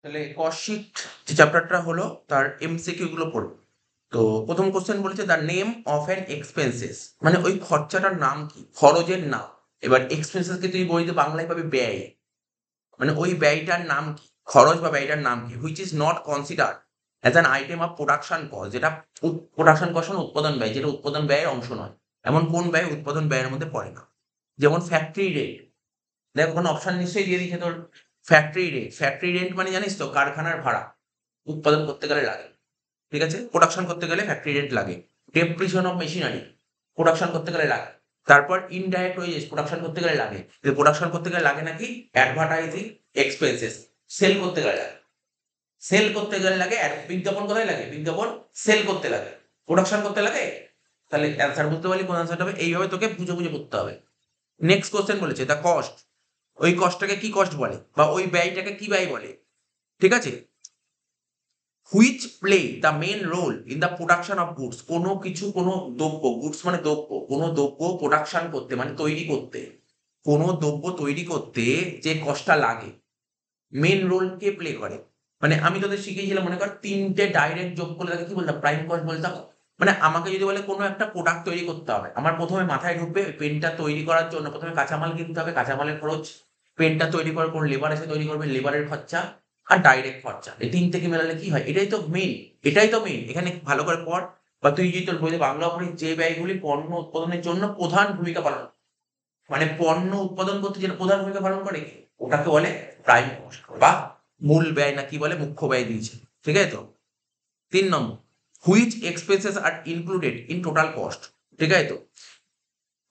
তাহলে কস্ট যে চ্যাপ্টারটা হলো তার এমসিকিউ গুলো পড়বো। তো প্রথম কোশ্চেন বলেছে the name of an expenses, মানে ওই খরচাটার নাম কি, খরচের নাম। এবার এক্সপেন্সেস কে তুই বইতে বাংলায় পাবি ব্যয়, মানে ওই ব্যয়টার নাম কি, খরচ বা ব্যয়টার নাম কি, which is not consider as an item of production cost, যেটা প্রোডাকশন কস্ট মানে উৎপাদন ব্যয়, যেটা উৎপাদন ব্যয়ের অংশ নয়। এমন কোন ব্যয় উৎপাদন ব্যয়ের মধ্যে পড়ে না? যেমন ফ্যাক্টরি রেট। দেখ ওখানে অপশন নিশ্চয়ই দিয়ে দিচ্ছে তোর। ফ্যাক্টরি রেট, ফ্যাক্টরি রেন্ট মানে জানিস তো কারখানার ভাড়া, উৎপাদন করতে গেলে লাগে। ঠিক আছে, প্রোডাকশন করতে গেলে ফ্যাক্টরি রেন্ট লাগে। ডেপ্রিসিয়েশন অফ মেশিনারি, প্রোডাকশন করতে গেলে লাগে। তারপর ইনডাইরেক্ট ওয়েজেস, প্রোডাকশন করতে গেলে লাগে। প্রোডাকশন করতে গেলে লাগে নাকি অ্যাডভার্টাইজিং এক্সপেন্সেস, সেল করতে গেলে লাগে। সেল করতে গেলে লাগে, বিজ্ঞাপন কোথায় লাগে, বিজ্ঞাপন সেল করতে লাগে। প্রোডাকশন করতে লাগে। তাহলে অ্যান্সার বুঝতে পারলি কোন অ্যান্সারটা হবে, এইভাবে তোকে বুঝে বুঝে করতে হবে। নেক্সট কোশ্চেন বলেছে দ্য কস্ট, ওই কস্টটাকে কি কস্ট বলে, বা ওই ব্যয়টাকে কি ব্যয় বলে। ঠিক আছে, which play the main role in the production of goods, কোনো কিছু, কোনো দ্রব্য, গুডস মানে দ্রব্য, কোনো দ্রব্য প্রোডাকশন করতে মানে তৈরি করতে, কোনো দ্রব্য তৈরি করতে যে কষ্টটা লাগে, মেন রোল কে প্লে করে। মানে আমি তোদের শিখিয়েছিলাম, মনে কর তিনটে ডাইরেক্ট যোগ করলে তাকে কি বলতাম, প্রাইম কস্ট বলতাম। মানে আমাকে যদি বলে কোনো একটা প্রোডাক্ট তৈরি করতে হবে, আমার প্রথমে মাথায় ঢুকবে পেনটা তৈরি করার জন্য প্রথমে কাঁচামাল কিনতে হবে, কাঁচামালের খরচ, পেনটা তৈরি করার কোন লেবার এসে তৈরি করবে, লেবারের খরচা, আর ডাইরেক্ট খরচা। এই তিন থেকে মেলালে কি হয়, এটাই তো মেন, এটাই তো মেন। এখানে ভালো করে পড়, বা তুই যদি তোর বইতে বাংলা পড়িস, যে ব্যয়গুলি পণ্য উৎপাদনের জন্য প্রধান ভূমিকা পালন, মানে পণ্য উৎপাদন করতে যেটা প্রধান ভূমিকা পালন করে, ওটাকে বলে প্রাইম কস্ট বা মূল ব্যয়, না কি বলে মুখ্য ব্যয় দিয়েছে। ঠিক আছে তো। 3 number, which expenses are included in total cost. ঠিক আছে তো,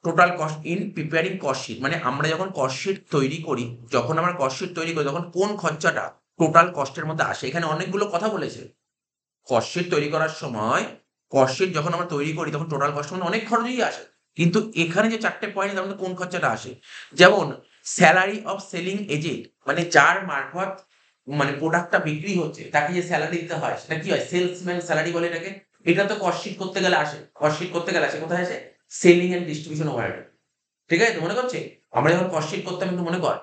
total cost in preparing cost sheet, মানে আমরা যখন কস্ট শিট তৈরি করি, যখন আমরা কস্ট শিট তৈরি করি তখন কোন খরচাটা টোটাল কস্টের মধ্যে আসে। এখানে অনেকগুলো কথা বলেছে। কস্ট শিট তৈরি করার সময়, কস্ট শিট যখন আমরা তৈরি করি তখন টোটাল কস্ট মানে অনেক খরচই আসে, কিন্তু এখানে যে চারটে পয়েন্ট তার মধ্যে কোন খরচাটা আসে। যেমন স্যালারি অফ সেলিং এজেন্ট, মানে যার মারফত মানে প্রোডাক্টটা বিক্রি হচ্ছে তাকে যে স্যালারি দিতে হয় সেটা কি হয়, সেলসম্যান স্যালারি বলে এটাকে। এটা তো কস্ট শিট করতে গেলে আসে, কস্ট শিট করতে গেলে আসে কোথায় আসে, সেলিং এন্ড ডিস্ট্রিবিউশন ওভারহেড। ঠিক আছে তো, মনে করছে আমরা যখন কস্ট শিট করতাম, কিন্তু মনে কর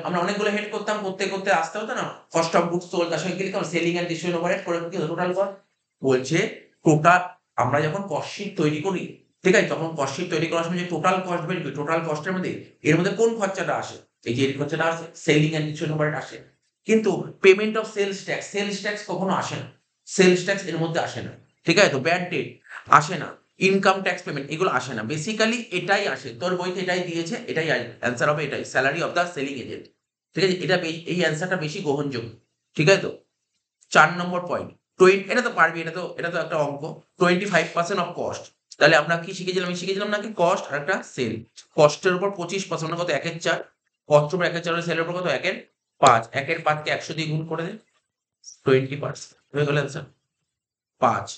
আমরা অনেকগুলো হেড করতাম, করতে করতে আসতে হতো না, কস্ট অফ গুডস সোল্ড, তার সঙ্গে কি লিখতাম, সেলিং এন্ড ডিস্ট্রিবিউশন ওভারহেড করে কি টোটাল কস্ট। বলছে টোটাল, আমরা যখন কস্ট শিট তৈরি করি, ঠিক আছে, তখন কস্ট শিট তৈরি করার সময় যে টোটাল কস্ট বের করি, টোটাল কস্টের মধ্যে এর মধ্যে কোন খরচাটা আসে, এই যে এই খরচাটা আসে, সেলিং এন্ড ডিস্ট্রিবিউশন ওভারহেড আসে। কিন্তু payment of sales tax, sales tax কখনো আসে না, সেলস ট্যাক্স এর মধ্যে আসে না। ঠিক আছে তো, ব্যাড ডেট আসে না, ইনকাম ট্যাক্স পেমেন্ট এগুলো আসে না। বেসিক্যালি এটাই আসে, তোর বইতে এটাই দিয়েছে, এটাই অ্যান্সার হবে, এটাই salary of the selling agent. ঠিক আছে, এটা এই অ্যান্সারটা বেশি গ্রহণযোগ্য। ঠিক আছে তো। 4 নম্বর পয়েন্ট, এটা তো পারবি, এটা তো একটা অঙ্ক। 25% অফ কস্ট, তাহলে আমরা কি শিখেছিলাম, আমি শিখেছিলাম নাকি কস্ট আর একটা সেল। কস্টের উপর 25% মানে কত, 1/4। কস্টের উপর 1/4, সেলের উপর কত, 1/5। 1/5 কে 100 দিয়ে গুণ করে দে, 20% হয়ে গেল answer. 5,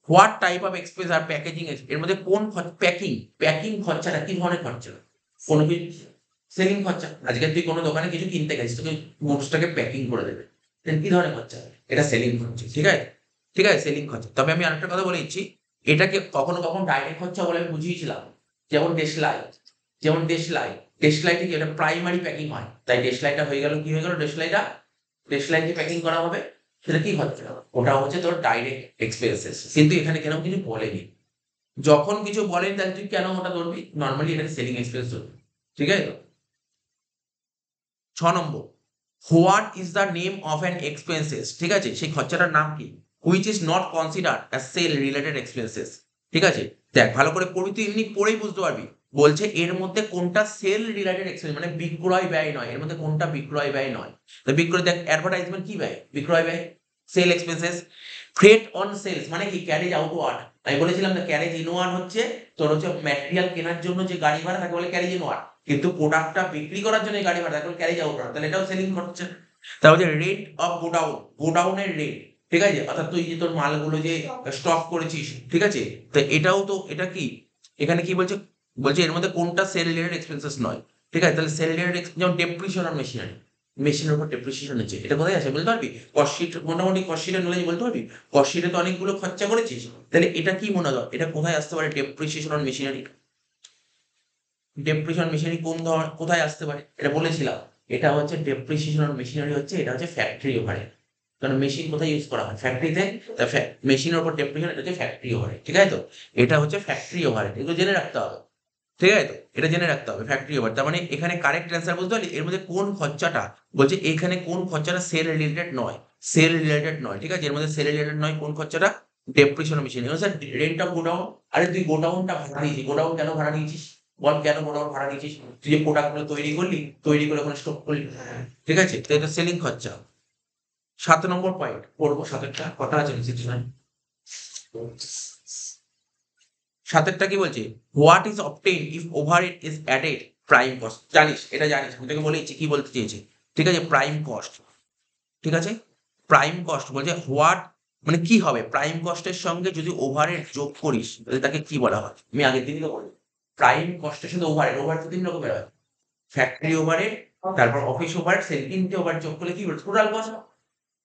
what type of expense are packaging, এর মধ্যে কোন প্যাকিং, প্যাকিং খরচাটা কি ধরনের খরচা, কোনো কিছু সেলিং খরচা। আজকে তুই কোনো দোকানে কিছু কিনতে গেছিস, তোকে গুডসটাকে প্যাকিং করে দেবে, then কি ধরনের খরচা, এটা সেলিং খরচা। ঠিক আছে, ঠিক আছে, সেলিং খরচা। তবে আমি আরেকটা কথা বলে দিচ্ছি, এটাকে কখনো কখনো ডাইরেক্ট খরচা বলে আমি বুঝিয়েছিলাম। যেমন দেশলাই, যেমন দেশলাই, দেশলাইতে কি এটা প্রাইমারি প্যাকিং হয়, তাই দেশলাইটা হয়ে গেল, কি হয়ে গেল, দেশলাইটা, দেশলাই যে প্যাকিং করা হবে সেটা কি খরচা, ওটা হচ্ছে তোর ডাইরেক্ট এক্সপেন্সেস। কিন্তু এখানে কেন কিছু বলেনি, যখন কিছু বলেনি তাহলে তুই কেন ওটা ধরবি, নর্মালি এটাকে সেলিং এক্সপেন্স ধরবি। ঠিক আছে তো। 6 number, what is the name of an expenses, ঠিক আছে, সেই খরচাটার নাম কি, which is not consider as sale related expenses. ঠিক আছে, দেখ ভালো করে পড়বি, তুই এমনি পড়েই বুঝতে পারবি। বলছে এর মধ্যে কোনটা সেল রিলেটেড এক্সপেন্স, মানে বিক্রয় ব্যয় নয়, এর মধ্যে কোনটা বিক্রয় ব্যয় নয়। তো বিক্রয়, দেখ অ্যাডভার্টাইজমেন্ট কি ব্যয়, বিক্রয় ব্যয়, sale expenses. Freight on sales মানে কি, ক্যারেজ আউটওয়ার্ড। আমি বলেছিলাম না, ক্যারেজ ইনওয়ার্ড হচ্ছে তোর হচ্ছে ম্যাটেরিয়াল কেনার জন্য যে গাড়ি ভাড়া তাকে বলে ক্যারেজ ইনওয়ার্ড, কিন্তু প্রোডাক্টটা বিক্রি করার জন্য গাড়ি ভাড়া তাকে ক্যারেজ আউট, তাহলে এটাও সেলিং করছে। তারপর যে রেট অফ গোডাউন, গোডাউনের রেট, ঠিক আছে, অর্থাৎ তুই যে তোর মালগুলো যে স্টক করেছিস, ঠিক আছে, তো এটাও তো, এটা কি, এখানে কি বলছে, বলছে এর মধ্যে কোনটা সেল রিলেটেড এক্সপেন্সেস নয়। ঠিক আছে, তাহলে সেল রিলেটেড, যেমন ডেপ্রিসিয়েশন অন মেশিনারি, মেশিনের উপর ডেপ্রিসিয়েশন হচ্ছে, এটা কোথায় আছে বলতে পারবি, কস্ট শিট, মোটামুটি কস্ট শিটের নলেজ বলতে পারবি, কস্ট শিটে তো অনেকগুলো খরচা করেছিস, তাহলে এটা কি মনে হয়, এটা কোথায় আসতে পারে, depreciation on machinery. Depreciation machinery কোন ধরনের, কোথায় আসতে পারে, এটা বলেছিলাম। এটা হচ্ছে ডেপ্রিসিয়েশন অন মেশিনারি হচ্ছে, এটা হচ্ছে ফ্যাক্টরি ওভারহেড। কারণ মেশিন কোথায় ইউজ করা হয়? ফ্যাক্টরিতে। মেশিনের উপর ডেপ্রিসিয়েশন, এটা হচ্ছে ফ্যাক্টরি ওভারহেড, ঠিক আছে তো? এটা হচ্ছে ফ্যাক্টরি ওভারহেড, এগুলো জেনে রাখতে হবে, ঠিক আছে তো? এটা জেনে রাখতে হবে ফ্যাক্টরি ওভার। তার মানে এখানে কারেক্ট অ্যান্সার বুঝতে পারলি? এর মধ্যে কোন খরচাটা বলছে, এখানে কোন খরচাটা সেল রিলেটেড নয়, সেল রিলেটেড নয়, ঠিক আছে? এর মধ্যে সেল রিলেটেড নয় কোন খরচাটা? Depreciation machine. এবার স্যার রেন্ট অফ গোডাউন, আরে তুই গোডাউনটা ভাড়া নিয়েছিস, গোডাউন কেন ভাড়া নিয়েছিস? বল কেন গোডাউন ভাড়া নিয়েছিস? তুই যে প্রোডাক্ট গুলো তৈরি করলি, তৈরি করে ওখানে স্টক করলি, ঠিক আছে? তো এটা সেলিং খরচা। 7 নম্বর পয়েন্ট পড়বো, 7টা কথা আছে নিচে। 7টা কি বলছে? What is obtain if overhead is added prime cost. জানিস, এটা জানিস, আমি তোকে বলেছি কি বলতে চেয়েছি, ঠিক আছে? প্রাইম কস্ট, ঠিক আছে? প্রাইম কস্ট বলছে হোয়াট, মানে কি হবে প্রাইম কস্টের সঙ্গে যদি ওভারহেড যোগ করিস, তাহলে তাকে কি বলা হয়? আমি আগের দিনই তো বলি, প্রাইম কস্টের সাথে ওভারহেড, ওভারহেড তো 3 রকমের হয়, ফ্যাক্টরি ওভারহেড, তারপর অফিস ওভারহেড, সেই 3টে ওভার যোগ করলে কি বলছে? Total cost.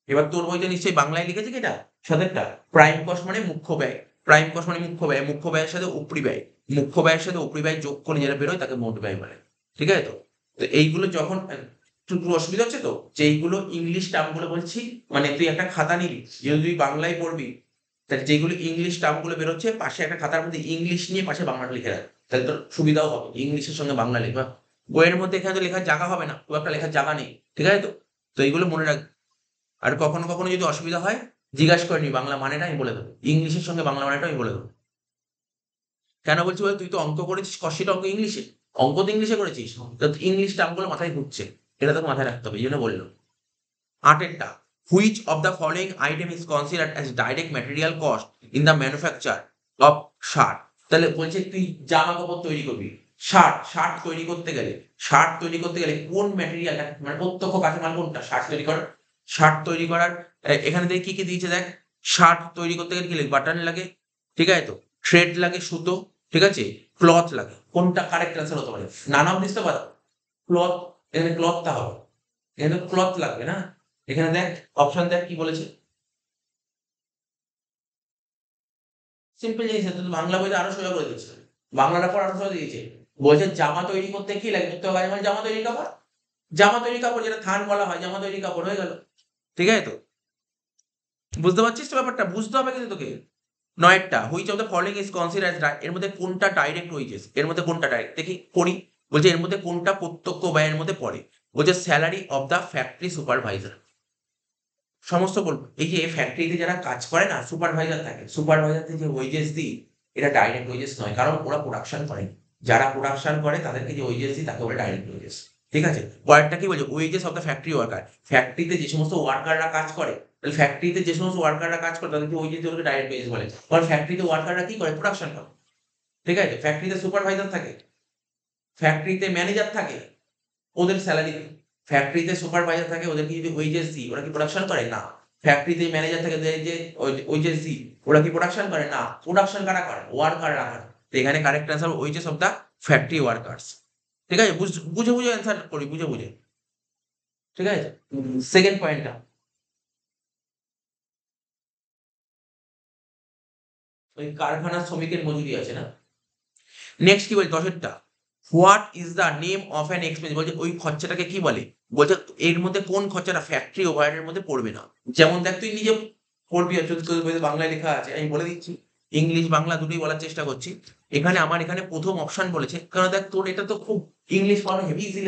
এবার তোর বইতে নিশ্চয়ই বাংলায় লিখেছে কি এটা? 7টা প্রাইম কস্ট মানে মুখ্য ব্যয়, প্রাইম কস্ট মানে মুখ্য ব্যয়, মুখ্য ব্যয়ের সাথে উপরি ব্যয়, মুখ্য ব্যয়ের সাথে উপরি ব্যয় যোগ করে যেটা বেরোয় তাকে মোট ব্যয় বলে, ঠিক আছে তো? তো এইগুলো যখন একটু অসুবিধা হচ্ছে তো, যে এইগুলো ইংলিশ টার্মগুলো বলছি, মানে তুই একটা খাতা নিবি, যেহেতু তুই বাংলায় পড়বি, তাহলে যেগুলো ইংলিশ টার্মগুলো বেরোচ্ছে পাশে একটা খাতার মধ্যে ইংলিশ নিয়ে পাশে বাংলাটা লিখে রাখ, তাহলে তোর সুবিধাও হবে ইংলিশের সঙ্গে বাংলা লেখা। বইয়ের মধ্যে এখানে তো লেখার জায়গা হবে না, খুব একটা লেখার জায়গা নেই, ঠিক আছে তো? তো এইগুলো মনে রাখ। আর কখনো কখনো যদি অসুবিধা হয় জিজ্ঞাসা করে নি, বাংলা মানেটা আমি বলে দেবো, ইংলিশের সঙ্গে বাংলা মানেটা আমি বলে দেবো। কেন বলছি বল, তুই তো অঙ্ক করেছিস, কষিট অঙ্ক ইংলিশে, অঙ্ক তো ইংলিশে করেছিস, তো ইংলিশ টার্মগুলো মাথায় ঘুরছে, এটা তোকে মাথায় রাখতে হবে, এই জন্য বললো। 8এরটা, which of the following item is considered as direct material cost in the manufacture of shirt. তাহলে বলছে তুই জামা কাপড় তৈরি করবি, শার্ট, শার্ট তৈরি করতে গেলে, শার্ট তৈরি করতে গেলে কোন ম্যাটেরিয়ালটা, মানে প্রত্যক্ষ কাঁচামাল কোনটা শার্ট তৈরি করার? শার্ট তৈরি করার এখানে দেখ কি কি দিয়েছে, দেখ। শার্ট তৈরি করতে গেলে কি লাগে? বাটন লাগে, ঠিক আছে তো? থ্রেড লাগে, সুতো, ঠিক আছে? ক্লথ লাগে। কোনটা কারেক্ট অ্যান্সার হতে পারে? নান অফ দিস তো পারো। ক্লথ, এখানে ক্লথটা হবে, এখানে ক্লথ লাগবে না। এখানে দেখ, অপশন দেখ কি বলেছে, সিম্পল জিনিস, তো বাংলা বইতে আরো সোজা করে দিয়েছে, বাংলাটা পর আরো সোজা দিয়েছে। বলছে জামা তৈরি করতে কি লাগে? তো মানে জামা তৈরি কাপড়, জামা তৈরি কাপড় যেটা থান বলা হয়, জামা তৈরি কাপড় হয়ে গেল, ঠিক আছে তো? বুঝতে পারছিস তো ব্যাপারটা? বুঝতে হবে কিন্তু তোকে। 9টা, which of the following is considered, এর মধ্যে কোনটা ডাইরেক্ট ওয়েজেস, এর মধ্যে কোনটা ডাইরেক্ট দেখি পড়ি। বলছে এর মধ্যে কোনটা প্রত্যক্ষ ব্যয়ের মধ্যে পড়ে? বলছে salary of the factory supervisor. সমস্ত বলবো, এই যে ফ্যাক্টরিতে যারা কাজ করে না, সুপারভাইজার থাকে, সুপারভাইজারদের যে ওয়েজেস দিই, এটা ডাইরেক্ট ওয়েজেস নয়, কারণ ওরা প্রোডাকশন করে, যারা প্রোডাকশন করে তাদেরকে যে ওয়েজেস দিই তাকে বলে ডাইরেক্ট ওয়েজেস, ঠিক আছে? পরেরটা কি বলছে? Wages of the factory worker, ফ্যাক্টরিতে যে সমস্ত ওয়ার্কাররা কাজ করে, তাহলে ফ্যাক্টরিতে যে সমস্ত ওয়ার্কাররা কাজ করে তাদেরকে ওয়েজেস দিয়ে ডাইরেক্ট ওয়েজেস বলে, কারণ ফ্যাক্টরিতে ওয়ার্কাররা কি করে? প্রোডাকশন করে, ঠিক আছে? ফ্যাক্টরিতে সুপারভাইজার থাকে, ফ্যাক্টরিতে ম্যানেজার থাকে, ওদের স্যালারি। ফ্যাক্টরিতে সুপারভাইজার থাকে, ওদেরকে যদি ওয়েজেস দিই, ওরা কি প্রোডাকশন করে? না। ফ্যাক্টরিতে ম্যানেজার থাকে, ওদের যে ওয়েজেস দিই, ওরা কি প্রোডাকশন করে? না। প্রোডাকশন কারা করে? ওয়ার্কাররা করে। তো এখানে correct answer wages of the factory workers, ঠিক আছে? বুঝে বুঝে অ্যান্সার করি, বুঝে বুঝে, ঠিক আছে? সেকেন্ড পয়েন্টটা, ওই কারখানার শ্রমিকের মজুরি আছে না। নেক্সট কি বলছে? 10এরটা, what is the name of an expense, বলছে ওই খরচাটাকে কি বলে? বলছে এর মধ্যে কোন খরচাটা ফ্যাক্টরি ওভারহেডের মধ্যে পড়বে না। যেমন দেখ, তুই নিজে পড়বি, যদি তোদের বইতে বাংলায় লেখা আছে, আমি বলে দিচ্ছি, ইংলিশ বাংলা দুটোই বলার চেষ্টা করছি। এখানে আমার এখানে প্রথম অপশন বলেছে, কারণ দেখ তোর এটা তো খুব ইংলিশ পড়ানো হেভি ইজি।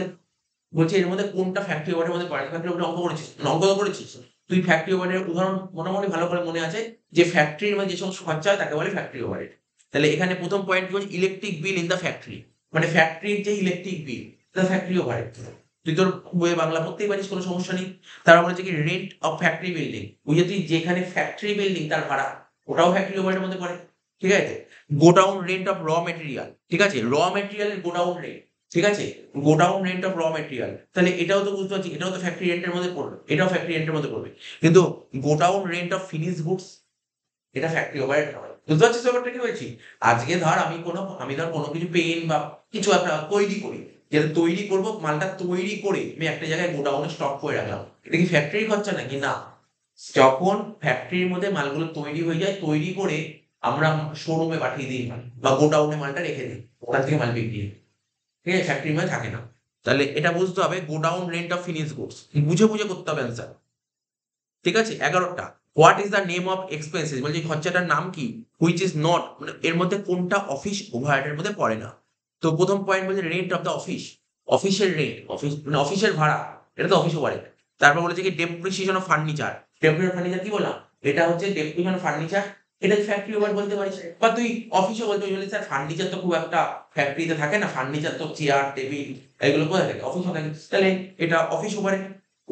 বলছে এর মধ্যে কোনটা ফ্যাক্টরি ওভারের মধ্যে পড়ে? ফ্যাক্টরি ওভারে অঙ্ক করেছিস, অঙ্ক তো করেছিস তুই। ফ্যাক্টরি ওভারের উদাহরণ মোটামুটি ভালো করে মনে আছে, যে ফ্যাক্টরির মধ্যে যে সমস্ত খরচা হয় তাকে বলে ফ্যাক্টরি ওভারহেড। তাহলে এখানে প্রথম পয়েন্ট কি বলছে? Electric bill in the factory, মানে ফ্যাক্টরির যে electric bill, the factory overhead. তুই তোর বইয়ে বাংলা পড়তেই পারিস, কোনো সমস্যা নেই। তারপর বলেছে কি রেন্ট অফ ফ্যাক্টরি বিল্ডিং, বুঝে তুই যেখানে ফ্যাক্টরি বিল্ডিং তার ভাড়া, ওটাও ফ্যাক্টরি ওভারহেডের মধ্যে পড়ে, ঠিক আছে? গোডাউন রেন্ট অফ র মেটেরিয়াল, ঠিক আছে? র মেটেরিয়ালের গোডাউন রেন্ট, ঠিক আছে? গোডাউন রেন্ট অফ র মেটেরিয়াল, তাহলে এটাও তো বুঝতে পারছি, এটাও তো ফ্যাক্টরি রেন্টের মধ্যে পড়বে, এটাও ফ্যাক্টরি রেন্টের মধ্যে পড়বে। কিন্তু godown rent of finish goods, এটা ফ্যাক্টরি ওভারহেড নয়। বুঝতে পারছিস ব্যাপারটা কি হয়েছি? আজকে ধর আমি ধর কোনো কিছু পেন বা কিছু একটা তৈরি করি, যেটা তৈরি করবো, মালটা তৈরি করে আমি একটা জায়গায় গোডাউনে স্টক করে রাখলাম, এটা কি ফ্যাক্টরির খরচা নাকি? না। যখন ফ্যাক্টরির মধ্যে মালগুলো তৈরি হয়ে যায়, তৈরি করে আমরা শোরুমে পাঠিয়ে দিই মাল, বা গোডাউনে মালটা রেখে দিই, ওখান থেকে মাল বিক্রি হয়, ঠিক আছে? ফ্যাক্টরির মধ্যে থাকে না। তাহলে এটা বুঝতে হবে godown rent of finish goods, বুঝে বুঝে করতে হবে অ্যান্সার। ঠিক আছে, 11টা what is the name of expenses, বলছি খরচাটার নাম কি, হুইচ ইজ নট, মানে এর মধ্যে কোনটা অফিস ওভারহেডের মধ্যে পড়ে না। তো প্রথম পয়েন্ট বলছে রেন্ট অফ দ্য অফিস, অফিসের রেন্ট, অফিস মানে অফিসের ভাড়া, এটা তো অফিস ওভারহেড। তারপর বলেছে কি depreciation of furniture, depreciation furniture কি বললাম, এটা হচ্ছে ডেপ্রিসিয়েশন ফার্নিচার, এটা ফ্যাক্টরি ওভার বলতে পারিস, বা তুই অফিসও বলতে পারিস, স্যার ফার্নিচার তো খুব একটা ফ্যাক্টরিতে থাকে না, ফার্নিচার তো চেয়ার টেবিল এগুলো কোথায় থাকে, অফিসও থাকে, তাহলে এটা অফিস ওভারহেড।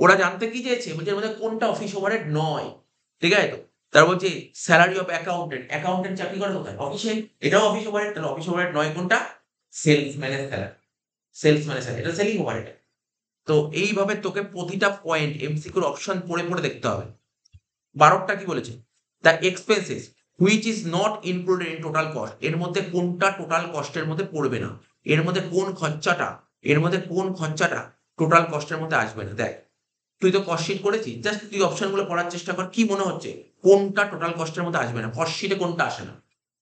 ওরা জানতে কি চেয়েছে, বলছে এর মধ্যে কোনটা অফিস ওভারহেড নয়। ঠিক আছে, তো তার বলছে স্যালারি অফ অ্যাকাউন্টেন্ট, অ্যাকাউন্টেন্ট চাকরি করে কোথায়, অফিসে, এটাও অফিস ওভারহেড, তাহলে অফিস ওভারহেড নয় কোনটা, সেলসম্যানের স্যালারি, সেলসম্যানের স্যালারি, এটা সেলিং ওভারহেড। তো এইভাবে তোকে প্রতিটা পয়েন্ট এমসিকিউর অপশন পড়ে পড়ে দেখতে হবে। 12টা কি বলেছে, the expenses which is not included in total cost, এর মধ্যে কোনটা টোটাল কস্টের মধ্যে পড়বে না, এর মধ্যে কোন খরচাটা, এর মধ্যে কোন খরচাটা টোটাল কস্টের মধ্যে আসবে না। দেখ তুই তো কস্ট শিট করেছিস, জাস্ট তুই অপশনগুলো পড়ার চেষ্টা কর, কি মনে হচ্ছে কোনটা টোটাল কস্টের মধ্যে আসবে না, কস্ট শিটে কোনটা আসে না,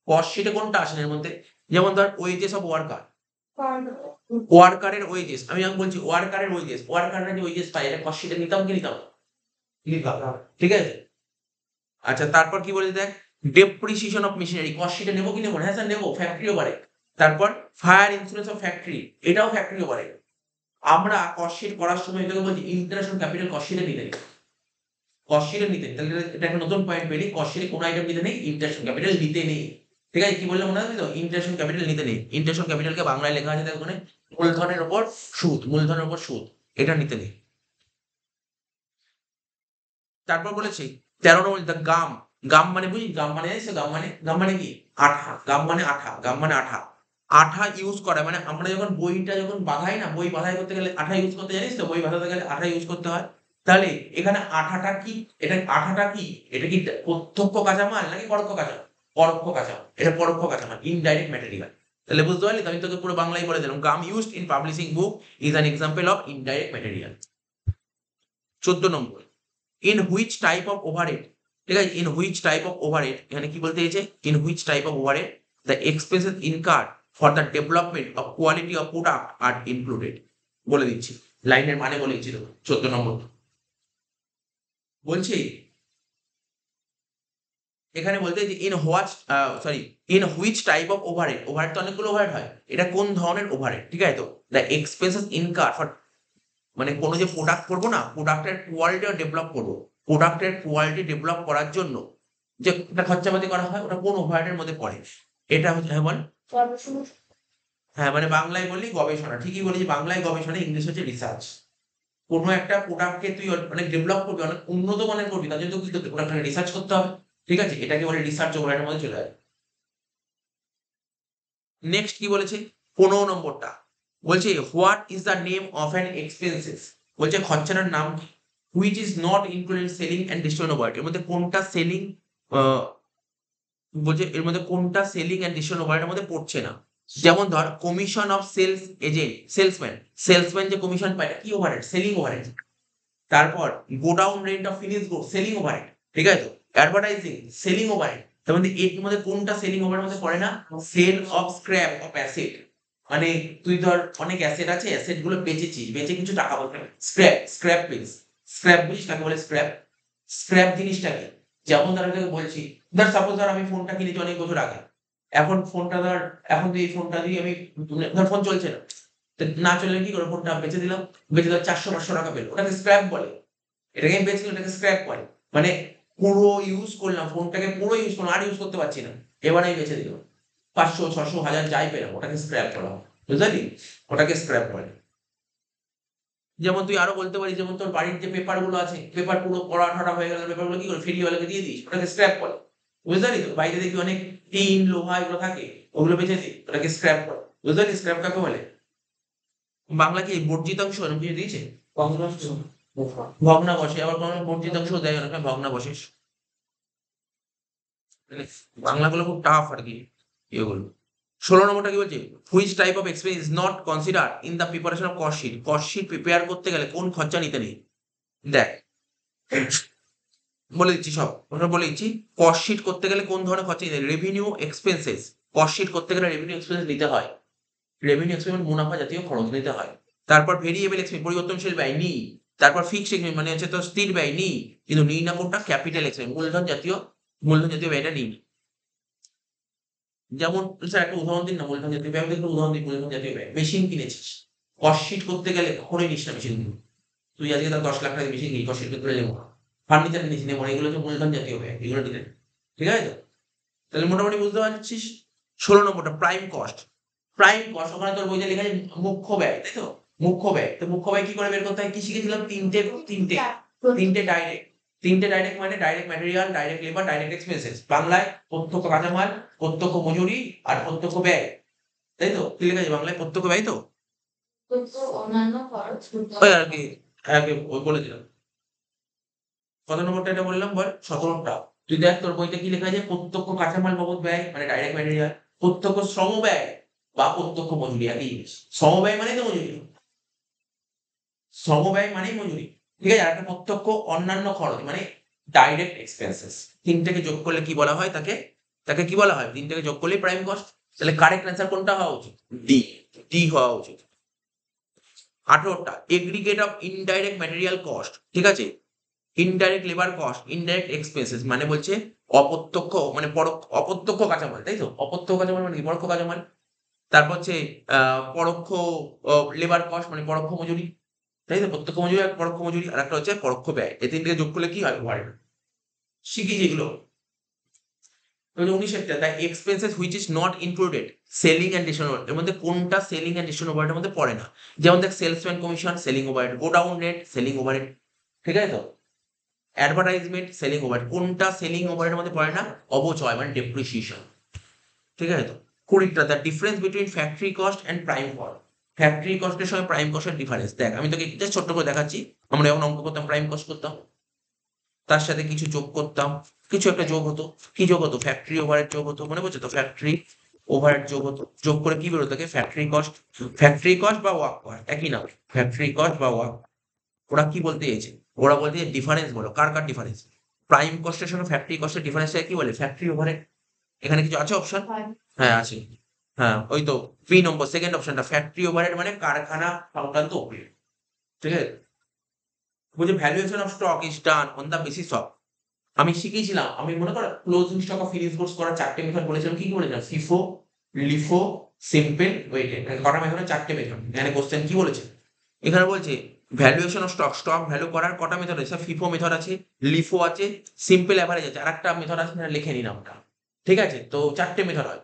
কস্ট শিটে কোনটা আসে না এর মধ্যে, যেমন ধর ওয়েজেস অফ ওয়ার্কার, ওয়ার্কারের ওয়েজেস, আমি যখন বলছি ওয়ার্কারের ওয়েজেস, ওয়ার্কাররা যে ওয়েজেস পায়, এটা কস্ট শিটে নিতাম কি নিতাম না? নিতাম। ঠিক আছে, আচ্ছা তারপর কি বলেছে দেখ, ডেপ্রিসিয়েশন অফ মেশিনারি, কস্ট শিটে নেবো কি নেবো না? হ্যাঁ স্যার নেবো, ফ্যাক্টরি ওভারে। তারপর ফায়ার ইন্স্যুরেন্স অফ ফ্যাক্টরি, এটাও ফ্যাক্টরি ওভারে। আমরা কস্ট শিট করার সময় এটাকে বলছি ইন্টারন্যাশনাল ক্যাপিটাল কস্ট শিটে নিতে নেই, কস্ট শিটে নিতে নেই। তাহলে এটা একটা নতুন পয়েন্ট পেলি, কস্ট শিটে কোনো আইটেম নিতে নেই, ইন্টারন্যাশনাল ক্যাপিটাল নিতে নেই। ঠিক আছে, কি বললাম মনে আছে তো, ইন্টারন্যাশনাল ক্যাপিটাল নিতে নেই, ইন্টারন্যাশনাল ক্যাপিটালকে বাংলায় লেখা আছে দেখো ওখানে, মূলধনের উপর সুদ, মূলধনের উপর সুদ, এটা নিতে নেই। তারপর বলেছি 13 নম্বর দ্য গাম, গাম মানে বুঝি, গাম মানে জানিস তো, গাম মানে কি, আঠা, গাম মানে আঠা, গাম মানে আঠা, আঠা ইউজ করা, মানে আমরা যখন বইটা যখন বাঁধাই না, বই বাঁধাই করতে গেলে আঠা ইউজ করতে, জানিস তো, বই বাঁধাতে গেলে আঠা ইউজ করতে হয়। তাহলে এখানে আঠাটা কি, এটা আঠাটা কি, এটা কি প্রত্যক্ষ কাঁচামাল নাকি পরোক্ষ কাঁচামাল, পরোক্ষ কাঁচামাল, এটা পরোক্ষ কাঁচামাল, ইনডাইরেক্ট ম্যাটেরিয়াল। তাহলে বুঝতে পারলি তো, আমি তোকে পুরো বাংলায় বলে দিলাম, gum used in publishing book is an example of indirect material. 14 number, in which type of overhead, ঠিক আছে, in which type of overhead, এখানে কি বলতে চাইছে, in which type of overhead the expenses incur for the development of quality of product are included. বলে দিচ্ছি, লাইনের মানে বলে দিচ্ছি তো, 14 নম্বর বলছি, এখানে বলতে যে in what, sorry, in which type of overhead, overhead তো অনেকগুলো ওভারহেড হয়, এটা কোন ধরনের ওভারহেড, ঠিক আছে, তো দ্য এক্সপেন্সেস ইনকার ফর, মানে কোনো যে প্রোডাক্ট করবো না, প্রোডাক্টের কোয়ালিটি ডেভেলপ করবো, প্রোডাক্টের কোয়ালিটি ডেভেলপ করার জন্য যে একটা খরচাপাতি করা হয়, ওটা কোন ওভারহেডের মধ্যে পড়ে, এটা হচ্ছে, হ্যাঁ বল, হ্যাঁ মানে বাংলায় বললি গবেষণা, ঠিকই বলেছি, বাংলায় গবেষণা, ইংলিশ হচ্ছে রিসার্চ। কোনো একটা প্রোডাক্টকে তুই অনেক ডেভেলপ করবি, অনেক উন্নত মানের করবি, তার জন্য তোকে কি করতে হবে, প্রোডাক্টটাকে রিসার্চ করতে হবে। ঠিক আছে, এটাকে বলে রিসার্চ ওভারহেডের মধ্যে চলে যায়। নেক্সট কি বলেছে, 15 নম্বরটা বলছে what is the name of an expenses, বলছে খরচাটার নাম কি, which is not included selling and distribution overhead, এর মধ্যে কোনটা সেলিং, বলছে এর মধ্যে কোনটা সেলিং অ্যান্ড ডিস্ট্রিবিউশন ওভারহেডের মধ্যে পড়ছে না। যেমন ধর commission of sales agent, salesman, salesman যে কমিশন পায়, এটা কি ওভারহেড, সেলিং ওভারহেড। তারপর godown rent of finish good, selling overhead. ঠিক আছে, তো অ্যাডভার্টাইজিং, সেলিং ওভারহেড। তার মধ্যে এর মধ্যে কোনটা সেলিং ওভারের মধ্যে পড়ে না, sale of scrap of asset, মানে তুই ধর অনেক অ্যাসেট আছে, অ্যাসেট গুলো বেচেছিস, বেচে কিছু টাকা বলতে, স্ক্র্যাপ, স্ক্র্যাপ পিস, স্ক্র্যাপ বুঝিস কাকে বলে, স্ক্র্যাপ, স্ক্র্যাপ জিনিসটা কি, যেমন ধর আমি তোকে বলছি, ধর সাপোজ ধর আমি ফোনটা কিনেছি অনেক বছর আগে, এখন ফোনটা ধর, এখন তুই এই ফোনটা দিয়ে আমি, ধর ফোন চলছে না, তো না চললে কি করে, ফোনটা বেচে দিলাম, বেচে ধর 400-500 টাকা পেলো, ওটাকে স্ক্র্যাপ বলে। এটাকে আমি বেচলাম, এটাকে স্ক্র্যাপ বলে, মানে পুরো ইউজ করলাম ফোনটাকে, পুরো ইউজ করলাম, আর ইউজ করতে পারছি না, এবার আমি বেচে দিলাম, 500, 600, 1000 যাই পেলাম, ওটাকে স্ক্র্যাপ করা হয়, বুঝলি, ওটাকে স্ক্র্যাপ বলে। যেমন তুই আরো বলতে পারিস, যেমন তোর বাড়ির যে পেপার গুলো আছে, পেপার পুরো পড়া ঠরা হয়ে গেলে পেপার গুলো কি করে, ফেরিওয়ালাকে দিয়ে দিস, ওটাকে স্ক্র্যাপ বলে, বুঝলি তো, বাইরে দেখবি অনেক টিন লোহা এগুলো থাকে, ওগুলো বেঁচে দিই, ওটাকে স্ক্র্যাপ বলে, বুঝলি, স্ক্র্যাপ কাকে বলে। বাংলা কি বর্জিত অংশ এরকম কিছু দিয়েছে, ভগ্নাবশেষ, আবার কোনো বর্জিত অংশ দেয় অনেক ভগ্নাবশেষ, মানে বাংলাগুলো খুব টাফ আর কি এগুলো। 16 নম্বরটা কি বলছে, which type of expense is not consider in the preparation of cost sheet, cost sheet prepare করতে গেলে কোন খরচা নিতে নেই। দেখ বলে দিচ্ছি সব, ওটা বলে দিচ্ছি, কস্ট শিট করতে গেলে কোন ধরনের খরচা নিতে, রেভিনিউ এক্সপেন্সেস, কস্ট শিট করতে গেলে রেভিনিউ এক্সপেন্স নিতে হয়, রেভিনিউ এক্সপেন্স মুনাফা জাতীয় খরচ নিতে হয়। তারপর ভেরিয়েবল এক্সপেন্স পরিবর্তনশীল ব্যয় নি, তারপর ফিক্সড এক্সপেন্স মানে হচ্ছে তো স্থির ব্যয় নি, কিন্তু নি না কোনটা ক্যাপিটাল এক্সপেন্স মূলধন জাতীয় ব্যয়টা নি। যেমন স্যার একটা উদাহরণ দিন না মূলধন জাতীয় ব্যয়, একটা উদাহরণ দিন মূলধন জাতীয় ব্যয়। মেশিন কিনেছিস, কস্ট শিট করতে গেলে কখনোই নিস না মেশিন, তুই আজকে তার 10 লাখ টাকা মেশিন কিনি কস্ট শিট করতে নেবো না, ফার্নিচার নিয়েছি নেবো না, এগুলো হচ্ছে মূলধন জাতীয় ব্যয়, এগুলো দিলে ঠিক আছে তো। তাহলে মোটামুটি বুঝতে পারছিস। 16 নম্বরটা প্রাইম কস্ট। প্রাইম কস্ট ওখানে তোর বইতে লেখা আছে মুখ্য ব্যয়, তাই তো। মুখ্য ব্যয়, তো মুখ্য ব্যয় কি করে বের করতে হয়, কি শিখেছিলাম? তিনটে ডাইরেক্ট। তিনটে ডাইরেক্ট মানে direct material, direct labour, direct expenses. বাংলায় প্রত্যক্ষ কাঁচামাল, প্রত্যক্ষ মজুরি আর প্রত্যক্ষ ব্যয়, তাই তো। কি লেখা আছে বাংলায়? প্রত্যক্ষ ব্যয় তো অন্যান্য খরচ ওই আর কি, ওই বলে দিলাম। কত নম্বরটা এটা বললাম বল? 17টা। তুই দেখ তোর বইতে কি লেখা আছে, প্রত্যক্ষ কাঁচামাল বাবদ ব্যয় মানে ডাইরেক্ট ম্যাটেরিয়াল, প্রত্যক্ষ শ্রম ব্যয় বা প্রত্যক্ষ মজুরি একই জিনিস। শ্রম ব্যয় মানেই তো মজুরি, শ্রম ব্যয় মানেই মজুরি, ঠিক আছে। আর একটা প্রত্যক্ষ অন্যান্য খরচ মানে ডাইরেক্ট এক্সপেন্সেস। তিনটাকে যোগ করলে কি বলা হয় তাকে? তাকে কি বলা হয়? তিনটাকে যোগ করলেই প্রাইম কস্ট। তাহলে কারেক্ট অ্যান্সার কোনটা হওয়া উচিত? ডি। ডি হওয়া উচিত। 18টা aggregate of indirect material cost, ঠিক আছে। Indirect labour cost, indirect expenses মানে বলছে অপ্রত্যক্ষ মানে অপ্রত্যক্ষ কাঁচামাল, তাই তো। অপ্রত্যক্ষ কাঁচামাল মানে কি? পরোক্ষ কাঁচামাল। তারপর হচ্ছে পরোক্ষ লেবার কস্ট মানে পরোক্ষ মজুরি, তাই তো। প্রত্যক্ষ মজুরি আর পরোক্ষ মজুরি। আর একটা হচ্ছে পরোক্ষ ব্যয়। এই তিনটে যোগ করলে কি হয়? ওভারহেড। শিখি যেগুলো। 19টা the expenses which is not included selling and distribution overhead, এর মধ্যে কোনটা সেলিং অ্যান্ড ডিস্ট্রিবিউশন ওভারহেডের মধ্যে পড়ে না? যেমন দেখ salesman commission selling overhead, godown rate selling overhead, ঠিক আছে তো। অ্যাডভার্টাইজমেন্ট সেলিং ওভারহেড, কোনটা সেলিং ওভারহেডের মধ্যে পড়ে না? অবচয় মানে ডেপ্রিসিয়েশন, ঠিক আছে তো। 20টা the difference between factory cost and prime cost, factory কস্টের সঙ্গে প্রাইম কস্টের ডিফারেন্স দেখ। আমি তোকে জাস্ট ছোট্ট করে দেখাচ্ছি। আমরা যখন অঙ্ক করতাম প্রাইম কস্ট করতাম, তার সাথে কিছু যোগ করতাম, কিছু একটা যোগ হতো। কি যোগ হতো? ফ্যাক্টরি ওভারহেড যোগ হতো, মনে পড়ছে তো? ফ্যাক্টরি ওভারহেড যোগ হতো, যোগ করে কি বেরোতো? Factory cost. ফ্যাক্টরি কস্ট বা ওয়ার্ক কস্ট একই নাম, ফ্যাক্টরি কস্ট বা ওয়ার্ক। ওরা কি বলতে চেয়েছে? ওরা বলতে ডিফারেন্স বলো, কার কার ডিফারেন্স? প্রাইম কস্টের সঙ্গে ফ্যাক্টরি কস্টের ডিফারেন্সটা কি বলে? Factory overhead. এখানে কিছু আছে অপশন? হ্যাঁ আছে। হ্যাঁ ওই তো বি নম্বর সেকেন্ড অপশনটা, ফ্যাক্টরি ওভারহেড মানে কারখানা সংক্রান্ত অভিযোগ, ঠিক আছে। বলছে valuation of stock is done on the basis of, আমি শিখিয়েছিলাম, আমি মনে করো closing stock of finish goods করার 4টে মেথড বলেছিলাম। কি কি বলেছিলাম? FIFO, LIFO, simple, weighted. কটা মেথড? 4টে মেথড। এখানে কোশ্চেন কি বলেছে? এখানে বলছে valuation of stock, stock value করার কটা মেথড আছে? ফিফো মেথড আছে, লিফো আছে, সিম্পল অ্যাভারেজ আছে, আর একটা মেথড আছে না লিখে নিন আমরা, ঠিক আছে। তো 4টে মেথড হয়।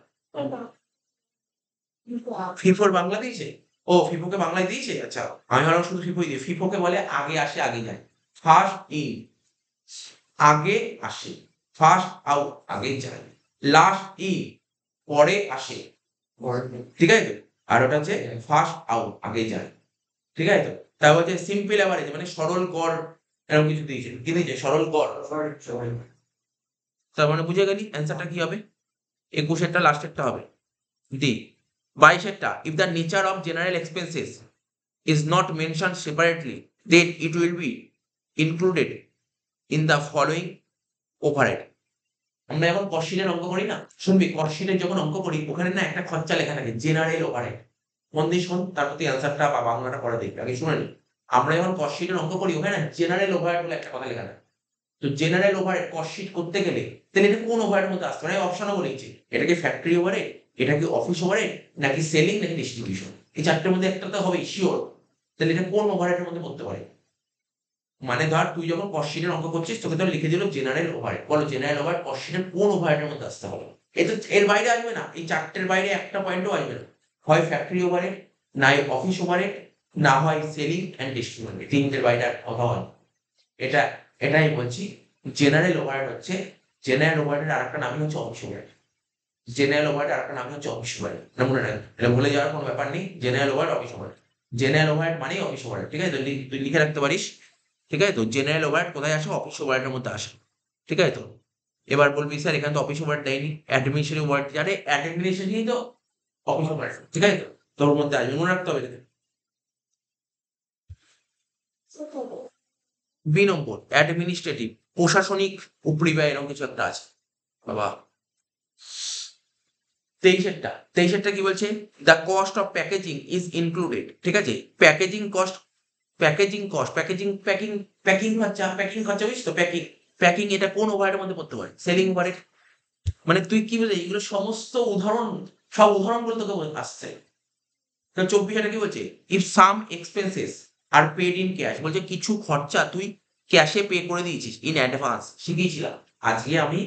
ফিফোর বাংলা দিয়েছে? ও ফিফোকে বাংলায় দিয়েছে, আচ্ছা। আমি ভাবলাম শুধু ফিফোই দিয়ে। ফিফোকে বলে আগে আসে আগে যায়, ফার্স্ট ইন আগে আসে, ফার্স্ট আউট আগে যায়, লাস্ট ইন পরে আসে, ঠিক আছে। আর ওটা হচ্ছে ফার্স্ট আউট আগে যায়, ঠিক আছে তো। তারপর হচ্ছে সিম্পল অ্যাভারেজ মানে সরল গড়, এরকম কিছু দিয়েছে। কি দিয়েছে? সরল গড়। তার মানে বুঝে গেলি অ্যান্সারটা কি হবে? 21এরটা লাস্টেরটা হবে ডি। 22এরটা if the nature of general expenses is not mentioned separately, then it will be included in the following overhead. আমরা যখন কস্ট অঙ্ক করি না, শুনবি কস্ট যখন অঙ্ক করি ওখানে না একটা খরচা লেখা থাকে জেনারেল ওভারহেড। মন দিয়ে শোন, তারপর তুই অ্যান্সারটা বা বাংলাটা পরে দেখবি, আগে শুনে নি। আমরা যখন কস্ট অঙ্ক করি ওখানে না জেনারেল ওভারহেড বলে একটা কথা লেখা থাকে। তো জেনারেল ওভারহেড কস্ট করতে গেলে তাহলে এটা কোন ওভারহেডের মধ্যে আসতে পারে? অপশনও বলেছি, এটা কি ফ্যাক্টরি ওভারহেড, এটা কি অফিস ওভারহেড, নাকি সেলিং, নাকি ডিস্ট্রিবিউশন। এই 4টের মধ্যে একটা তো হবেই শিওর। তাহলে এটা কোন ওভারহেডের মধ্যে পড়তে পারে? মানে ধর তুই যখন কস্ট অঙ্ক করছিস তোকে তো লিখে দিল জেনারেল ওভারহেড, বলো জেনারেল ওভারহেড কস্ট কোন ওভারহেডের মধ্যে আসতে হবে? এর বাইরে আসবে না, এই 4টের বাইরে একটা পয়েন্টও আসবে না। হয় ফ্যাক্টরি ওভারহেড, নাই অফিস ওভারহেড, না হয় সেলিং অ্যান্ড ডিস্ট্রিবিউশন। 3টের বাইরে আর কথা হয়। এটা এটাই বলছি। জেনারেল ওভারহেড হচ্ছে, জেনারেল ওভারহেড আর একটা নামই হচ্ছে অফিস ওভারহেড। জেনারেল ওভারহেড আর একটা নামই হচ্ছে অফিস ওভারহেড। এটা মনে রাখ, এটা ভুলে যাওয়ার কোনো ব্যাপার নেই। General overhead, office overhead. General overhead মানেই অফিস ওভারহেড, ঠিক আছে তো। তুই লিখে রাখতে পারিস, ঠিক আছে তো। জেনারেল ওভারহেড কোথায় আসে? অফিস ওভারহেডের মধ্যে আসে, ঠিক আছে তো। এবার বলবি স্যার এখানে তো অফিস ওভারহেড দেয়নি, অ্যাডমিনিস্ট্রেটিভ ওভারহেড। আরে অ্যাডমিনিস্ট্রেশনই তো অফিস ওভারহেড, ঠিক আছে তো। তোর মধ্যে আসবে, মনে রাখতে হবে এটাকে। বি নম্বর অ্যাডমিনিস্ট্রেটিভ, প্রশাসনিক উপরিব্যয়, এরকম কিছু একটা আছে বাবা। 23 কি বলছে, the cost of packaging is included. ঠিক আছে, প্যাকেজিং কস্ট, প্যাকেজিং খরচা বুঝছো, প্যাকিং এটা কোন ওভারের মধ্যে পড়তে পারে? সেলিং ওভারের। মানে তুই কি বলে এইগুলো সমস্ত উদাহরণ, সব উদাহরণগুলো তোকে আসছে। 24 কি বলছে, if some expenses are paid in cash, বলছে কিছু খরচা তুই ক্যাশে পে করে দিয়েছিস ইন অ্যাডভান্স। শিখিয়েছিলাম আজকে আমি,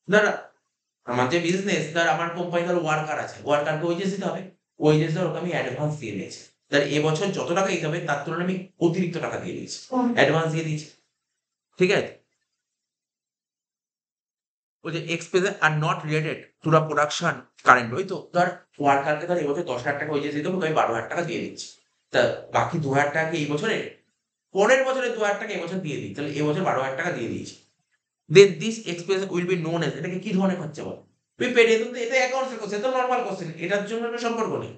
ধর আমার যে বিজনেস, ধর আমার কোম্পানি, ধর ওয়ার্কার আছে, ওয়ার্কারকে ওয়েজেস দিতে হবে, ওয়েজেস ধর ওকে আমি অ্যাডভান্স দিয়ে দিয়েছি, তার এবছর যত টাকা দিতে হবে তার তুলনায় আমি অতিরিক্ত টাকা দিয়ে দিয়েছি, অ্যাডভান্স দিয়ে দিয়েছি। ঠিক আছে, ওই যে expenses are not related to the production current, ওই তো ধর ওয়ার্কারকে ধর এবছর 10,000 টাকা ওয়েজেস দিতে হবে, আমি 12,000 টাকা দিয়ে দিচ্ছি, তা বাকি 2,000 টাকা কি এই বছরে, পরের বছরে 2,000 টাকা এবছর দিয়ে দিই, তাহলে এবছর 12,000 টাকা দিয়ে দিয়েছি। Then this expense will be known as, এটাকে কি ধরনের খরচা বল? প্রিপেড, এটা অ্যাকাউন্টসের কোশ্চেন, তো নরমাল কোশ্চেন, এটার জন্য কোনো সম্পর্ক নেই।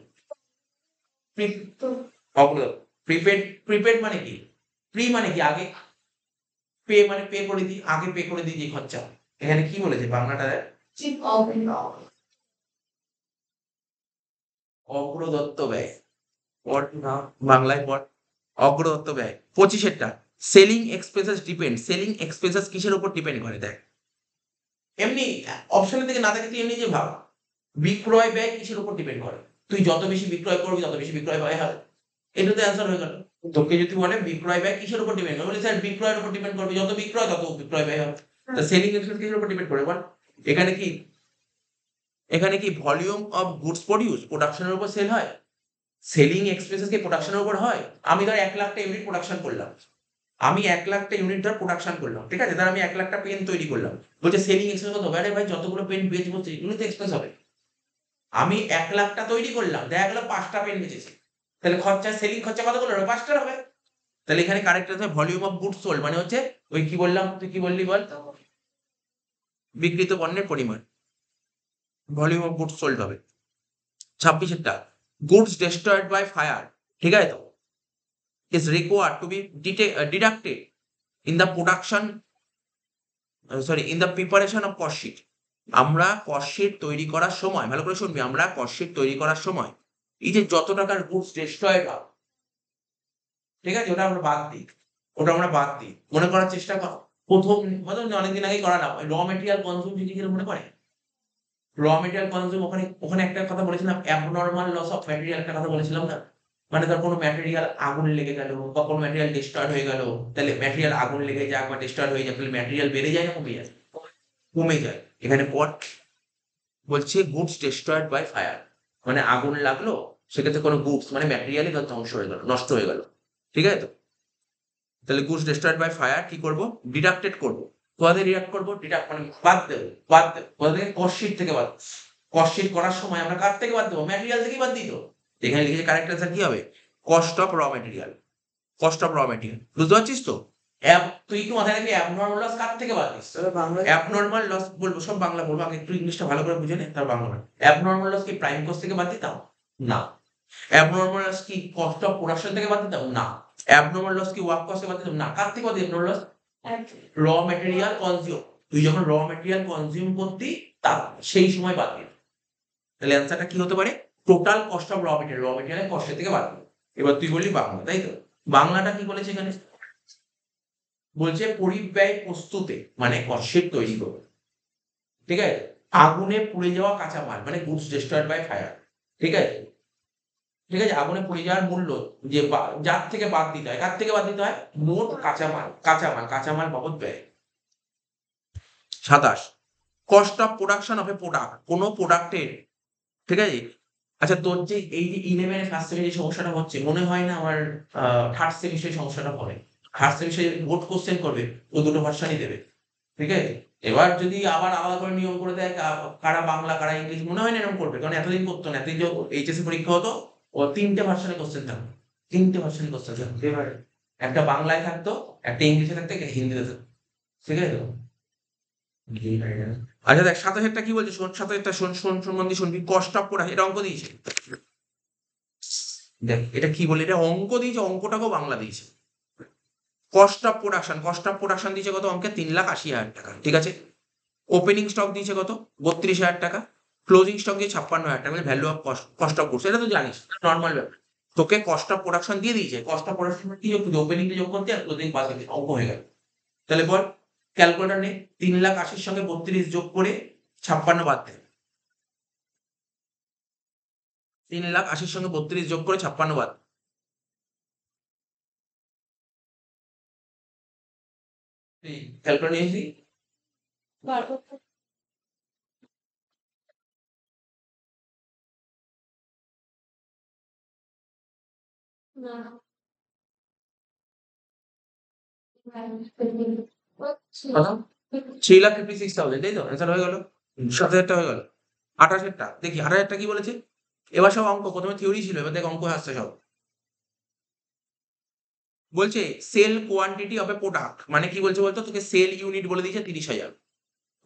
প্রিপেড, প্রিপেড মানে কি, প্রি মানে কি আগে, পে মানে পে করে দিই, আগে পে করে দিই যে খরচা। এখানে কি বলেছে বাংলাটা দেখ, অগ্রদত্ত ব্যয়, পড় না, বাংলায় পড়, অগ্রদত্ত ব্যয়। 25 selling expenses depend, selling expenses কিসের উপর ডিপেন্ড করে দেখ, এমনি অপশনের দিকে না থাকে তুই এমনি যে ভাব, বিক্রয় ব্যয় কিসের উপর ডিপেন্ড করে, তুই যত বেশি বিক্রয় করবি তত বেশি বিক্রয় ব্যয় হবে, এটাতে অ্যান্সার হয়ে গেল। তোকে যদি বলে বিক্রয় ব্যয় কিসের উপর ডিপেন্ড করে, বলে স্যার বিক্রয়ের উপর ডিপেন্ড করবে, যত বিক্রয় তত বিক্রয় ব্যয় হবে। তা সেলিং এক্সপেন্স কিসের উপর ডিপেন্ড করে বল, এখানে কি, এখানে কি ভলিউম অফ গুডস প্রডিউস, প্রোডাকশনের উপর সেল হয়, সেলিং এক্সপেন্সেস কি প্রোডাকশনের উপর হয়? আমি ধর 1,00,000টা ইউনিট প্রোডাকশন করলাম, আমি 1,00,000টা ইউনিট ধর প্রোডাকশন করলাম, ঠিক আছে, ধর আমি 1,00,000টা পেন তৈরি করলাম, বলছে সেলিং এক্সপেন্স কত হবে? আরে ভাই যতগুলো পেন বেচবো সেগুলো তো এক্সপেন্স হবে। আমি 1,00,000টা তৈরি করলাম, দেখা গেল 5টা পেন বেচেছি, তাহলে খরচা, সেলিং খরচা কতগুলো হবে? 5টার হবে। তাহলে এখানে কারেক্ট আছে ভলিউম অফ গুডস সোল্ড, মানে হচ্ছে ওই কি বললাম, তুই কি বললি বল, বিক্রিত পণ্যের পরিমাণ, ভলিউম অফ গুডস সোল্ড হবে। 26 গুডস ডিস্ট্রয়েড বাই ফায়ার, ঠিক আছে তো, is required to be deducted in the production, in the preparation of cost sheet। আমরা cost sheet তৈরি করার সময়, ভালো করে শুনবি, আমরা cost sheet তৈরি করার সময় এই যে যত টাকার গুডস ডিস্ট্রয়েড হয়, ঠিক আছে, ওটা আমরা বাদ দিই, ওটা আমরা বাদ দিই। মনে করার চেষ্টা কর, প্রথম অনেকদিন আগেই করালাম, র মেটেরিয়াল কনজিউম জিনিসগুলো মনে করে, র মেটেরিয়াল কনজিউম, ওখানে ওখানে একটা কথা বলেছিলাম, অ্যাবনর্মাল লস অফ ম্যাটেরিয়াল, একটা কথা বলেছিলাম না, মানে ধর কোনো ম্যাটেরিয়াল আগুন লেগে গেল বা কোনো ম্যাটেরিয়াল ডিস্ট্রয়েড হয়ে গেল, তাহলে ম্যাটেরিয়াল আগুন লেগে যায় বা ডিস্ট্রয়েড হয়ে যায়, তাহলে ম্যাটেরিয়াল বেড়ে যায় না কমে যায়? কমে যায়। এখানে পর বলছে গুডস ডিস্ট্রয়েড বাই ফায়ার, মানে আগুন লাগলো, সেক্ষেত্রে কোনো গুডস মানে ম্যাটেরিয়ালই ধর ধ্বংস হয়ে গেল, নষ্ট হয়ে গেল, ঠিক আছে তো, তাহলে গুডস ডিস্ট্রয়েড বাই ফায়ার কি করব, ডিডাক্টেড করব। কোথা রিডাক্ট করবো, ডিডাক্ট মানে বাদ দেবো, বাদ দেবো কোথা থেকে, কস্ট শিট থেকে বাদ, কস্ট শিট করার সময় আমরা কার থেকে বাদ দেবো, ম্যাটেরিয়াল থেকেই বাদ দিত। এখানে লিখেছে কারেক্ট অ্যান্সার কি হবে, কস্ট অফ র মেটেরিয়াল, কস্ট অফ র মেটেরিয়াল, বুঝতে পারছিস তো? তুই কি মাথায় রাখবি অ্যাবনর্মাল লস কার থেকে বাদ দিস, অ্যাবনর্মাল লস বলবো, সব বাংলা বলবো, আগে একটু ইংলিশটা ভালো করে বুঝে নে, তার বাংলা। অ্যাবনর্মাল লস কি প্রাইম কস্ট থেকে বাদ দিতাম? না। অ্যাবনর্মাল লস কি কস্ট অফ প্রোডাকশন থেকে বাদ দিতাম? না। অ্যাবনর্মাল লস কি ওয়ার্ক কস্ট থেকে বাদ দিতাম? না। কার থেকে বাদ দিতাম abnormal loss? Raw material consume, তুই যখন র মেটেরিয়াল কনজিউম করতি তার সেই সময় বাদ দিতাম। তাহলে অ্যান্সারটা কি হতে পারে, টোটাল কস্ট অফ র মেটেরিয়ালের কস্টের থেকে বাদ দিতাম। এবার তুই বললি বাংলা, তাই তো? বাংলাটা কি বলেছে এখানে, বলছে পরিব্যয় প্রস্তুতে, মানে কস্ট শিট তৈরি করবে, ঠিক আছে, আগুনে পুড়ে যাওয়া কাঁচামাল, মানে গুডস ডিস্ট্রয়েড বাই ফায়ার, ঠিক আছে, ঠিক আছে, আগুনে পুড়ে যাওয়ার মূল্য, যে যার থেকে বাদ দিতে হয়, কার থেকে বাদ দিতে হয়, মোট কাঁচামাল বাবদ ব্যয়। 27 cost of production of a product, কোনো প্রোডাক্টের, ঠিক আছে। আচ্ছা তোর যে এই যে 11 ফার্স্ট সেমিস্টারে সমস্যাটা হচ্ছে, মনে হয় না আমার থার্ড সেমিস্টারে সমস্যাটা হবে। থার্ড সেমিস্টারে বোর্ড কোশ্চেন করবে, ও দুটো ভার্সনই দেবে, ঠিক আছে। এবার যদি আবার আলাদা করে নিয়ম করে দেয়, কারা বাংলা কারা ইংলিশ, মনে হয় না এরকম করবে, কারণ এতদিন করতো না, এতদিন যে এইচএসসি পরীক্ষা হতো, ও 3টে ভার্সনে কোশ্চেন থাকতো, 3টে ভার্সনে কোশ্চেন থাকতো, একটা বাংলায় থাকতো, একটা ইংলিশে থাকতো, একটা হিন্দিতে থাকতো, ঠিক আছে তো। আচ্ছা দেখ 27টা কি বলছে, শোন 27টা, শোন মন দিয়ে শুনবি, কস্ট অফ প্রোডাকশন, এটা অঙ্ক দিয়েছে, দেখ এটা কি বলে, এটা অঙ্ক দিয়েছে, অঙ্কটাকেও বাংলা দিয়েছে। কস্ট অফ প্রোডাকশন দিয়েছে কত অঙ্কে, 3,80,000 টাকা, ঠিক আছে। ওপেনিং স্টক দিয়েছে কত, 32,000 টাকা। ক্লোজিং স্টক দিয়ে 56,000 টাকা, value of cost of goods, এটা তো জানিস, নর্মাল ব্যাপার। তোকে কস্ট অফ প্রোডাকশন দিয়ে দিয়েছে, কস্ট অফ প্রোডাকশন কি যোগ করতে, ওপেনিং যোগ করতে আর ক্লোজিং বাদ দিতে, অঙ্ক হয়ে গেল। তাহলে বল, ক্যালকুলেটর নে, 3,80,000 সঙ্গে 32 যোগ করে 56 বাদ দে। 3,80,000 সঙ্গে 32 যোগ করে 56 বাদ। ক্যালকুলেটর নিয়েছি। বারো না 3,56,000, তাই তো? অ্যান্সার হয়ে গেল। 7,000 হয়ে গেল। 28,000 দেখি 28,000 কি বলেছে। এবার সব অঙ্ক, প্রথমে থিওরি ছিল, এবার দেখ অঙ্ক আসছে সব। বলছে sale quantity of a product, মানে কি বলছে বলতো, তোকে সেল ইউনিট বলে দিয়েছে 30,000,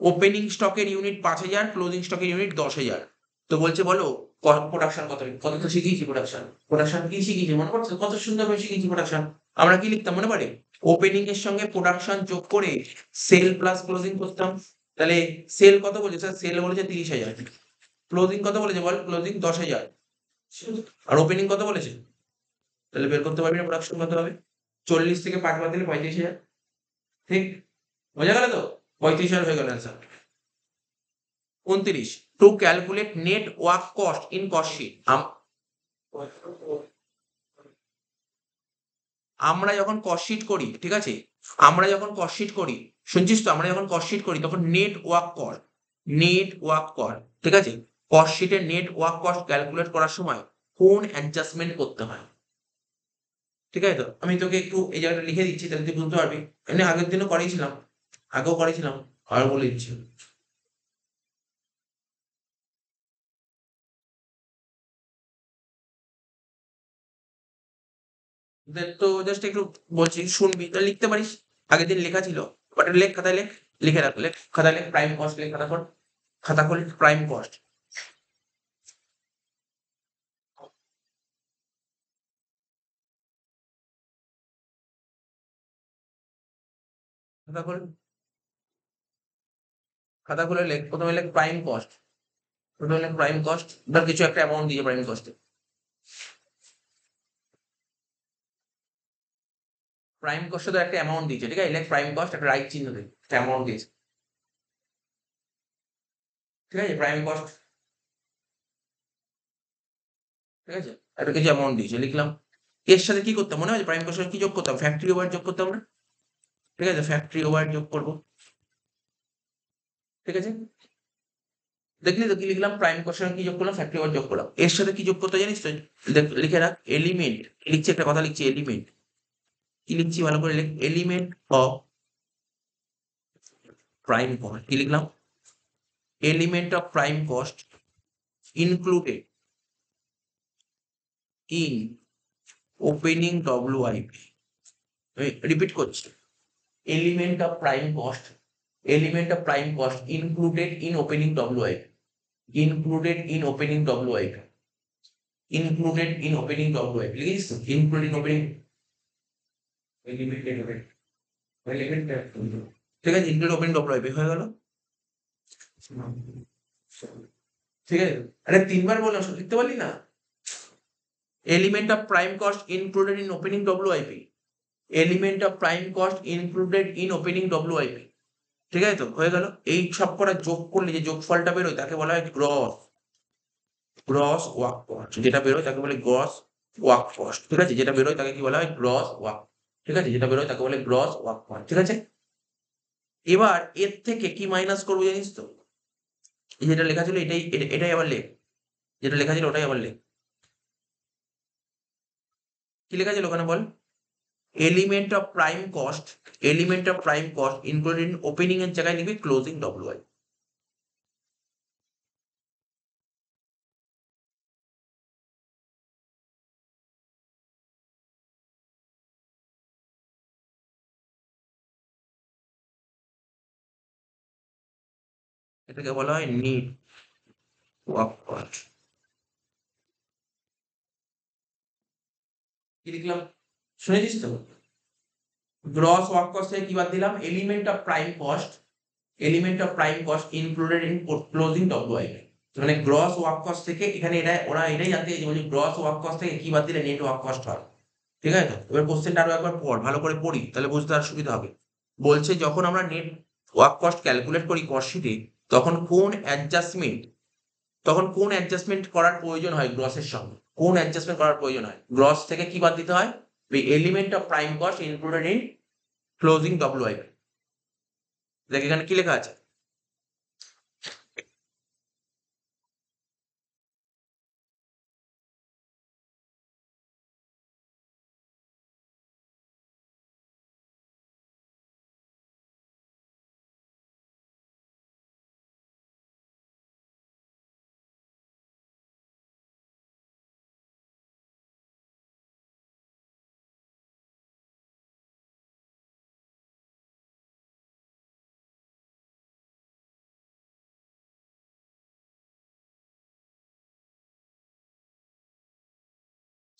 ওপেনিং স্টকের ইউনিট 5,000, ক্লোজিং স্টকের ইউনিট 10,000। তো বলছে বলো প্রোডাকশন কত, কত তো শিখিয়েছি প্রোডাকশন। প্রোডাকশন কি শিখিয়েছি মনে পড়ছে, কত সুন্দরভাবে শিখিয়েছি প্রোডাকশন। আমরা কি লিখতাম মনে পড়ে, ওপেনিং এর সঙ্গে প্রোডাকশন যোগ করে সেল প্লাস ক্লোজিং করতাম। তাহলে সেল কত বলেছে স্যার, সেল বলেছে 30,000, ক্লোজিং কত বলেছে বল, ক্লোজিং 10,000, আর ওপেনিং কত বলেছে। তাহলে বের করতে পারবি না প্রোডাকশন কত হবে। 40 থেকে 5 বাদ দিলে 35,000, ঠিক বোঝা গেল তো। 35,000 হয়ে গেল answer. 29, to calculate net work cost in cost sheet. আমরা যখন কস্ট শিট করি, ঠিক আছে, আমরা যখন কস্ট শিট করি, শুনছিস তো, আমরা যখন কস্ট শিট করি তখন net work cost, net work cost, ঠিক আছে, কস্ট শিটের নেট ওয়ার্ক কস্ট ক্যালকুলেট করার সময় কোন অ্যাডজাস্টমেন্ট করতে হয়, ঠিক আছে। তো আমি তোকে একটু এই জায়গাটা লিখে দিচ্ছি, তাহলে তুই বুঝতে পারবি। এমনি আগের দিনও করিয়েছিলাম, আগেও করেছিলাম, আর বলে দিচ্ছি। তো জাস্ট একটু বলছি, শুনবি, তো লিখতে পারিস। আগের দিন লেখা ছিল, বাট লেখ, খাতায় লেখ, লিখে রাখ, লেখ খাতায় লেখ, প্রাইম কস্ট লেখ, খাতা খোল, খাতা খোল, প্রাইম কস্ট, খাতা খোল, খাতা খুলে লেখ, প্রথমে লেখ প্রাইম কস্ট, প্রথমে লেখ প্রাইম কস্ট, ধর কিছু একটা অ্যামাউন্ট দিয়ে প্রাইম কস্টে, প্রাইম কস্টে তো একটা অ্যামাউন্ট দিয়েছে, ঠিক আছে, লেখ প্রাইম কস্ট, একটা রাইট চিহ্ন দে, একটা অ্যামাউন্ট দিয়েছে, ঠিক আছে, প্রাইম কস্ট, ঠিক আছে, একটা কিছু অ্যামাউন্ট দিয়েছে, লিখলাম। এর সাথে কি করতাম মনে হয়, প্রাইম কস্টের কি যোগ করতাম, ফ্যাক্টরি ওভার যোগ করতাম না, ঠিক আছে, ফ্যাক্টরি ওভার যোগ করবো, ঠিক আছে। দেখলি তো কি লিখলাম, প্রাইম কস্টের কি যোগ করলাম, ফ্যাক্টরি ওভার যোগ করলাম। এর সাথে কি যোগ করতে হয় জানিস তো, লিখে রাখ, এলিমেন্ট, লিখছি একটা কথা লিখছি, এলিমেন্ট, কি লিখছি ভালো করে লেখ, এলিমেন্ট অফ প্রাইম কস্ট, কি লিখলাম, element of prime cost included in opening WIP, repeat করছি, element of prime cost, element of prime cost included in opening WIP, included in opening WIP, included in opening WIP, লিখেছিস তো, included in opening, ঠিক আছে, included opening WIP হয়ে গেল, ঠিক আছে। আরে 3বার বললাম, লিখতে পারলি না, element of prime cost included in opening WIP, element of prime cost included in opening WIP, ঠিক আছে তো, হয়ে গেল। এই সব কটা যোগ করলে যে যোগফলটা বেরোয় তাকে বলা হয় গ্রস, গ্রস ওয়ার্ক কস্ট, যেটা বেরোয় তাকে বলে গ্রস ওয়ার্ক কস্ট, ঠিক আছে, যেটা বেরোয় তাকে কি বলা হয়, গ্রস ওয়ার্ক, ঠিক আছে, যেটা বেরোয় তাকে বলে গ্রস ওয়ার্ক কস্ট, ঠিক আছে। এবার এর থেকে কি মাইনাস করবো জানিস তো, যেটা লেখা ছিল এটাই, এটাই আবার লেখ, যেটা লেখা ছিল ওটাই আবার লেখ, কি লেখা ছিল ওখানে বল, element of prime cost, element of prime cost included in opening এর জায়গায় লিখবি ক্লোজিং WIP, এটাকে বলা হয় নিট ওয়ার্ক কস্ট, কি লিখলাম শুনেছিস তো, গ্রস ওয়ার্ক কস্ট থেকে কি বাদ দিলাম, element of prime cost, element of prime cost included in closing WIP, মানে গ্রস ওয়ার্ক কস্ট থেকে এখানে ওরা এটাই জানতে চাইছে, বলছে গ্রস ওয়ার্ক কস্ট থেকে কি বাদ দিলে নেট ওয়ার্ক কস্ট হয়। ঠিক আছে তো? এবার কোশ্চেনটা আরো একবার পড়, ভালো করে পড়ি, তাহলে বুঝতে আর সুবিধা হবে। বলছে যখন আমরা নেট ওয়ার্ক কস্ট ক্যালকুলেট করি কস্ট শিটে, তখন কোন অ্যাডজাস্টমেন্ট করার প্রয়োজন হয় গ্রসের সঙ্গে? কোন অ্যাডজাস্টমেন্ট করার প্রয়োজন হয়? গ্রস থেকে কি বাদ দিতে হয়? the element of prime cost included in closing WIP। দেখ এখানে কি লেখা আছে?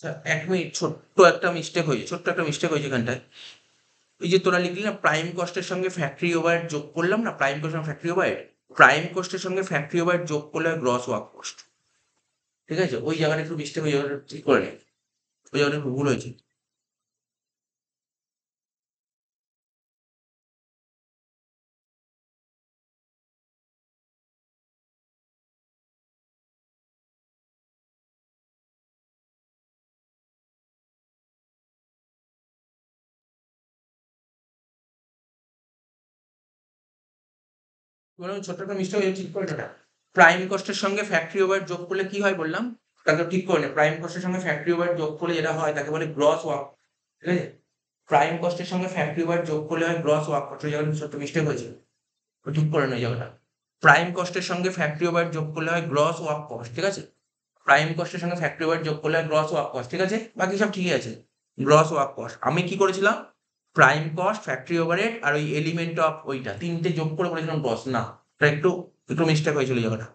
আচ্ছা, 1 মিনিট, ছোট্ট একটা মিস্টেক হয়েছে এখানটায়। এই যে তোরা লিখলি না প্রাইম কস্টের সঙ্গে ফ্যাক্টরি ওভারহেড যোগ করলাম না, প্রাইম কস্টের সঙ্গে ফ্যাক্টরি ওভারহেড, প্রাইম কস্টের সঙ্গে ফ্যাক্টরি ওভারহেড যোগ করলে হয় গ্রস ওয়ার্ক কস্ট। ঠিক আছে, ওই জায়গাটা একটু মিস্টেক, ওই জায়গাটা ঠিক করে নে, ওই জায়গাটা একটু ভুল হয়েছে। ছোট্ট একটা মিস্টেক হয়েছে, ঠিক করে নে ওটা। প্রাইম কস্টের সঙ্গে ফ্যাক্টরি ওভারহেড যোগ করলে কি হয় বললাম, তাকে ঠিক করে নে। প্রাইম কস্টের সঙ্গে ফ্যাক্টরি ওভারহেড যোগ করলে যেটা হয় তাকে বলে গ্রস ওয়ার্ক। ঠিক আছে, প্রাইম কস্টের সঙ্গে ফ্যাক্টরি ওভারহেড যোগ করলে হয় গ্রস ওয়ার্ক কস্ট। ওই জায়গাটা ছোট্ট মিস্টেক হয়েছে, তো ঠিক করে নে ওই জায়গাটা। প্রাইম কস্টের সঙ্গে ফ্যাক্টরি ওভারহেড যোগ করলে হয় গ্রস ওয়ার্ক কস্ট। ঠিক আছে, প্রাইম কস্টের সঙ্গে ফ্যাক্টরি ওভারহেড যোগ করলে হয় গ্রস ওয়ার্ক কস্ট। ঠিক আছে, বাকি সব ঠিকই আছে। গ্রস ওয়ার্ক কস্ট আমি কি করেছিলাম, প্রাইম কস্ট, ফ্যাক্টরি ওভারহেড আর ওই এলিমেন্ট অফ ওইটা তিনটে যোগ করে বলেছিলাম গ্রস। না, এটা একটু একটু মিস্টেক হয়েছিল এই জায়গাটা।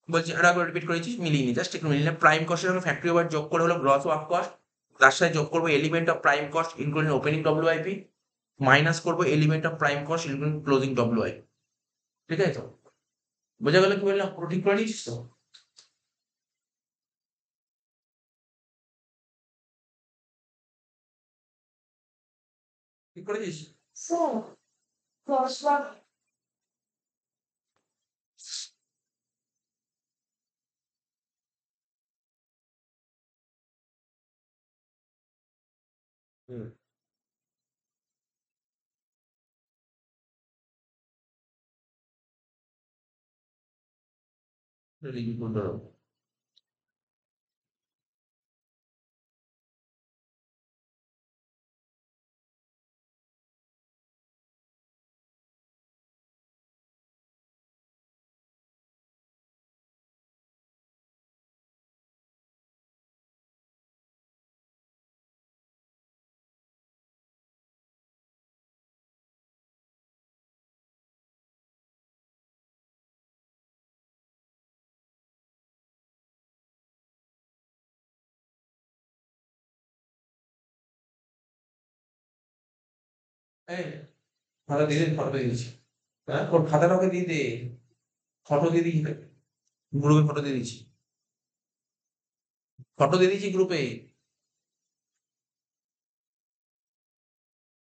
বলছি আর একবার রিপিট করেছি, মিলিয়ে নি, জাস্ট একটু মিলিয়ে নি। প্রাইম কস্টের সঙ্গে ফ্যাক্টরি ওভারহেড যোগ করে হলো গ্রস ওয়ার্ক কস্ট, তার সাথে যোগ করবো element of prime cost including opening WIP, minus করবো element of prime cost including closing WIP. ঠিক আছে তো? বোঝা গেল কি বললাম? পুরো ঠিক করে নিয়েছিস তো? ঠিক করে দিস? স্যার ক্রসওয়ার্ক হুম, লিখবি কোনটা? এই খাতা দিয়ে দিন, ফটো দিয়ে দিচ্ছি। হ্যাঁ, ওর খাতাটা ওকে দিয়ে দে, ফটো দিয়ে দিচ্ছি, গ্রুপে ফটো দিয়ে দিচ্ছি, ফটো দিয়ে দিচ্ছি গ্রুপে।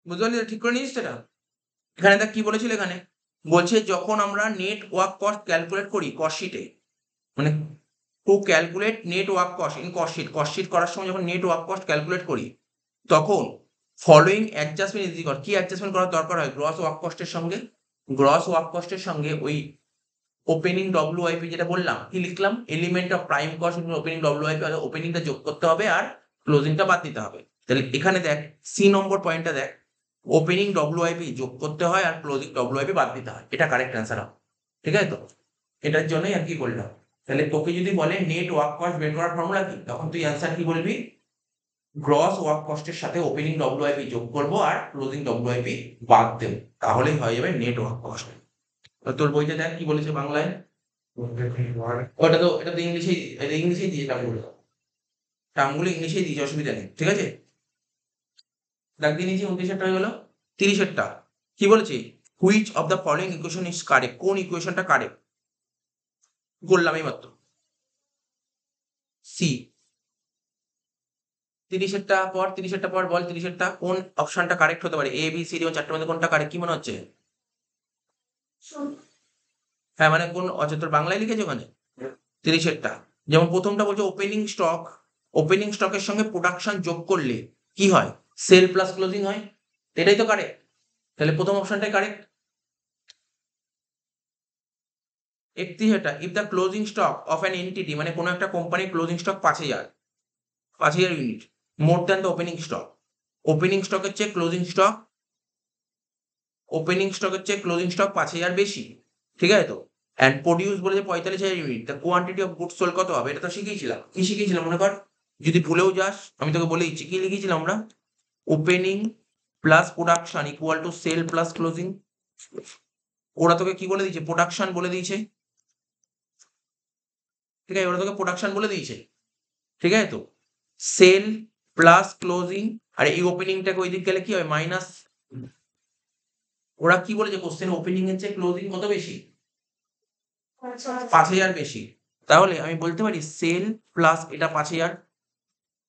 বুঝতে পারলি তো? ঠিক করে নিয়েছিস সেটা? এখানে দেখ কি বলেছিল, এখানে বলছে যখন আমরা নেট ওয়ার্ক কস্ট ক্যালকুলেট করি কস্ট শিটে, মানে to calculate net work cost in cost sheet করার সময় যখন নেট ওয়ার্ক কস্ট ক্যালকুলেট করি, তখন ফলোইং অ্যাডজাস্টমেন্ট ইজ ইকুয়াল, কি অ্যাডজাস্টমেন্ট করার দরকার হয়? গ্রস ওয়ার্ক কস্টের সঙ্গে, গ্রস ওয়ার্ক কস্টের সঙ্গে ওই ওপেনিং ডব্লিউআইপি যেটা বললাম, কি লিখলাম, element of prime cost opening WIP, ওপেনিংটা যোগ করতে হবে আর ক্লোজিংটা বাদ দিতে হবে। তাহলে এখানে দেখ সি নম্বর পয়েন্টটা দেখ, ওপেনিং ডব্লিউআইপি যোগ করতে হয় আর ক্লোজিং ডব্লিউআইপি বাদ দিতে হয়, এটা কারেক্ট অ্যান্সার হবে। ঠিক আছে তো? এটার জন্যই আর কি বললাম। তাহলে তোকে যদি বলে নেট ওয়ার্ক কস্ট বের করার ফর্মুলা কি, তখন তুই অ্যান্সার কি বলবি, গ্রস ওয়ার্ক কস্টের সাথে ওপেনিং ডব্লিউআইপি যোগ করবো আর ক্লোজিং ডব্লিউআইপি বাদ দেবো, তাহলেই হয়ে যাবে নেট ওয়ার্ক কস্ট। তোর বইতে দেখ কি বলেছে বাংলায়। ওটা তো এটা তো ইংলিশেই, এটা ইংলিশেই দিয়েছে টার্মগুলো, টার্মগুলো ইংলিশেই দিয়েছে, অসুবিধা নেই। ঠিক আছে, দাগ দিয়ে নিয়েছি। 29-এরটা হয়ে গেল। 30-এরটা কি বলেছে, which of the following equation is correct, কোন ইকুয়েশনটা কারেক্ট? বললাম এই মাত্র। সি। 30-এরটা পর, 30-এরটা পর বল, 30-এরটা কোন অপশনটা কারেক্ট হতে পারে? এ বি সি ডি ও চারটের মধ্যে কোনটা কারেক্ট কি মনে হচ্ছে? হ্যাঁ মানে কোন তোর বাংলায় লিখেছে ওখানে 30-এরটা। যেমন প্রথমটা বলছে ওপেনিং স্টক, ওপেনিং স্টকের সঙ্গে প্রোডাকশন যোগ করলে কি হয়? সেল প্লাস ক্লোজিং হয়। এটাই তো কারেক্ট। তাহলে প্রথম অপশনটাই কারেক্ট। 31-এটা if the closing stock of an entity, মানে কোনো একটা কোম্পানির closing stock 5000 unit more than the opening stock. Opening স্টকের চেয়ে ক্লোজিং স্টক, ওপেনিং স্টকের চেয়ে ক্লোজিং স্টক 5000 বেশি, ঠিক আছে তো? অ্যান্ড প্রডিউস বলেছে 45,000 unit, the quantity of goods sold কত হবে? এটা তো শিখিয়েছিলাম। কি শিখিয়েছিলাম মনে কর? যদি ভুলেও যাস আমি তোকে বলে দিচ্ছি কি লিখেছিলাম আমরা। Opening plus production equal to sale plus closing. ওরা তোকে কি বলে দিয়েছে? প্রোডাকশন বলে দিয়েছে, ঠিক আছে? ওরা তোকে প্রোডাকশন বলে দিয়েছে, ঠিক আছে তো? সেল প্লাস ক্লোজিং, আর এই ওপেনিংটাকে ওই দিক গেলে কি হয়? মাইনাস। ওরা কি বলেছে কোশ্চেন? ওপেনিং এর চেয়ে ক্লোজিং কত বেশি? 5000 বেশি। তাহলে আমি বলতে পারি সেল প্লাস এটা 5000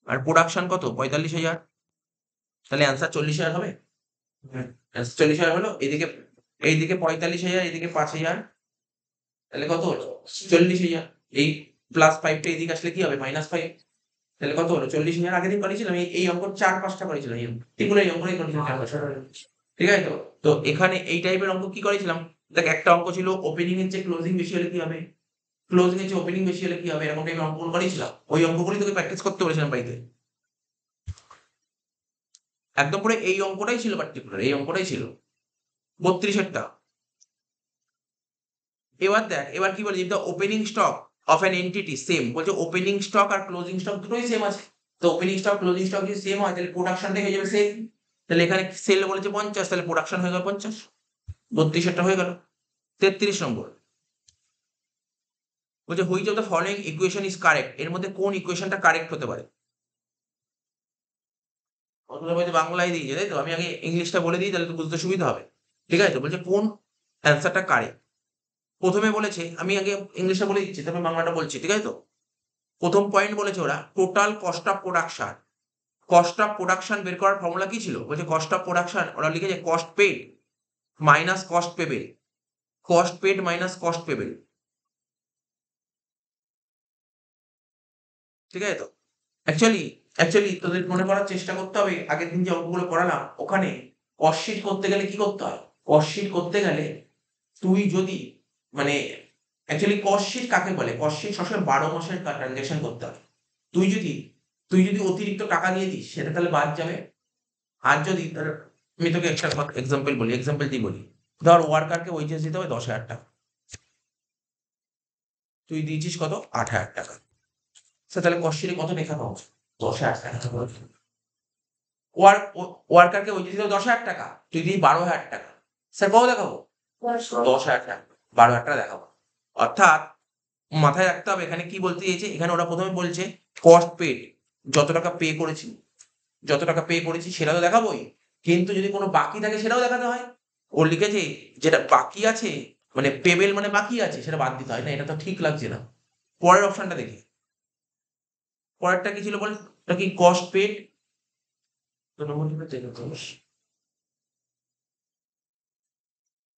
আর প্রোডাকশন কত? 45,000। তাহলে অ্যান্সার 40,000 হবে। 40,000 হলো। এদিকে এইদিকে 45,000, এদিকে 5000, তাহলে কত হলো? 40,000। এই প্লাস 5টা এদিকে আসলে কি হবে? -5। তাহলে কত হলো? 40,000। আগের দিন করেছিলাম এই অঙ্ক 4-5টা করেছিলাম। এগুলো এই অঙ্কটাই করেছিলাম 4-5টা। ঠিক আছে তো? তো এখানে এই টাইপের অঙ্ক কি করেছিলাম? দেখ একটা অঙ্ক ছিল ওপেনিং এর চেয়ে ক্লোজিং বেশি হলে কি হবে? ক্লোজিং এর চেয়ে ওপেনিং বেশি হলে কি হবে? এরকম টাইপের অঙ্কগুলো করেছিলাম। ওই অঙ্কগুলি তোকে প্র্যাকটিস করতে বলেছিলাম বাড়িতে। একদম পুরো এই অঙ্কটাই ছিল, পার্টিকুলার এই অঙ্কটাই ছিল 32-এরটা। এবার দেখ এবার কি বলছে? The opening stock of an entity same, বলছে ওপেনিং স্টক আর ক্লোজিং স্টক দুটোই সেম আছে। তো ওপেনিং স্টক ক্লোজিং স্টক যদি সেম হয় তাহলে প্রোডাকশনটাই হয়ে যাবে সেম। তাহলে এখানে সেল বলেছে 50, তাহলে প্রোডাকশন হয়ে গেল 50। 32-এরটা হয়ে গেল। 33 নম্বর বলছে which of the following equation is correct, এর মধ্যে কোন ইকুয়েশনটা কারেক্ট হতে পারে? অথবা বলছে বাংলায় দিয়েছে তাই তো, আমি আগে ইংলিশটা বলে দিই তাহলে তো বুঝতে সুবিধা হবে। ঠিক আছে তো? বলছে কোন অ্যান্সারটা কারেক্ট। প্রথমে বলেছে, আমি আগে ইংলিশটা বলে দিচ্ছি তারপর বাংলাটা বলছি, ঠিক আছে তো? প্রথম পয়েন্ট বলেছে ওরা total cost of production. Cost of production বের করার ফর্মুলা কি ছিল? বলছে কস্ট অফ প্রোডাকশন ওরা লিখেছে cost paid minus cost payable. Cost paid minus cost payable, ঠিক আছে তো? অ্যাকচুয়ালি তোদের মনে করার চেষ্টা করতে হবে, আগের দিন যে অঙ্কগুলো করালাম ওখানে কস্ট শিট করতে গেলে কি করতে হয়? কস্ট শিট করতে গেলে তুই যদি মানে অ্যাকচুয়ালি কস্ট শিট কাকে বলে? কস্ট শিট সবসময় 12 মাসের ট্রানজাকশন করতে হয়। তুই যদি তুই যদি অতিরিক্ত টাকা দিয়ে দিস সেটা তাহলে বাদ যাবে। আর যদি আমি তোকে একটা এক্সাম্পল বলি, এক্সাম্পল দিয়ে বলি। ধর ওয়ার্কারকে ওয়েজেস দিতে হবে 10,000 টাকা, তুই দিয়েছিস কত? 8,000 টাকা। তাহলে কস্ট শিটে কত লেখা পাবো? 10,000 টাকা। ওয়ার্কারকে ওয়েজেস দিতে হবে 10,000 টাকা, তুই দিই 12,000 টাকা। স্যার কত দেখাবো? 10,000 টাকা। 12,000 টাকা দেখাবো। অর্থাৎ মাথায় রাখতে হবে এখানে কি বলতে চেয়েছে। এখানে ওরা প্রথমে বলছে কস্ট পেড, যত টাকা পে করেছি, যত টাকা পে করেছি সেটা তো দেখাবোই, কিন্তু যদি কোনো বাকি থাকে সেটাও দেখাতে হয়। ও লিখেছে যেটা বাকি আছে মানে পেবেল মানে বাকি আছে সেটা বাদ দিতে হয় না, এটা তো ঠিক লাগছে না। পরের অপশনটা দেখি, পরেরটা কি ছিল বল? এটা কি cost paid?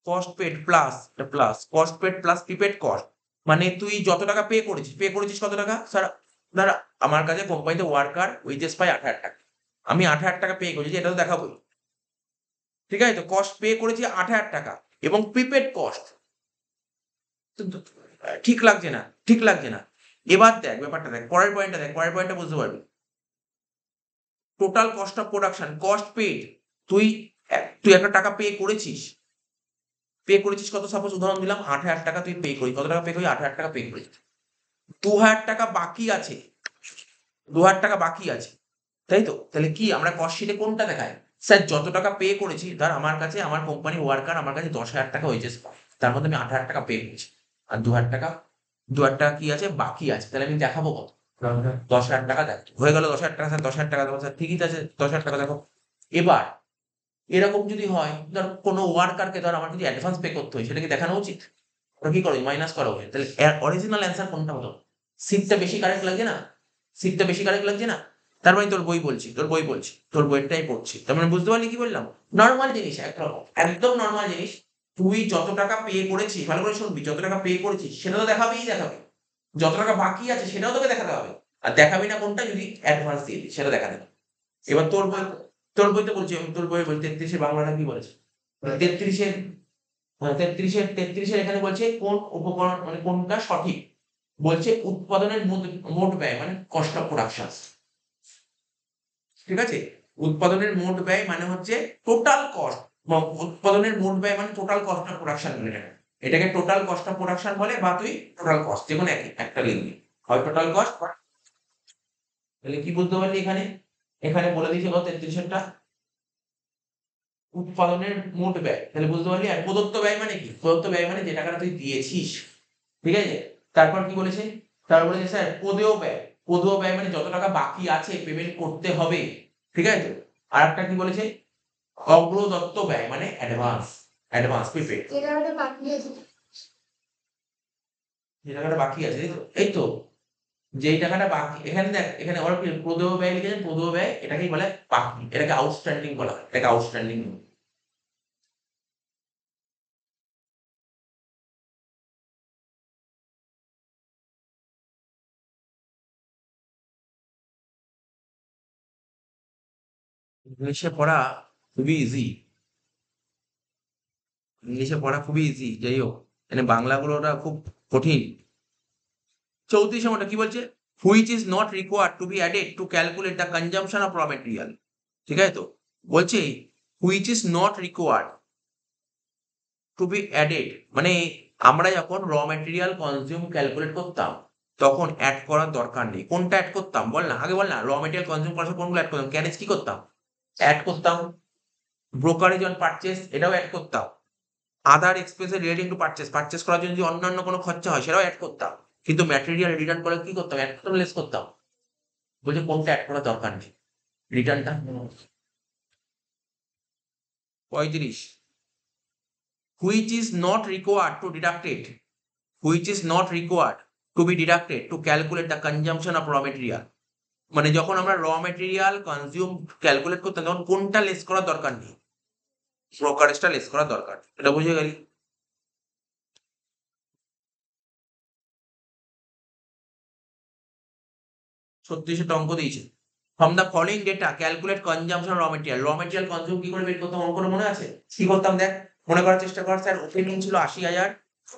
Cost paid plus plus cost paid plus prepaid cost, মানে তুই যত টাকা পে করেছিস কত টাকা? স্যার দাঁড়া, আমার কাছে কোম্পানিতে ওয়ার্কার ওয়েজেস পাই 8,000 টাকা, আমি 8,000 টাকা পে করেছি, এটা তো দেখাবোই। ঠিক আছে তো? কস্ট পে করেছি 8,000 টাকা এবং প্রিপেড কস্ট। ঠিক লাগছে না, ঠিক লাগছে না। এবার দেখ ব্যাপারটা দেখ, পরের পয়েন্টটা দেখ, পরের পয়েন্টটা বুঝতে পারবি। Total cost of production cost paid, তুই তুই একটা টাকা পে করেছিস কত? সাপোজ উদাহরণ দিলাম 8,000 টাকা তুই পে করিস। কত টাকা পে করি? 8,000 টাকা পে করিস। 2,000 টাকা বাকি আছে, 2,000 টাকা বাকি আছে, তাই তো? তাহলে কি আমরা কস্ট শিটে কোনটা দেখায়? স্যার যত টাকা পে করেছি, ধর আমার কাছে আমার কোম্পানি ওয়ার্কার আমার কাছে 10,000 টাকা ওয়েজেস পায়, তার মধ্যে আমি 8,000 টাকা পে করেছি আর 2,000 টাকা কি আছে? বাকি আছে। তাহলে আমি দেখাবো কত? 10,000 টাকা। দেখ হয়ে গেল 10,000 টাকা। স্যার 10,000 টাকা দেবো। স্যার ঠিকই আছে, 10,000 টাকা দেখো। এবার এরকম যদি হয়, ধর কোনো ওয়ার্কারকে ধর আমার যদি অ্যাডভান্স পে করতে হয় সেটা কি দেখানো উচিত? ওটা কি করো মাইনাস করো, তাহলে অরিজিনাল অ্যান্সার কোনটা হলো? সিটটা বেশি কারেক্ট লাগছে না? সিটটা বেশি কারেক্ট লাগছে না? তার মানে তোর বই বলছি, তোর বই বলছি, তোর বইটাই পড়ছি, তার মানে বুঝতে পারলি কি বললাম? নর্মাল জিনিস, একরকম একদম নর্মাল জিনিস। তুই যত টাকা পে করেছিস, ভালো করে শুনবি, যত টাকা পে করেছিস সেটা তো দেখাবেই দেখাবে, যত টাকা বাকি আছে সেটাও তোকে দেখাতে হবে। আর দেখাবি না কোনটা? যদি অ্যাডভান্স দিয়ে দিই সেটা দেখাতে হবে। এবার তোর বইতে বলছি, আমি তোর বই বলছি 33-এর বাংলাটা কি বলেছে? 33-এর, হ্যাঁ, 33-এর এখানে বলছে কোন উপকরণ মানে কোনটা সঠিক, বলছে উৎপাদনের মোট ব্যয় মানে কস্ট অফ প্রোডাকশন। ঠিক আছে, উৎপাদনের মোট ব্যয় মানে হচ্ছে টোটাল কস্ট, উৎপাদনের মোট ব্যয় মানে টোটাল কস্ট অফ প্রোডাকশন বলে এটাকে। এটাকে টোটাল কস্ট অফ প্রোডাকশন বলে, বা তুই টোটাল কস্ট যেকোনো একই একটা লিখবি, হয় টোটাল কস্ট। তাহলে কি বুঝতে পারলি এখানে? এখানে বলে দিয়েছে কত 33-এরটা উৎপাদনের মোট ব্যয়, তাহলে বুঝতে পারলি। আর প্রদত্ত ব্যয় মানে কি? প্রদত্ত ব্যয় মানে যে টাকাটা তুই দিয়েছিস, ঠিক আছে। তারপর কি বলেছে? তারপর বলেছে স্যার পদেয় ব্যয়, পদেয় ব্যয় মানে যত টাকা বাকি আছে পেমেন্ট করতে হবে, ঠিক আছে। আর একটা কি বলেছে? অগ্রদত্ত ব্যয় মানে অ্যাডভান্স, অ্যাডভান্স প্রিপেড, যেটা আমাদের বাকি আছে। যে টাকাটা বাকি আছে, এই তো যেই টাকাটা বাকি, এখানে দেখ এখানে ওরা কি প্রদেয় ব্যয় লিখেছেন, প্রদেয় ব্যয় এটাকেই বলে বাকি, এটাকে আউটস্ট্যান্ডিং বলা হয়, এটাকে আউটস্ট্যান্ডিং। ইংলিশে পড়া খুবই ইজি, ইংলিশে পড়া খুবই ইজি, যাই হোক মানে বাংলাগুলোটা খুব কঠিন। 34 নম্বরটা কি বলছে? Which is not required to be added to calculate the consumption of র মেটেরিয়াল। ঠিক আছে, তো বলছে which is not required to be added মানে আমরা যখন র মেটেরিয়াল কনজিউম ক্যালকুলেট করতাম তখন অ্যাড করার দরকার নেই। কোনটা অ্যাড করতাম বল না, আগে বল না। র মেটেরিয়াল কনজিউম করার সময় কোনগুলো অ্যাড করতাম? ক্যারেজ কি করতাম? অ্যাড করতাম। ব্রোকারেজ অন পারচেস এটাও অ্যাড করতাম। আদার expenses relating to purchase, purchase করার জন্য যদি অন্যান্য কোনো খরচা হয় সেটাও অ্যাড করতাম। কিন্তু ম্যাটেরিয়াল রিটার্ন করে কি করতাম? অ্যাড করতাম, লেস করতাম। বলছে কোনটা অ্যাড করার দরকার নেই, রিটার্নটা। 35 which is not required to deducted, which is not required to be deducted to calculate the consumption of র মেটেরিয়াল। মানে যখন আমরা র মেটেরিয়াল কনজিউম ক্যালকুলেট করতাম তখন কোনটা লেস করার দরকার নেই? ব্রোকারেজটা লেস করার দরকার, এটা বুঝে গেলি? 36 অঙ্ক দিয়েছে। From the following data calculate consumption র মেটেরিয়াল, র মেটেরিয়াল কনজিউম কি করে বের করতাম অঙ্ক করে মনে আছে? কি করতাম দেখ, মনে করার চেষ্টা কর। স্যার ওপেনিং ছিল 80,000,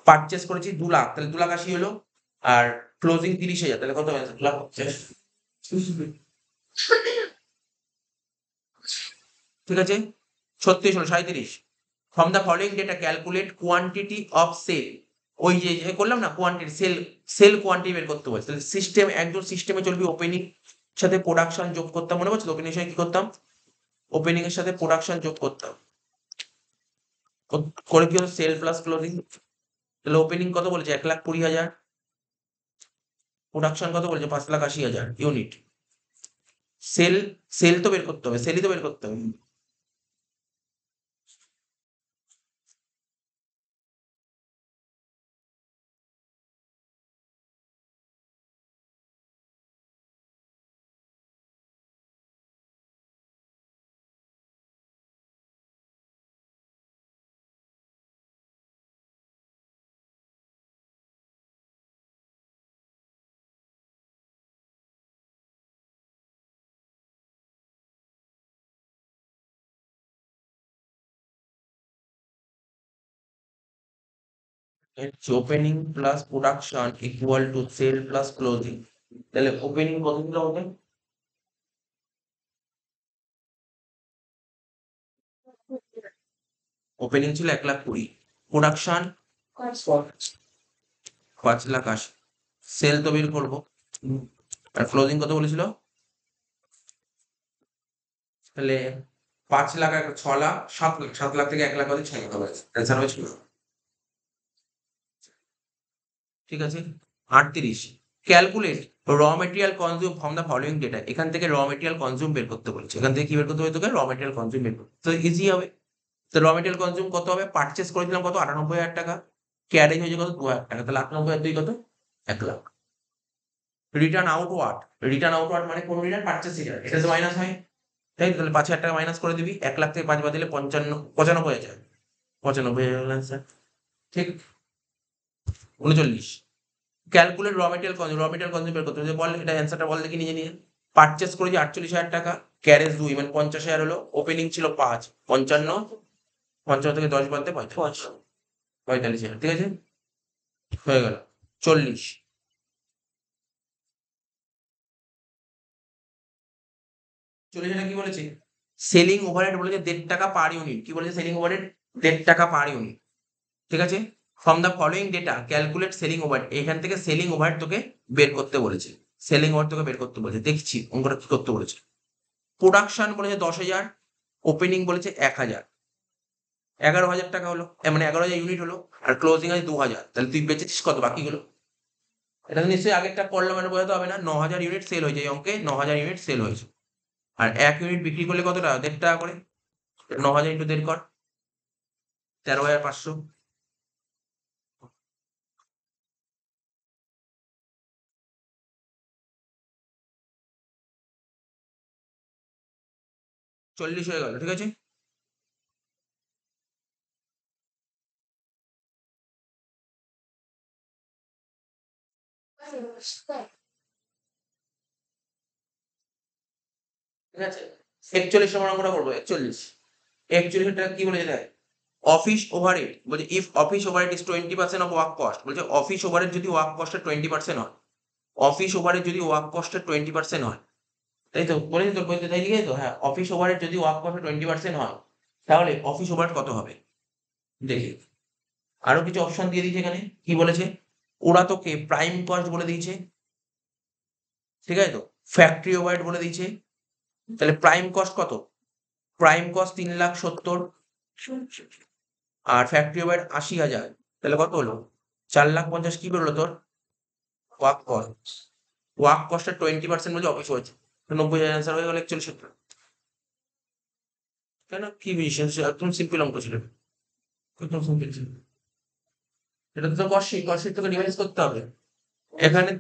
পারচেস করেছি 2 লাখ, তাহলে 2,80,000 হলো। আর ক্লোজিং 30,000, তাহলে কত হয়েছে? 2,50,000। ঠিক আছে, 36 হলো 37। From the following data calculate quantity of sale, ওই যে যে করলাম না কোয়ান্টিটি, সেল সেল কোয়ান্টিটি বের করতে বলছে। তাহলে সিস্টেম একদম সিস্টেমে চলবি, ওপেনিং সাথে প্রোডাকশন যোগ করতাম, মনে পড়ছে? ওপেনিং এর সময় কি করতাম? ওপেনিং এর সাথে প্রোডাকশন যোগ করতাম, করে কি হলো? Sale plus closing. তাহলে ওপেনিং কত বলেছে? 1,20,000। প্রোডাকশন কত বলেছে? 5,80,000 ইউনিট। সেল, সেল তো বের করতে হবে, সেলই তো বের করতে হবে। Opening plus production equal to sale plus closing. তাহলে ওপেনিং কত দিল হবে? ওপেনিং ছিল 1,20,000, প্রোডাকশন 5,80,000, সেল তো বের করবো। আর ক্লোজিং কত বলেছিল? তাহলে 5,00,000 আর 6,00,000, 7,00,000, 7,00,000 থেকে 1,00,000 বাদে 6,00,000 হবে, অ্যান্সার হয়েছিল। ঠিক আছে, 38 calculate raw material consume from the following data. এখান থেকে র মেটেরিয়াল কনজিউম বের করতে বলছে, এখান থেকে কি বের করতে হবে তোকে? র মেটেরিয়াল কনজিউম বের করতে, তো ইজি হবে। তো র মেটেরিয়াল কনজিউম কত হবে? পারচেস করেছিলাম কত? 98,000 টাকা। ক্যারেজ হয়েছে কত 2,000 টাকা, তাহলে 98,2 কত 1,00,000। রিটার্ন আউটওয়ার্ড, রিটার্ন আউটওয়ার্ড মানে কোন রিটার্ন পারচেস রিটার্ন, এটা তো মাইনাস হয়, তাই তো? তাহলে 5,000 টাকা মাইনাস করে দিবি, 1,00,000 থেকে 5 বাদ দিলে 95,000, 95,000 অ্যান্সার। ঠিক। 39 calculate raw material consume, raw material consume বের করতে হবে, বল এটা অ্যান্সারটা বল দেখি নিজে নিজে। পারচেস করেছি 48,000 টাকা, ক্যারেজ 2 মানে 50,000 হলো, ওপেনিং ছিল 5, 55, 55 থেকে 10 বাদ দিয়ে 45,000, ঠিক আছে, হয়ে গেল। 40 এটা কি বলেছে? সেলিং ওভারহেড বলেছে 1.5 টাকা পার ইউনিট। কি বলেছে? সেলিং ওভারহেড 1.5 টাকা পার ইউনিট, ঠিক আছে। From the following data calculate selling overhead, এখান থেকে সেলিং ওভারহেড তোকে বের করতে বলেছে, সেলিং ওভারহেড তোকে বের করতে বলেছে। দেখছি অঙ্কটা কি করতে বলেছে। প্রোডাকশন বলেছে 10,000, ওপেনিং বলেছে 1,000, 11,000 টাকা হলো, মানে 11,000 ইউনিট হলো, আর ক্লোজিং আছে 2,000, তাহলে তুই বেঁচেছিস কত বাকিগুলো? এটা তো নিশ্চয়ই আগেরটা করলে মানে বোঝাতে হবে না। 9,000 ইউনিট সেল হয়েছে, এই অঙ্কে 9,000 ইউনিট সেল হয়েছে, আর 1 ইউনিট বিক্রি করলে কত টাকা? 1.5 টাকা করে। 9,000 ইন্টু 1.5 কর, 13,500। 40 হয়ে গেল, ঠিক আছে। ঠিক আছে, 41 নম্বর অঙ্কটা করবো। 41 টা কি বলেছে দেখ, অফিস ওভারহেড বলছে if office overhead is 20% of work cost, বলছে অফিস ওভারহেড যদি ওয়ার্ক কস্টের 20% হয়, অফিস ওভারহেড যদি ওয়ার্ক কস্টের 20% হয়, তাই তো বলেছি তোর বইতে, তাই লিখে তো, হ্যাঁ, অফিস ওভারহেড যদি ওয়ার্ক কস্টের 20% হয়, তাহলে অফিস ওভারহেড কত হবে দেখি। আরো কিছু অপশন দিয়ে দিয়েছে এখানে, কি বলেছে? ওরা তোকে প্রাইম কস্ট বলে দিয়েছে, ঠিক আছে তো, ফ্যাক্টরি ওভারহেড বলে দিয়েছে, তাহলে প্রাইম কস্ট কত? প্রাইম কস্ট 3,70,000, আর ফ্যাক্টরি ওভারহেড 80,000, তাহলে কত হলো? 4,50,000। কি বেরোলো তোর? ওয়ার্ক কস্ট, ওয়ার্ক কস্টের 20% বলছে অফিস হয়েছে, 90,000 অ্যান্সার হয়ে গেল 41। কেন কি বুঝিস? একদম সিম্পল অঙ্ক ছিল, একদম সিম্পল ছিল। এটা তো কষি কষি তোকে রিভাইজ করতে হবে। এখানে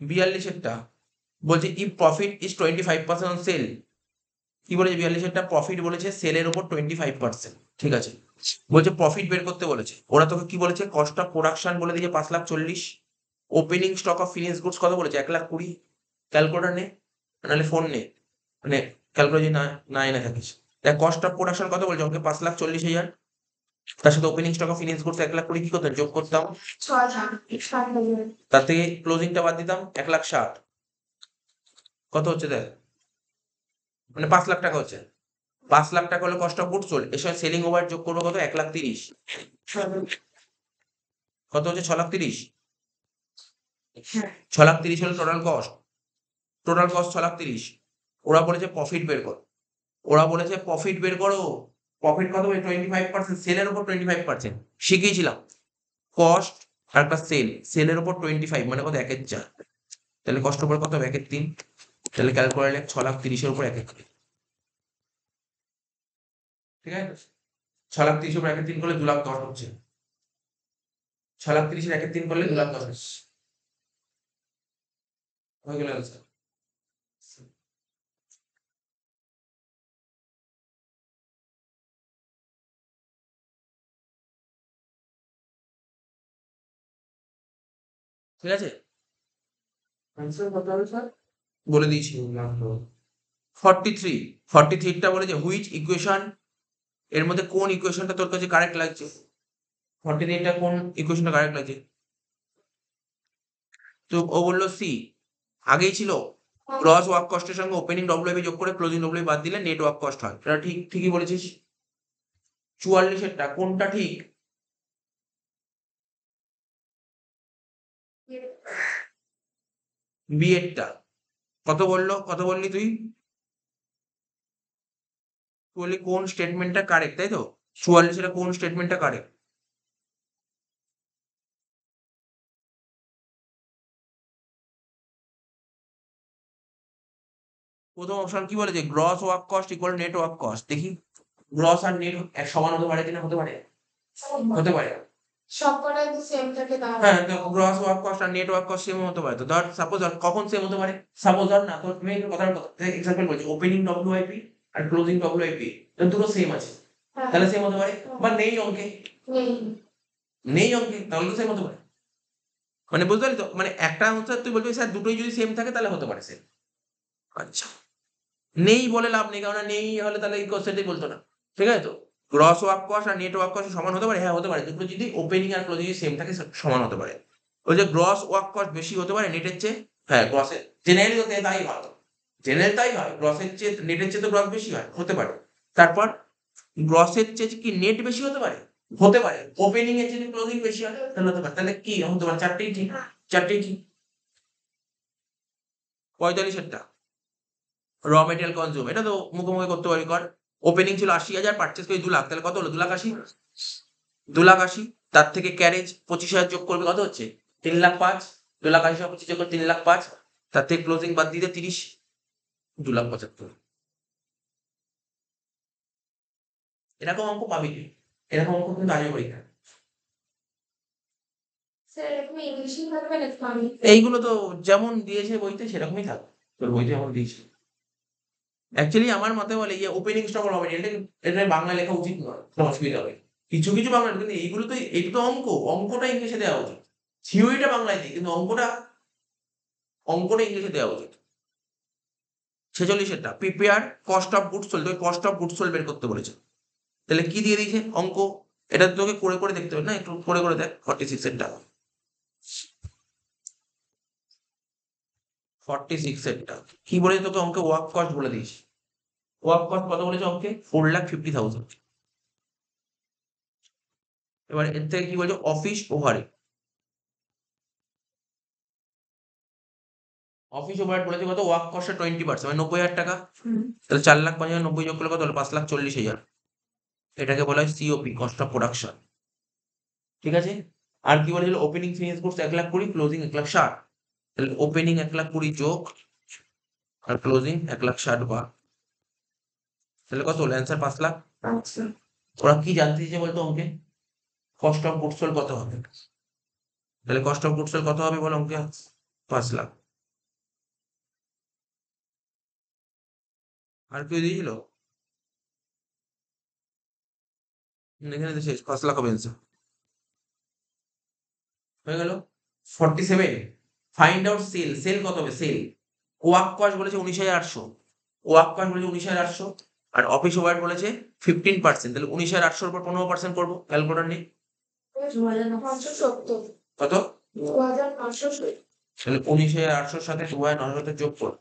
42-এরটা বলছে if profit is 25% on sell. কি বলেছে? 42-এরটা প্রফিট বলেছে সেলের উপর 25%, ঠিক আছে। বলছে প্রফিট বের করতে বলেছে, ওরা তোকে কি বলেছে? কস্ট অফ প্রোডাকশন বলে দিয়েছে 5,40,000, opening stock of finish goods কত বলেছে? 1,20,000। ক্যালকুলেটর নে, নাহলে ফোন নে, মানে ক্যালকুলেটর যদি না এনে থাকিস, দেখ কস্ট অফ প্রোডাকশন কত বলছে ওকে? 5,40,000, তার সাথে opening stock of finish goods 1,20,000 কি করতাম? যোগ করতাম, তার থেকে ক্লোজিংটা বাদ দিতাম 1,60,000, কত হচ্ছে দেখ, মানে 5,00,000 টাকা হচ্ছে। 5,00,000 টাকা হলে কস্ট অফ গুডস সোল্ড, এর সঙ্গে সেলিং ওভার যোগ করবো কত? 1,30,000, কত হচ্ছে? 6,30,000। 6,30,000 হলো টোটাল কস্ট, টোটাল কস্ট 6,30,000। ওরা বলেছে প্রফিট বের কর, ওরা বলেছে প্রফিট বের করো। প্রফিট কত? 25%, সেলের উপর 25%। শিখিয়েছিলাম কস্ট আর একটা সেল, সেলের উপর 25 মানে কত? 1/4। তাহলে কষ্ট উপর কত হবে? 1/3। তাহলে ক্যালকুলেটর 6,30,000 উপর 1/3, ঠিক আছে। 6,30,000 উপর 1/3 করলে 2,10,000 হচ্ছে। 6,30,000 1/3 করলে 2,10,000 হয়ে গেল answer। ঠিক আছে, आंसर कत হবে স্যার? বলে দিয়েছি। 43, 43টা বলেছে হুইচ ইকুয়েশন, এর মধ্যে কোন ইকুয়েশনটা তোর কাছে কারেক্ট লাগছে? 43টা কোন ইকুয়েশনটা কারেক্ট লাগছে? তো ও বললো সি, আগেই ছিল গ্রস ওয়ার্ক কস্টের সঙ্গে ওপেনিং ডব্লিউবি যোগ করে ক্লোজিং ডব্লিউবি বাদ দিলে নেট ওয়ার্ক কস্ট হয়, এটা ঠিক, ঠিকই বলেছিস। 44-এরটা কোনটা ঠিক? বি এরটা। কত বললো? কত বললি তুই? তুই বললি কোন স্টেটমেন্টটা কারেক্ট, তাই তো? 44-এর কোন স্টেটমেন্টটা কারেক্ট? প্রথম অপশন কি বলেছে? Gross work cost equal net work cost. দেখি গ্রস আর নেট এক সমান হতে পারে কিনা, হতে পারে। হতে পারে। সবকটাই তো সেম থাকে তাহলে। হ্যাঁ, তো গ্রস ওয়ার্ক কস্ট আর নেট ওয়ার্ক কস্ট সেম হতে পারে। তো ধর সাপোজ ধর কখন সেম হতে পারে? সাপোজ ধর না তোর তুমি একটু কথার এক্সাম্পল বলছি, ওপেনিং ডব্লিউআইপি আর ক্লোজিং ডব্লিউআইপি দুটো সেম আছে। হ্যাঁ। তাহলে সেম হতে পারে, বা নেই অঙ্কে, নেই। নেই অঙ্কে তাহলে তো সেম হতে পারে। মানে বুঝতে পারলি তো? মানে একটা হচ্ছে তুই বলবি স্যার দুটোই যদি সেম থাকে তাহলে হতে পারে সেম। আচ্ছা। নেই বলে লাভ নেই, কারণ নেই হলে তাহলে এই কোশ্চেনটাই বলতো না। ঠিক আছে তো? গ্রস ওয়ার্ক কস্ট আর নেট ওয়ার্ক কস্ট সমান হতে পারে? হ্যাঁ হতে পারে। দুটো যদি ওপেনিং আর ক্লোজিং সেম থাকে সমান হতে পারে। ওই যে গ্রস ওয়ার্ক কস্ট বেশি হতে পারে নেটের চেয়ে? হ্যাঁ, গ্রসের জেনারেলি তো তাই হয়। জেনারেল তাই হয়। গ্রসের চেয়ে নেটের চেয়ে তো গ্রস বেশি হয়, হতে পারে। তারপর গ্রসের চেয়ে কি নেট বেশি হতে পারে? হতে পারে। ওপেনিং এর চেয়ে ক্লোজিং বেশি হয় তাহলে হতে পারে। তাহলে কি হতে পারে? চারটেই ঠিক, চারটেই ঠিক। 45 টা র মেটেরিয়াল কনজিউম, এটা তো মুখোমুখি করতে পারি, কর। ওপেনিং ছিল 80,000, পারচেজ করি 2 লাখ, তাহলে কত হলো? 2,80,000। 2,80,000 তার থেকে ক্যারেজ 25,000 যোগ করবে, কত হচ্ছে? 3,05,000। 2,80,000 25 যোগ করে 3,05,000, তার থেকে ক্লোজিং বাদ দিতে 30, 2,75,000। এরকম অঙ্ক পাবি তুই, এরকম অঙ্ক কিন্তু আগে পরীক্ষা। স্যার এরকম ইংলিশই থাকবে নাকি আমি? এইগুলো তো যেমন দিয়েছে বইতে সেরকমই থাকবে, তোর বইতে যেমন দিয়েছে। অ্যাকচুয়ালি আমার মতে বলে এই ওপেনিং স্টক হবে, এটা বাংলা লেখা উচিত নয়, কোনো অসুবিধা হবে। কিছু কিছু বাংলা, কিন্তু এইগুলো তো, এইটা তো অঙ্কটা ইংলিশে দেওয়া উচিত। থিওরিটা বাংলায় দিই, কিন্তু অঙ্কটা ইংলিশে দেওয়া উচিত। 46 টা prepare cost of goods sold, ওই কস্ট অফ গুডস সোল্ড বের করতে বলেছে। তাহলে কি দিয়ে দিয়েছে অঙ্ক? এটা তোকে করে করে দেখতে হবে না, একটু করে করে দেখ। 46 টা 46 টা কি বলেছে তোকে অঙ্কে? ওয়ার্ক কস্ট বলে দিয়েছে। ওয়ার্ক কস্ট কত বলেছে অঙ্কে? 4,50,000। এবার এর থেকে কি বলছে? Office overhead. অফিস ওভারহেড বলেছে কত? ওয়ার্ক কস্টের 20%, মানে 90,000 টাকা। তাহলে 4,05,000 90 যোগ করলে কত হলো? 5,40,000। এটাকে বলা হয় সিওপি, কস্ট অফ প্রোডাকশন। ঠিক আছে? আর কি বলেছিল? Opening finish goods 1,20,000, closing 1,60,000। তাহলে ওপেনিং 1,20,000 যোগ আর ক্লোজিং 1,60,000 বা, তাহলে কত হলো? অ্যান্সার 5,00,000। আচ্ছা। ওরা কি জানতে চেয়েছে বলতো অঙ্কে? কস্ট অফ গুডস সোল্ড কত হবে? তাহলে কস্ট অফ গুডস সোল্ড কত হবে বলো অঙ্কে? 5,00,000। আর কেউ দিয়েছিল? এখানে তো শেষ, 5,00,000 হবে অ্যান্সার। হয়ে গেল। 47 ফাইন্ড আউট সেল। সেল কত হবে? সেল ওয়ার্ক কস্ট বলেছে 19,800, ওয়ার্ক কস্ট বলেছে 19,800, আর অফিস ওভারহেড বলেছে 15%। তাহলে 19,800 উপর 15% করবো, ক্যালকুলেটর নেই। 2,970। কত? 2,970। তাহলে 19,800 সাথে 2,900 যোগ কর,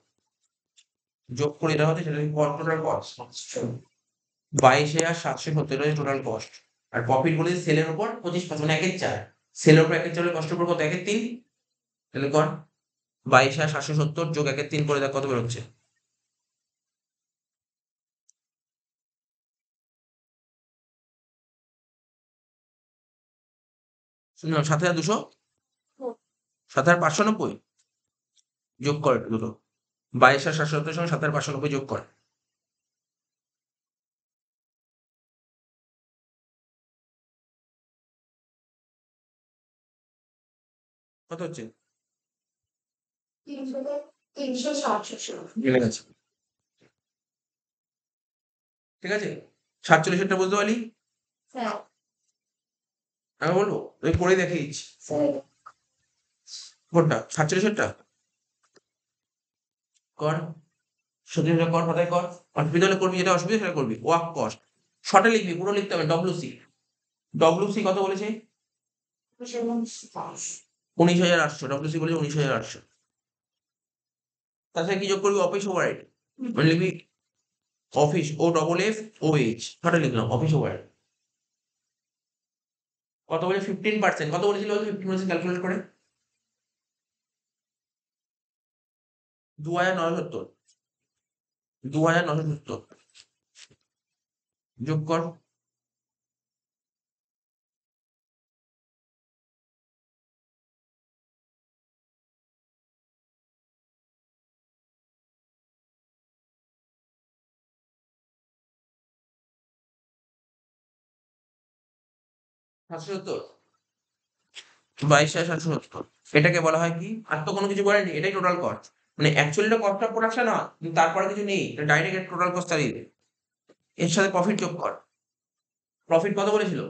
যোগ করে এটা হচ্ছে, সেটা টোটাল কস্ট 22,770 টোটাল কস্ট। আর প্রফিট বলেছে সেলের উপর 25%, মানে 1/4। সেলের উপর 1/4 কষ্টের উপর কত? 1/3। তাহলে কর 22,770 যোগ 1/3 করে দেখ কত বেরোচ্ছে। না, 7,200, 7,590 যোগ কর দুটো। 22,770 সঙ্গে 7,590 যোগ কর, কত হচ্ছে? 360। মিলে গেছে। ঠিক আছে? 47 বুঝতে পারলি? হ্যাঁ। আমি বলবো তুই করে দেখিয়ে দিচ্ছি। স্যার কোনটা? 47 কর, সত্যি কর, খাতায় কর। অসুবিধা হলে করবি, যেটা অসুবিধা সেটা করবি। ওয়ার্ক কস্ট শর্টে লিখবি, পুরো লিখতে হবে। ডব্লিউসি, ডব্লিউসি কত বলেছে? 19,800। ডব্লিউসি বলেছে 19,800। তার সাথে কি যোগ করবি? অফিস ওভারহেড, মানে লিখবি অফিস, ও ডবল এফ ও এইচ, শর্টে লিখলাম অফিস ওভারহেড। কত বলে? 15%। কত বলেছিল? 15% ক্যালকুলেট করে 2,970, 2,970 যোগ কর। 770, 22,770, এটাকে বলা হয় কি? আর তো কোনো কিছু বলেনি, এটাই টোটাল কস্ট। মানে অ্যাকচুয়ালি এটা কস্ট অফ প্রোডাকশন হয়, কিন্তু তারপরে কিছু নেই, এটা ডাইরেক্ট টোটাল কস্ট চালিয়ে দে। এর সাথে প্রফিট যোগ কর। প্রফিট কত বলেছিল?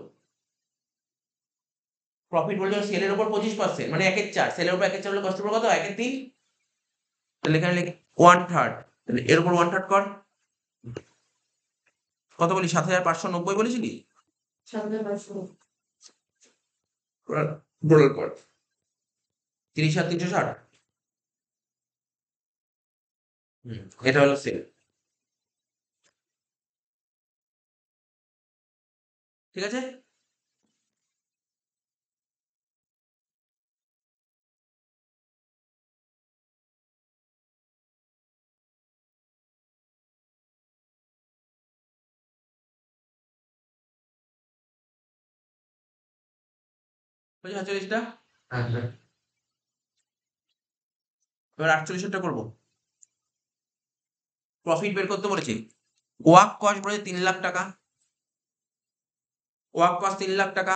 প্রফিট বলেছিল সেলের উপর 25%, মানে 1/4, সেলের উপর 1/4 হলে কস্টের উপর কত? 1/3। তাহলে এখানে লিখি 1/3, তাহলে এর উপর 1/3 কর। কত বলি? 7,590 বলেছিলি? 7,500। টোটাল কর 30,360। এটা হলো সেল, ঠিক আছে? বুঝলি 48টা? এবার 48টা করবো। প্রফিট বের করতে বলেছি। ওয়ার্ক কস্ট বলেছে 3 লাখ টাকা। ওয়ার্ক কস্ট 3 লাখ টাকা।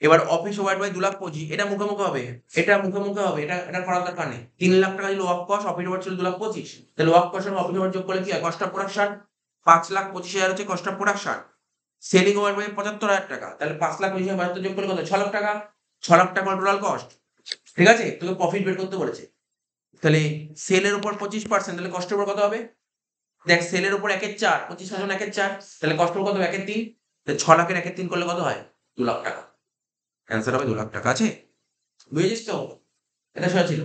এবার অফিস ওভার বাই 2,25,000, এটা মুখে মুখে হবে, এটা মুখে মুখে হবে, এটা করার দরকার নেই। 3 লাখ টাকা ছিল ওয়ার্ক কস্ট, অফিস ওভার ছিল 2,25,000, তাহলে ওয়ার্ক কস্ট আর অফিস ওভার যোগ করলে কি হয়? Cost of production. 5,25,000 হচ্ছে cost of production. Selling over by 75,000 টাকা, তাহলে 5,25,072 যোগ করলে কত? 6 লাখ টাকা। 6 লাখ টাকা টোটাল কস্ট, ঠিক আছে? তোকে প্রফিট বের করতে বলেছে, তাহলে সেলের উপর 25%, তাহলে কস্টের উপর কত হবে? দেখ, সেলের উপর 1/4, 25% 1/4, তাহলে কস্ট কত? 1/3। তাহলে 6 লাখের 1/3 করলে কত হয়? 2 লাখ টাকা। অ্যান্সার হবে 2 লাখ টাকা। আছে? বুঝেছিস তো? এটা সোজা ছিল।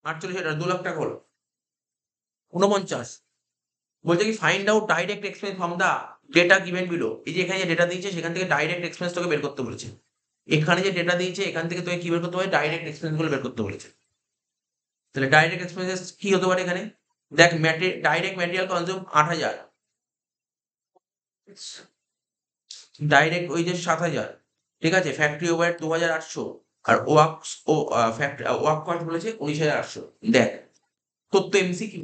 48 এটা 2 লাখ টাকা হলো। 49 বলছে কি, find out direct expense from the data given below. এই যে এখানে যে ডেটা দিয়েছে সেখান থেকে ডাইরেক্ট এক্সপেন্স তোকে বের করতে বলেছে। এখানে যে ডেটা দিয়েছে এখান থেকে তোকে কি বের করতে হবে? ডাইরেক্ট এক্সপেন্স গুলো বের করতে বলেছে। তাহলে ডাইরেক্ট এক্সপেন্সেস কি হতে পারে এখানে? দেখ, direct material consume 8,000, direct wages 7,000, ঠিক আছে? ফ্যাক্টরি ওভারহেড 2,800, আর ওয়ার্ক কস্ট বলেছে 19,800। দেখ, তোর তো এমসিকিউ,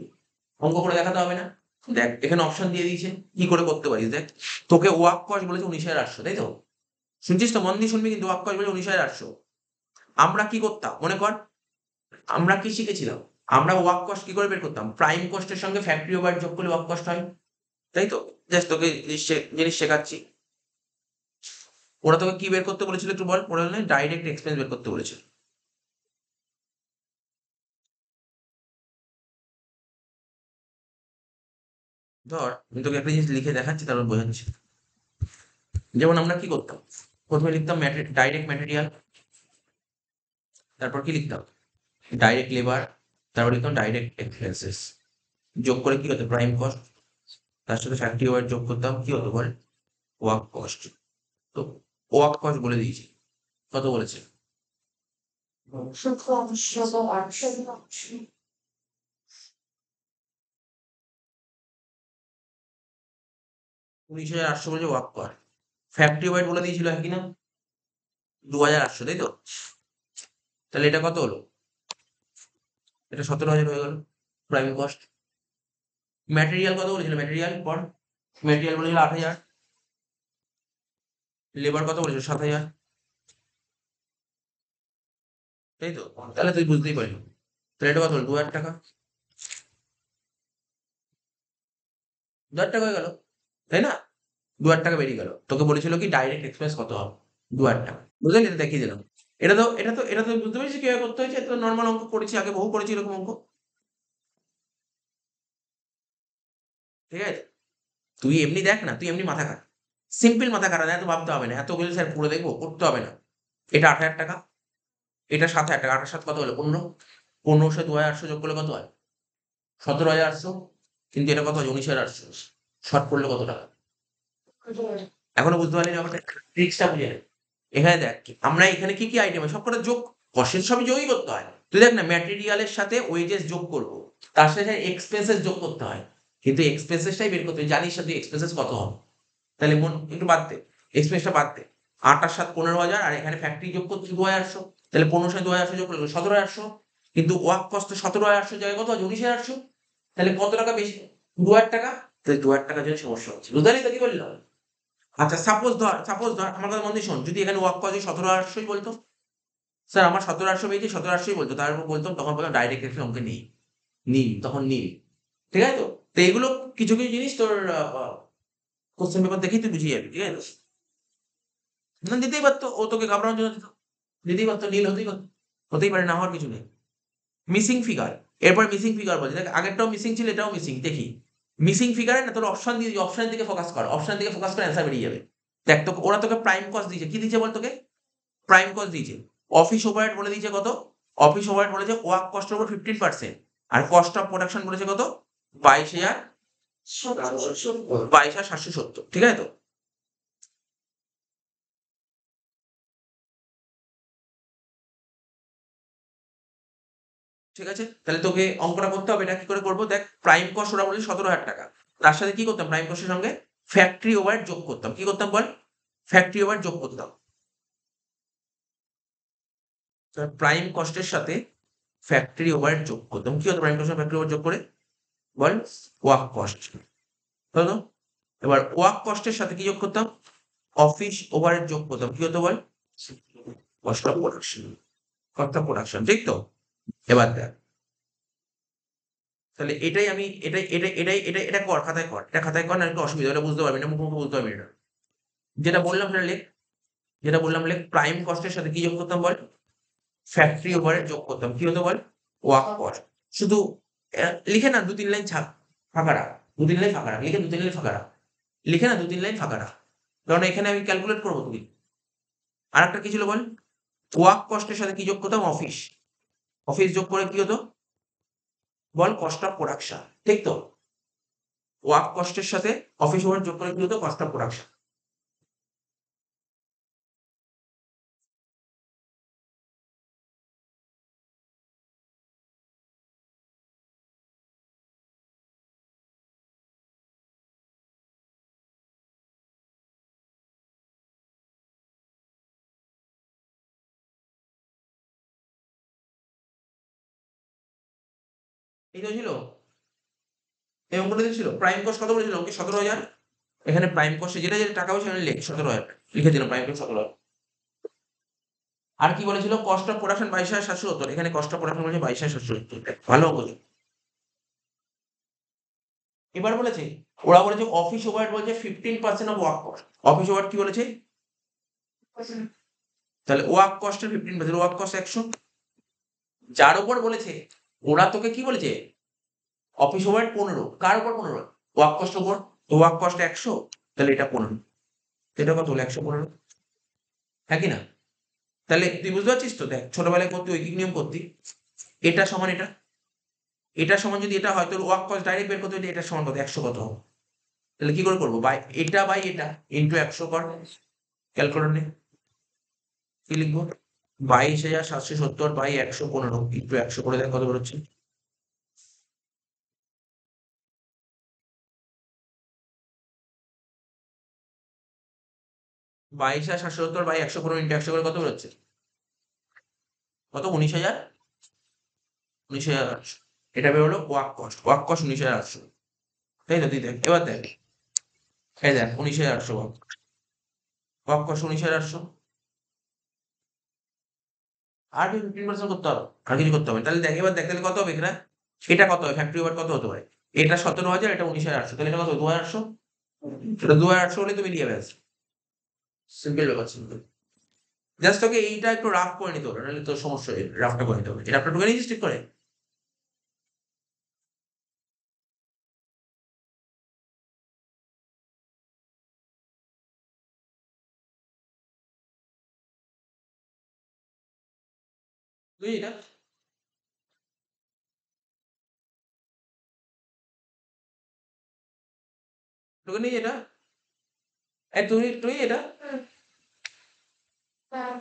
অঙ্ক করে দেখাতে হবে না। দেখ, এখানে অপশন দিয়ে দিয়েছে কি করে করতে পারিস। দেখ, তোকে ওয়ার্ক কস্ট বলেছে 19,800, তাই তো? শুনছিস তো? মন দিয়ে শুনবি কিন্তু। ওয়ার্ক কস্ট বলেছে 19,800। আমরা কি করতাম মনে কর? আমরা কি শিখেছিলাম? আমরা ওয়ার্ক কস্ট কি করে বের করতাম? প্রাইম কস্টের সঙ্গে ফ্যাক্টরি ওভারহেড যোগ করলে ওয়ার্ক কস্ট হয়, তাই তো? জাস্ট তোকে জিনিস শেখাচ্ছি। ওরা তোকে কি বের করতে বলেছিল একটু বল? ওরা ডাইরেক্ট এক্সপেন্স বের করতে বলেছিল। ধর, আমি তোকে একটা জিনিস লিখে দেখাচ্ছি, তারপর বোঝাচ্ছি। যেমন আমরা কি করতাম? প্রথমে লিখতাম ডাইরেক্ট ম্যাটেরিয়াল, তারপর কি লিখতাম? ডাইরেক্ট লেবার, তারপর লিখতাম ডাইরেক্ট এক্সপেন্সেস, যোগ করে কি হতো? Prime cost. তার সাথে ফ্যাক্টরি ওভার যোগ করতাম, কি হতো বল? Work cost. তো ওয়ার্ক কস্ট বলে দিয়েছি, কত বলেছে? 19,800 বলেছে ওয়ার্ক কস্ট। ফ্যাক্টরি ওভার বলে দিয়েছিল কি না? 2,800, তাই তো? তাহলে এটা কত হলো? এটা 17,000 হয়ে গেল প্রাইম কস্ট। ম্যাটেরিয়াল কত বলেছিল? ম্যাটেরিয়াল বলেছিল 8,000, লেবার কত বলেছিল? 7,000, তাই তো? তাহলে তুই বুঝতেই পারবি। তাহলে এটা কত হলো? 2,000 টাকা। 2,000 টাকা হয়ে গেল, তাই না? 2,000 টাকা বেরিয়ে গেল। তোকে বলেছিল কি ডাইরেক্ট এক্সপেন্স কত হবে? 2,000 টাকা। বুঝলি? এটা দেখিয়ে দিলাম। এটা তো বুঝতে পেরেছিস কিভাবে করতে হয়েছে? এটা তো নরমাল অঙ্ক করেছি, আগে বহু করেছি এরকম অঙ্ক, ঠিক আছে? তুই এমনি দেখ না, তুই এমনি মাথা খা, সিম্পল মাথা খাটা, এত ভাবতে হবে না, এতগুলো স্যার পড়ে দেখবো, করতে হবে না। এটা 8,000 টাকা, এটা 7,000 টাকা, 8 আর 7 কত হলো? 15। 15 সাথে 2,800 যোগ করলে কত হয়? 17,800। কিন্তু এটা কত হচ্ছে? 19,800। শর্ট পড়লে কত টাকা? এখনো বুঝতে পারলি না ব্যাপারটা? ট্রিক্সটা বুঝে নে। এখানে দেখ, আমরা এখানে কি আইটেম আছে? সবকটা যোগ, কস্টের সবই যোগই করতে হয়। তুই দেখ না, ম্যাটেরিয়ালের সাথে ওয়েজেস যোগ করবো, তার সাথে এক্সপেন্সেস যোগ করতে হয়, কিন্তু এক্সপেন্সেসটাই বের করতে হয়। জানিস না তুই এক্সপেন্সেস কত হবে? তাহলে একটু বাদ দে, এক্সপেন্সটা বাদ দে। 8 আর 7 15,000, আর এখানে ফ্যাক্টরি যোগ করছিস 2,800, তাহলে 15 সাথে 2,800 যোগ করলে 17,800। কিন্তু ওয়ার্ক কস্ট 17,800 জায়গায় কত আছে? 19,800। তাহলে কত টাকা বেশি? 2,000 টাকা। তো 2,000 টাকার জন্য সমস্যা হচ্ছে। বুঝতে পারলি তো কি বললাম? আচ্ছা সাপোজ ধর আমার কথা মন দিয়ে শোন, যদি এখানে ওয়ার্ক কস্ট 17,800 বলতো, স্যার আমার 17,800 পেয়েছি, 17,800 বলতো, তারপর বলতাম, তখন বললাম ডাইরেক্ট এক্সেল অঙ্কে নেই, তখন নীল। ঠিক আছে তো? তো এগুলো কিছু জিনিস তোর কোশ্চেন পেপার দেখেই তুই বুঝিয়ে যাবি। ঠিক আছে? না দিতেই পারতো, ও তোকে ঘাবড়ানোর জন্য দিত। দিতেই পারতো, নীল হতেই পারতো। হতেই পারে, না হওয়ার কিছু নেই। Missing figure. এরপর মিসিং ফিগার বলছে, দেখ আগেরটাও মিসিং ছিল, এটাও মিসিং। দেখি মিসিং ফিগারে না তোর অপশন দিয়ে, অপশনের দিকে ফোকাস কর, অপশনের দিকে ফোকাস করে অ্যান্সার বেরিয়ে যাবে। দেখ তোকে ওরা তোকে প্রাইম কস্ট দিয়েছে, কি দিয়েছে বল তোকে? প্রাইম কস্ট দিয়েছে। অফিস ওভারহেড বলে দিয়েছে কত? অফিস ওভারহেড বলেছে ওয়ার্ক কস্টের উপর 15%, আর কস্ট অফ প্রোডাকশন বলেছে কত? 22,770। ঠিক আছে তো? ঠিক আছে, তাহলে তোকে অঙ্কটা করতে হবে। এটা কি করে করবো? দেখ প্রাইম কস্ট ওরা বলেছে 17,000 টাকা, তার সাথে কি করতাম? প্রাইম কস্টের সঙ্গে ফ্যাক্টরি ওভারহেড যোগ করতাম। কি করতাম বল? ফ্যাক্টরি ওভারহেড যোগ করতাম। প্রাইম কস্টের সাথে ফ্যাক্টরি ওভারহেড যোগ করতাম। কি হতো প্রাইম কস্টের ফ্যাক্টরি ওভারহেড যোগ করে? বল ওয়ার্ক কস্ট। হলো? এবার ওয়ার্ক কস্টের সাথে কি যোগ করতাম? অফিস ওভারহেড যোগ করতাম। কি হতো বল? Cost of production. Cost of production, ঠিক তো? এবার দেখ, তাহলে এটাই আমি এটা কর, খাতায় কর। এটা খাতায় কর, না একটু অসুবিধা হলে বুঝতে পারবি না, মুখে বুঝতে পারবি না। যেটা বললাম সেটা লেখ। যেটা বললাম লেখ, প্রাইম কস্টের সাথে কি যোগ করতাম বল? ফ্যাক্টরি ওভারহেড যোগ করতাম। কি হতো বল? Work cost. শুধু লিখে না 2-3 লাইন ফাঁকা রাখ। 2-3 লাইন ফাঁকা রাখ। লিখে 2-3 লাইন ফাঁকা রাখ। লিখে না 2-3 লাইন ফাঁকা রাখ। কারণ এখানে আমি ক্যালকুলেট করবো তুই। আরেকটা কি ছিল বল? ওয়ার্ক কস্টের সাথে কি যোগ করতাম? অফিস। অফিস যোগ করে কি হতো বল? Cost of production. ঠিক তো? ওয়ার্ক কস্টের সাথে অফিস ওভারহেড যোগ করে কি হতো? Cost of production. এই তো ছিল, এই অঙ্কটা ছিল। প্রাইম কস্ট কত বলেছিল অঙ্কে? 17,000। এখানে প্রাইম কস্টে যেটা যেটা টাকা হয়েছে সেখানে লেখ 17,000। লিখে দিলাম প্রাইম কস্ট 17,000। আর কি বলেছিল? Cost of production 22,770। এখানে কস্ট অফ প্রোডাকশন বলেছে 22,770। ভালো অঙ্ক ছিল। এবার বলেছে, ওরা বলেছে অফিস ওভারহেড বলেছে 15% of work cost. Office overhead কি বলেছে? তাহলে ওয়ার্ক কস্টের 15%, ওয়ার্ক কস্ট 100। যার উপর বলেছে, ওরা তোকে কি বলেছে? Office overhead 15। কার উপর 15? ওয়ার্ক কস্ট উপর। তো ওয়ার্ক কস্ট 100, তাহলে এটা 15। এটা কত হলো? 115। হ্যাঁ কি না? তাহলে তুই বুঝতে পারছিস তো? দেখ ছোটবেলায় করতে ঐকিক নিয়ম করতি, এটা সমান এটা, এটা সমান যদি এটা হয়, তোর ওয়ার্ক কস্ট ডাইরেক্ট বের করতে হলে এটা সমান কত? 100 কত হবে? তাহলে কি করে করবো? বাই এটা ইন্টু 100 কর। ক্যালকুলেটর নে। কি লিখবো? 22,770 বাই 115 ইন্টু 100 করে দেখ কত বেরোচ্ছে। 22,770 বাই 115 ইন্টু 100 করে কত বেরোচ্ছে? কত? 19,800। এটা বেরোলো ওয়ার্ক কস্ট। Work cost 19,800। তাই তো? তুই দেখ, এবার দেখ, এই দেখ 19,800 ওয়ার্ক কস্ট 19,800। আর কি 15% করতে হবে? আর কিছু করতে হবে না। তাহলে দেখ, এবার দেখ তাহলে কত হবে এখানে? এটা কত হবে? ফ্যাক্টরি ওভার কত হতে পারে? এটা 17,000, এটা 19,800। তাহলে এটা কত? 2,800। এটা 2,800 হলে তুমি নিয়ে ব্যাস। সিম্পল ব্যাপার, সিম্পল। জাস্ট তোকে এইটা একটু রাফ করে নিতে হবে, নাহলে তোর সমস্যা হয়ে যাবে। রাফটা করে নিতে হবে। এই রাফটা ঢুকে নিয়েছিস ঠিক করে? তুই এটা ঢুকে নিয়ে এটা, তুই এটা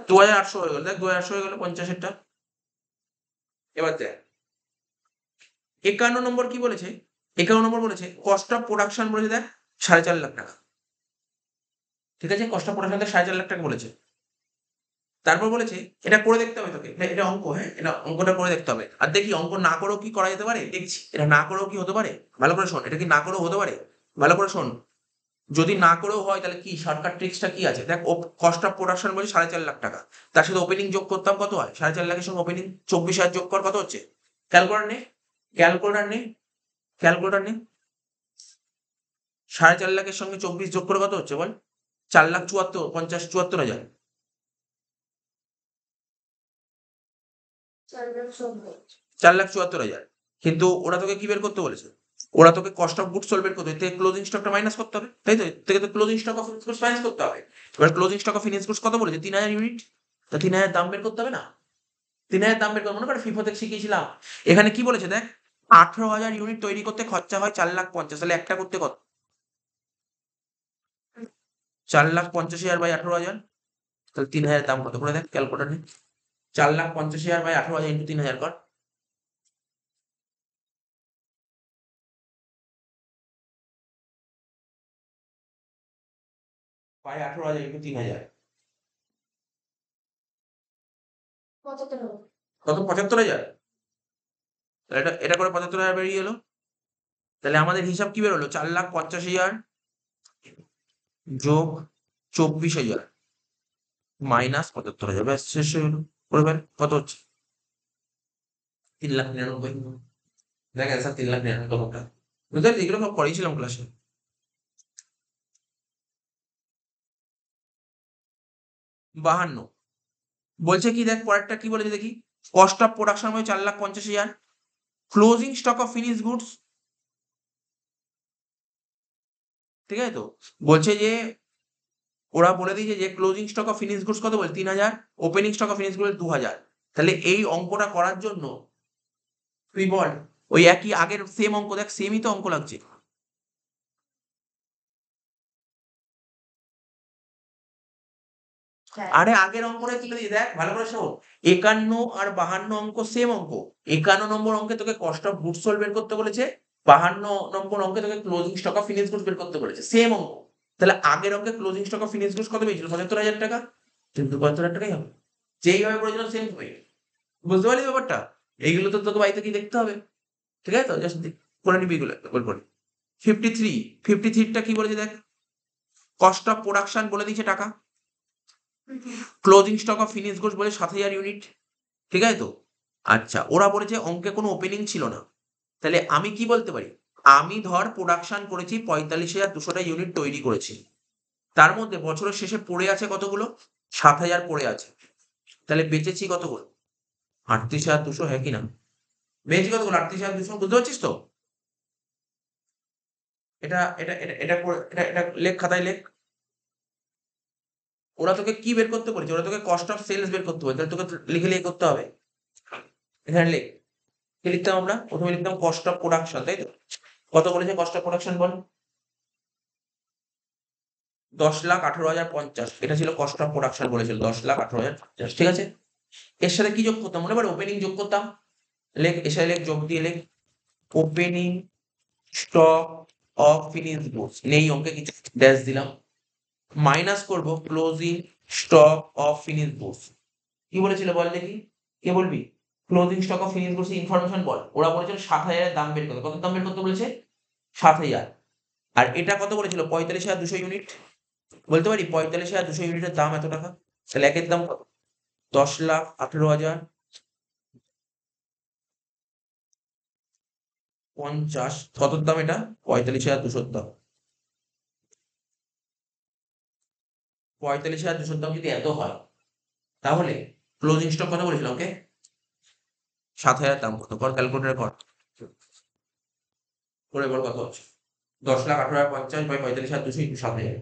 2,800 হয়ে গেল। দেখ 2,800 হয়ে গেল 50-এরটা। এবার দেখ 51 নম্বর কি বলেছে? 51 নম্বর বলেছে কস্ট অফ প্রোডাকশন বলেছে, দেখ 4.5 লাখ টাকা। ঠিক আছে, কস্ট অফ প্রোডাকশন দেখ 4.5 লাখ টাকা বলেছে। তারপর বলেছে এটা করে দেখতে হবে তোকে। এটা অঙ্ক, হ্যাঁ এটা অঙ্কটা করে দেখতে হবে। আর দেখি অঙ্ক না করেও কি করা যেতে পারে দেখছি। এটা না করেও কি হতে পারে? ভালো করে শোন, এটা কি না করেও হতে পারে? ভালো করে শোন, যদি না করেও হয় তাহলে কি শর্টকাট ট্রিক্সটা কি আছে দেখ। কস্ট অফ প্রোডাকশন বলে 4.5 লাখ টাকা, তার সাথে ওপেনিং যোগ করতাম কত হয়, 4.5 লাখের সঙ্গে ওপেনিং 24,000 যোগ কর কত হচ্ছে, ক্যালকুলেটার নে, ক্যালকুলেটার নে, ক্যালকুলেটার নে। 4.5 লাখের সঙ্গে 24 যোগ করে কত হচ্ছে বল, 4,74,50,74,000। 4,74,000। কিন্তু ওরা তোকে কি বের করতে বলেছে, ওরা তোকে কস্ট অফ গুড সোল্ড বের করতে, এর থেকে ক্লোজিং স্টকটা মাইনাস করতে হবে, তাই তো? এর থেকে তো closing stock of finish goods minus করতে হবে। এবার closing stock of finish goods কত বলেছে, 3,000 ইউনিট। তা 3,000 দাম বের করতে হবে না, 3,000 দাম বের করে, মনে করে ফিফো থেকে শিখিয়েছিলাম। এখানে কি বলেছে দেখ, 18,000 ইউনিট তৈরি করতে খরচা হয় 4,50,000, তাহলে একটা করতে কত, 4,50,000 বাই 18,000, তাহলে 3,000 দাম কত করে দেখ, ক্যালকুলেটার নে। 4,50,000 বাই 18,000 ইন্টু 3,000 কর, বাই 18,000 ইন্টু 3,000 কতটা হবে? কত, 75,000। তাহলে এটা এটা করে 75,000 বেরিয়ে এলো। তাহলে আমাদের হিসাব কি বেরোলো, 4,50,000 যোগ 24,000 মাইনাস 75,000, ব্যাস শেষ হয়ে গেলো। করে ফেল, কত হচ্ছে, 3,99,000। দেখ অ্যান্সার 3,99,000 বুঝতে পারলি, এগুলো সব করিয়েছিলাম ক্লাসে। 52 বলছে কি দেখ, পরেরটা কি বলেছে দেখি, কস্ট অফ প্রোডাকশন হয় 4,50,000, closing stock of finish goods, ঠিক আছে তো? বলছে যে ওরা বলে দিয়েছে যে closing stock of finish goods কত বলে 3,000, opening stock of finish goods 2,000। তাহলে এই অঙ্কটা করার জন্য তুই বল, ওই একই আগের সেম অঙ্ক দেখ, সেমই তো অঙ্ক লাগছে। হ্যাঁ। আরে আগের অঙ্কটা তুলে দিয়ে দেখ, ভালো করে শোন। 51 আর 52 অঙ্ক সেম অঙ্ক। 51 নম্বর অঙ্কে তোকে কস্ট অফ গুডস সোল্ড বের করতে বলেছে, 52 নম্বর অঙ্কে তোকে closing stock of finish goods বের করতে বলেছে, সেম অঙ্ক। তাহলে আগের অঙ্কে closing stock of finish goods কত পেয়েছিল, 75,000 টাকা, কিন্তু 75,000 টাকাই হবে, যেইভাবে করেছিলাম সেম হবে। বুঝতে পারলি ব্যাপারটা? এইগুলো তো তোকে বাড়িতে কি দেখতে হবে, ঠিক আছে তো? জাস্ট করে নিবি এগুলো একবার করে। 53, 53টা কি বলেছে দেখ, কস্ট অফ প্রোডাকশন বলে দিয়েছে টাকা, closing stock of finish goods বলে 7,000 ইউনিট, ঠিক আছে তো? আচ্ছা, ওরা বলেছে অঙ্কে কোনো ওপেনিং ছিল না। তাহলে আমি কি বলতে পারি, আমি ধর প্রোডাকশন করেছি 45,200টা ইউনিট তৈরি করেছি, তার মধ্যে বছরের শেষে পড়ে আছে কতগুলো, 7,000 পড়ে আছে, তাহলে বেঁচেছি কতগুলো, 38,200, হ্যাঁ কি না? বেঁচেছি কতগুলো, 38,200, বুঝতে পারছিস তো? এটা লেখ, খাতায় লেখ। ওরা তোকে কি বের করতে বলেছে, ওরা তোকে কস্ট অফ সেলস বের করতে বলেছে, তাহলে তোকে তো লিখে লিখে করতে হবে। এখানে লেখ, কি লিখতাম আমরা, প্রথমে লিখতাম কস্ট অফ প্রোডাকশন, তাই তো? কত বলেছে কস্ট অফ প্রোডাকশন বল, 10,18,050, এটা ছিল কস্ট অফ প্রোডাকশন বলেছিল, 10,18,050, ঠিক আছে? এর সাথে কি যোগ করতাম মনে পড়ে, ওপেনিং যোগ করতাম। লেখ, এর সাথে লেখ, যোগ দিয়ে লেখ, opening stock of finish goods, নেই অঙ্কে কিছু, ড্যাশ দিলাম, মাইনাস করব closing stock of finish goods. কি বলেছিল বল দেখি, কে বলবি? Closing stock of finish goods information বল। ওরা বলেছিল 7,000 এর দাম বের করতে, কত দাম বের করতে বলেছে, 7,000। আর এটা কত বলেছিল, 45,200 ইউনিট, বলতে পারি 45,200 ইউনিটের দাম এত টাকা, তাহলে একের দাম কত, 10,18,050, কত দাম এটা, 45,200 দাম। 45,200 দাম যদি এত হয়, তাহলে ক্লোজিং স্টক কত বলেছিল ওকে, 7,000 দাম কত, কর ক্যালকুলেটার কর, করে বল কত হচ্ছে, 10,18,050 বাই 45,200 ইন্টু 7,000,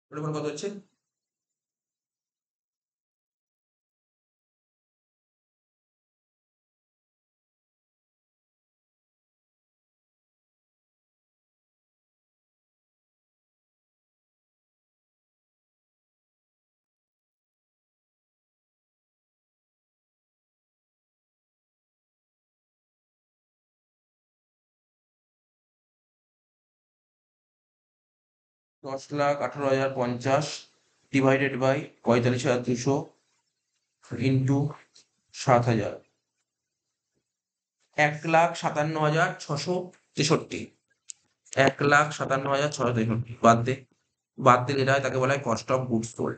করে বল কত হচ্ছে। দশ লাখ 18,050 ডিভাইডেড বাই 45,200 ইন্টু 7,000, 1,57,663। 1,57,663 বাদ দিলে যেটা হয় তাকে বলা হয় cost of goods sold.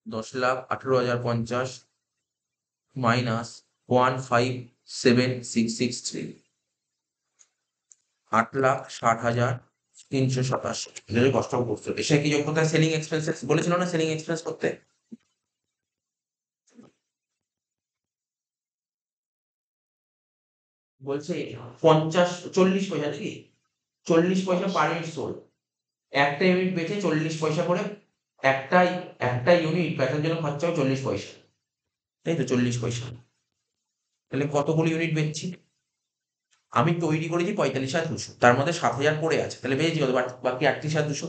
10,18,050 minus 157,663, 8,60,387। এটা কস্ট অফ গুডস সোল্ড। এসে কি যোগ করতে হয়? সেলিং এক্সপেন্সেস বলেছিল না, সেলিং এক্সপেন্স করতে। বলছে 40 পয়সা নাকি 40 পয়সা পার ইউনিট সোল্ড। একটা ইউনিট বেচে 40 পয়সা করে। একটা ইউনিট বেচার জন্য খরচা হয় 40 পয়সা, তাই তো? 40 পয়সা। তাহলে কতগুলো ইউনিট বেচছি? আমি তৈরি করেছি 45,200, তার মধ্যে 7,000 পড়ে আছে, তাহলে বেচেছি কত? বাকি 38,200।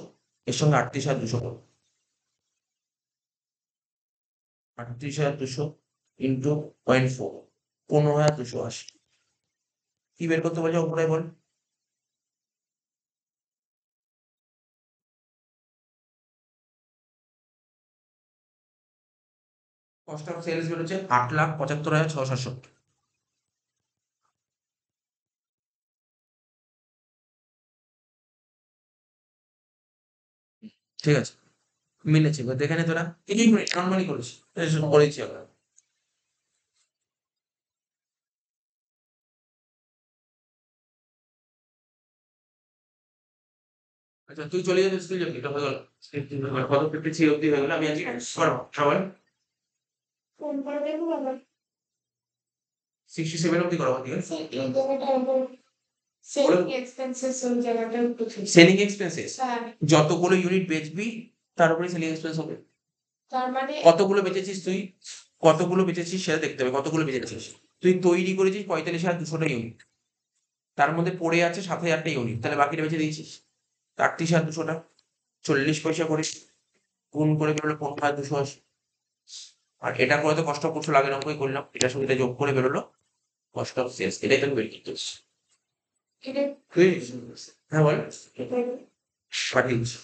এর সঙ্গে 38,200 38,200 ইন্টু 0.4, 15,280। কি বের করতে বলছে ওপরে বল? কস্ট অফ সেলস বেরোচ্ছে 8,75,667। ঠিক আছে, মিলেছে। এবার দেখে নে তোরা, কিছুই নর্মালি করিস, করেছি আমরা। আচ্ছা তুই চলে যাবি স্কুল যাবি, এটা হয়ে গেল। কত 53 অব্দি হয়ে গেল। আমি আজকে করো সবাই ফোন করে দেখবো বাবা 67 অব্দি করো। ঠিক আছে, এই জায়গাটা আমার সেলিং এক্সপেন্সেস ওই জায়গাটা একটু ঠিক সেলিং এক্সপেন্সেস হ্যাঁ যতগুলো ইউনিট বেচবি তার উপরে সেলিং এক্সপেন্স হবে। তার মানে কতগুলো বেচেছিস তুই, কতগুলো বেচেছিস সেটা দেখতে হবে। কতগুলো বেচেছিস তুই? তৈরি করেছিস 45,200টা ইউনিট, তার মধ্যে পড়ে আছে 7,000টা ইউনিট, তাহলে বাকিটা বেচে দিয়েছিস 38,200টা। 40 পয়সা করে গুণ করে বেরোলো 15,280। আর এটা করে তো কষ্ট করছো, লাগের অঙ্কই করলাম, এটার সঙ্গে এটা যোগ করে বেরোলো কস্ট অফ সেলস। এটাই তোকে বের করতে হচ্ছে। এটা তুই হ্যাঁ বল, এটা পাঠিয়েছি।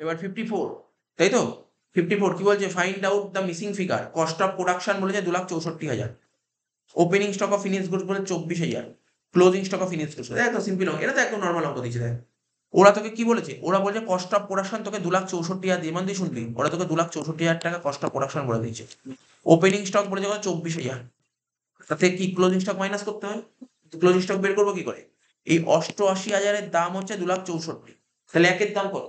এবার 54, তাই তো? 54 কি বলছে? Find out the missing figure. Cost of production বলেছে 2,64,000, opening stock of finish goods বলে 24,000, closing stock of finish goods. এত সিম্পল অঙ্ক, এটা তো একদম নর্মাল অঙ্ক দিচ্ছে। দেখ ওরা তোকে কি বলেছে, ওরা বলছে কস্ট অফ প্রোডাকশন তোকে 2,64,000 দিয়ে, মানে তুই শুনবি, ওরা তোকে 2,64,000 টাকা কস্ট অফ প্রোডাকশন বলে দিয়েছে। ওপেনিং স্টক বলেছে 24,000, তাতে কি ক্লোজিং স্টক মাইনাস করতে হয়। ক্লোজিং স্টক বের করবো কি করে? এই 88,000-এর দাম হচ্ছে 2,64,000, তাহলে একের দাম কত?